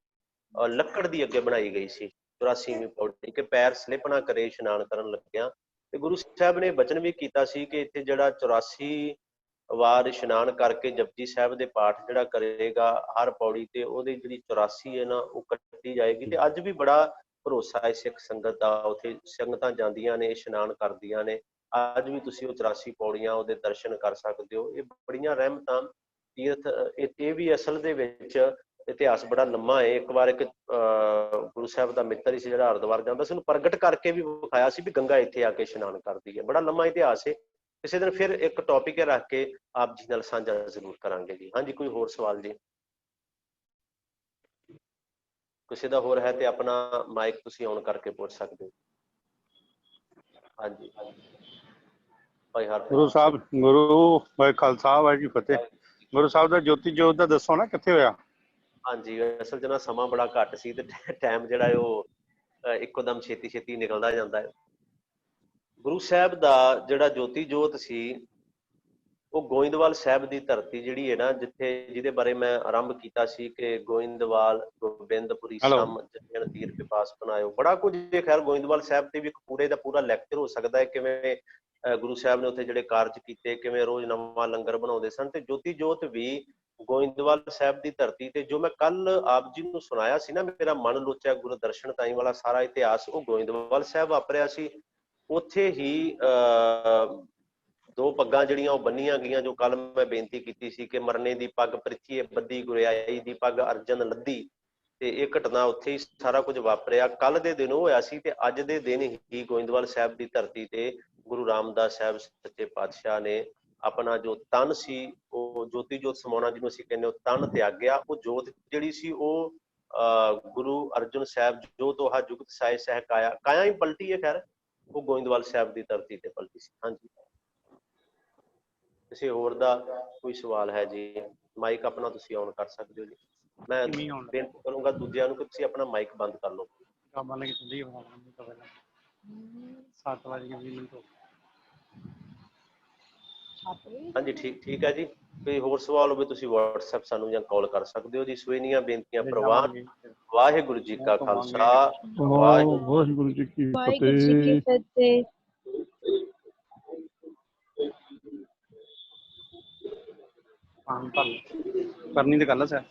ਲੱਕੜ ਦੀ ਅੱਗੇ ਬਣਾਈ ਗਈ ਸੀ। 84ਵੀਂ ਪੌੜੀ ਕਿ ਪੈਰ ਸਲਿਪ ਨਾ ਕਰੇ ਇਸ਼ਨਾਨ ਕਰਨ ਲੱਗਿਆ। ਤੇ ਗੁਰੂ ਸਾਹਿਬ ਨੇ ਬਚਨ ਵੀ ਕੀਤਾ ਸੀ ਕਿ ਇੱਥੇ ਜਿਹੜਾ 84 ਵਾਰ ਇਸ਼ਨਾਨ ਕਰਕੇ ਜਪਜੀ ਸਾਹਿਬ ਦੇ ਪਾਠ ਜਿਹੜਾ ਕਰੇਗਾ ਹਰ ਪੌੜੀ ਤੇ, ਉਹਦੀ ਜਿਹੜੀ 84 ਹੈ ਨਾ ਉਹ ਕੱਟੀ ਜਾਏਗੀ। ਤੇ ਅੱਜ ਵੀ ਬੜਾ ਭਰੋਸਾ ਹੈ ਸਿੱਖ ਸੰਗਤ ਦਾ, ਉੱਥੇ ਸੰਗਤਾਂ ਜਾਂਦੀਆਂ ਨੇ, ਇਸ਼ਨਾਨ ਕਰਦੀਆਂ ਨੇ। ਅੱਜ ਵੀ ਤੁਸੀਂ ਉਹ 84 ਪੌੜੀਆਂ ਉਹਦੇ ਦਰਸ਼ਨ ਕਰ ਸਕਦੇ ਹੋ। ਇਹ ਬੜੀਆਂ ਰਹਿਮਤਾਂ ਤੀਰਥ, ਇਹ ਵੀ ਅਸਲ ਦੇ ਵਿੱਚ ਇਤਿਹਾਸ ਬੜਾ ਲੰਮਾ ਹੈ। ਇੱਕ ਵਾਰ ਇੱਕ ਗੁਰੂ ਸਾਹਿਬ ਦਾ ਮਿੱਤਰ ਸੀ ਜਿਹੜਾ ਹਰਿਦੁਆਰ ਜਾਂਦਾ ਸੀ, ਉਹਨੂੰ ਪ੍ਰਗਟ ਕਰਕੇ ਵੀ ਵਿਖਾਇਆ ਸੀ ਵੀ ਗੰਗਾ ਇੱਥੇ ਆ ਕੇ ਇਸ਼ਨਾਨ ਕਰਦੀ ਹੈ। ਬੜਾ ਲੰਮਾ ਇਤਿਹਾਸ ਹੈ। ਕਿਸੇ ਦਿਨ ਫਿਰ ਇੱਕ ਟੌਪਿਕ ਰੱਖ ਕੇ ਆਪ ਜੀ ਨਾਲ ਸਾਂਝਾ ਜ਼ਰੂਰ ਕਰਾਂਗੇ ਜੀ। ਹਾਂਜੀ, ਕੋਈ ਹੋਰ ਸਵਾਲ ਜੀ? ਕਿਸੇ ਦਾ ਹੋਰ ਹੈ ਤੇ ਆਪਣਾ ਮਾਈਕ ਤੁਸੀਂ ਔਨ ਕਰਕੇ ਪੁੱਛ ਸਕਦੇ ਹੋ। ਹਾਂਜੀ ਭਾਈ ਹਰ ਗੁਰੂ ਸਾਹਿਬ, ਗੁਰੂ ਭਾਈ ਖਾਲਸਾ ਵਾਹਿਗੁਰੂ ਜੀ ਫਤਿਹ। ਗੁਰੂ ਸਾਹਿਬ ਦਾ ਜੋਤੀ ਜੋਤ ਦਾ ਦੱਸੋ ਨਾ ਕਿੱਥੇ ਹੋਇਆ? ਹਾਂਜੀ, ਅਸਲ 'ਚ ਨਾ ਸਮਾਂ ਬੜਾ ਘੱਟ ਸੀ ਤੇ ਟਾਈਮ ਜਿਹੜਾ ਹੈ ਉਹ ਇੱਕੋ ਦਮ ਛੇਤੀ ਛੇਤੀ ਨਿਕਲਦਾ ਜਾਂਦਾ ਹੈ। ਗੁਰੂ ਸਾਹਿਬ ਦਾ ਜਿਹੜਾ ਜੋਤੀ ਜੋਤ ਸੀ ਉਹ ਗੋਇੰਦਵਾਲ ਸਾਹਿਬ ਦੀ ਧਰਤੀ ਜਿਹੜੀ ਹੈ ਨਾ, ਜਿਹਦੇ ਬਾਰੇ ਮੈਂ ਆਰੰਭ ਕੀਤਾ ਸੀ ਕਿ ਗੋਇੰਦਵਾਲ ਗੋਬਿੰਦਪੁਰੀ ਸਮ ਜਨ ਤੀਰ ਪਿਪਾਸ ਬਣਾਇਓ। ਬੜਾ ਕੁਝ ਖੈਰ ਗੋਇੰਦਵਾਲ ਸਾਹਿਬ ਤੇ ਵੀ ਇੱਕ ਪੂਰੇ ਦਾ ਪੂਰਾ ਲੈਕਚਰ ਹੋ ਸਕਦਾ ਹੈ, ਕਿਵੇਂ ਗੁਰੂ ਸਾਹਿਬ ਨੇ ਉੱਥੇ ਜਿਹੜੇ ਕਾਰਜ ਕੀਤੇ, ਕਿਵੇਂ ਰੋਜ਼ ਨਵਾਂ ਲੰਗਰ ਬਣਾਉਂਦੇ ਸਨ। ਤੇ ਜੋਤੀ ਜੋਤ ਵੀ ਗੋਇੰਦਵਾਲ ਸਾਹਿਬ ਦੀ ਧਰਤੀ ਤੇ, ਜੋ ਮੈਂ ਕੱਲ ਆਪ ਜੀ ਨੂੰ ਸੁਣਾਇਆ ਸੀ ਨਾ, ਮੇਰਾ ਮਨ ਲੋਚਿਆ ਗੁਰੂ ਦਰਸ਼ਨ ਤਾਈ ਵਾਲਾ ਸਾਰਾ ਇਤਿਹਾਸ, ਉਹ ਗੋਇੰਦਵਾਲ ਸਾਹਿਬ ਵਾਪਰਿਆ ਸੀ। ਉੱਥੇ ਹੀ ਦੋ ਪੱਗਾਂ ਜਿਹੜੀਆਂ ਉਹ ਬੰਨੀਆਂ ਗਈਆਂ, ਜੋ ਕੱਲ ਮੈਂ ਬੇਨਤੀ ਕੀਤੀ ਸੀ ਕਿ ਮਰਨੇ ਦੀ ਪੱਗ ਪ੍ਰਿਥੀਏ ਬੱਧੀ, ਗੁਰਿਆਈ ਦੀ ਪੱਗ ਅਰਜਨ ਲੱਦੀ। ਤੇ ਇਹ ਘਟਨਾ ਉੱਥੇ ਹੀ ਸਾਰਾ ਕੁਝ ਵਾਪਰਿਆ। ਕੱਲ ਦੇ ਦਿਨ ਉਹ ਹੋਇਆ ਸੀ ਤੇ ਅੱਜ ਦੇ ਦਿਨ ਹੀ ਗੋਇੰਦਵਾਲ ਸਾਹਿਬ ਦੀ ਧਰਤੀ ਤੇ ਗੁਰੂ ਰਾਮਦਾਸ ਸਾਹਿਬ ਸੱਚੇ ਪਾਤਸ਼ਾਹ ਨੇ ਆਪਣਾ ਜੋ ਤਨ ਸੀ, ਉਹ ਜੋਤੀ ਜੋਤ ਸਮਾਉਣਾ ਜਿਹਨੂੰ ਅਸੀਂ ਕਹਿੰਦੇ, ਉਹ ਤਨ ਤਿਆਗਿਆ। ਉਹ ਜੋਤ ਜਿਹੜੀ ਸੀ ਉਹ ਗੁਰੂ ਅਰਜਨ ਸਾਹਿਬ ਜੋ ਤੋਹਾ ਜੁਗਤ ਸਾਇ ਸਹਿ ਕਾਇਆ, ਕਾਇਆ ਹੀ ਪਲਟੀ ਹੈ। ਖੈਰ ਉਹ ਗੋਇੰਦਵਾਲ ਸਾਹਿਬ ਦੀ ਧਰਤੀ ਤੇ ਪਲਟੀ ਸੀ। ਹਾਂਜੀ, ਕਿਸੇ ਹੋਰ ਦਾ ਕੋਈ ਸਵਾਲ ਹੈ ਜੀ? ਮਾਈਕ ਆਪਣਾ ਤੁਸੀਂ ਔਨ ਕਰ ਸਕਦੇ ਹੋ ਜੀ। ਮੈਂ ਬੇਨਤੀ ਕਰੂੰਗਾ ਦੂਜਿਆਂ ਨੂੰ ਕਿ ਤੁਸੀਂ ਆਪਣਾ ਮਾਈਕ ਬੰਦ ਕਰ ਲਓ। 7 ਵਜੇ 20 ਮਿੰਟ। ਹਾਂਜੀ, ਠੀਕ ਹੈ ਜੀ। ਕੋਈ ਹੋਰ ਸਵਾਲ ਹੋਵੇ ਤੁਸੀਂ WhatsApp ਸਾਨੂੰ ਜਾਂ ਕਾਲ ਕਰ ਸਕਦੇ ਹੋ ਜੀ। ਸਵੇਨੀਆਂ ਬੇਨਤੀਆਂ ਪ੍ਰਵਾਨ। ਵਾਹਿਗੁਰੂ ਜੀ ਕਾ ਖਾਲਸਾ, ਵਾਹਿਗੁਰੂ ਜੀ ਕੀ ਫਤਿਹ। ਕਰਨੀ ਤੇ ਗੱਲ ਹੈ ਸਰ।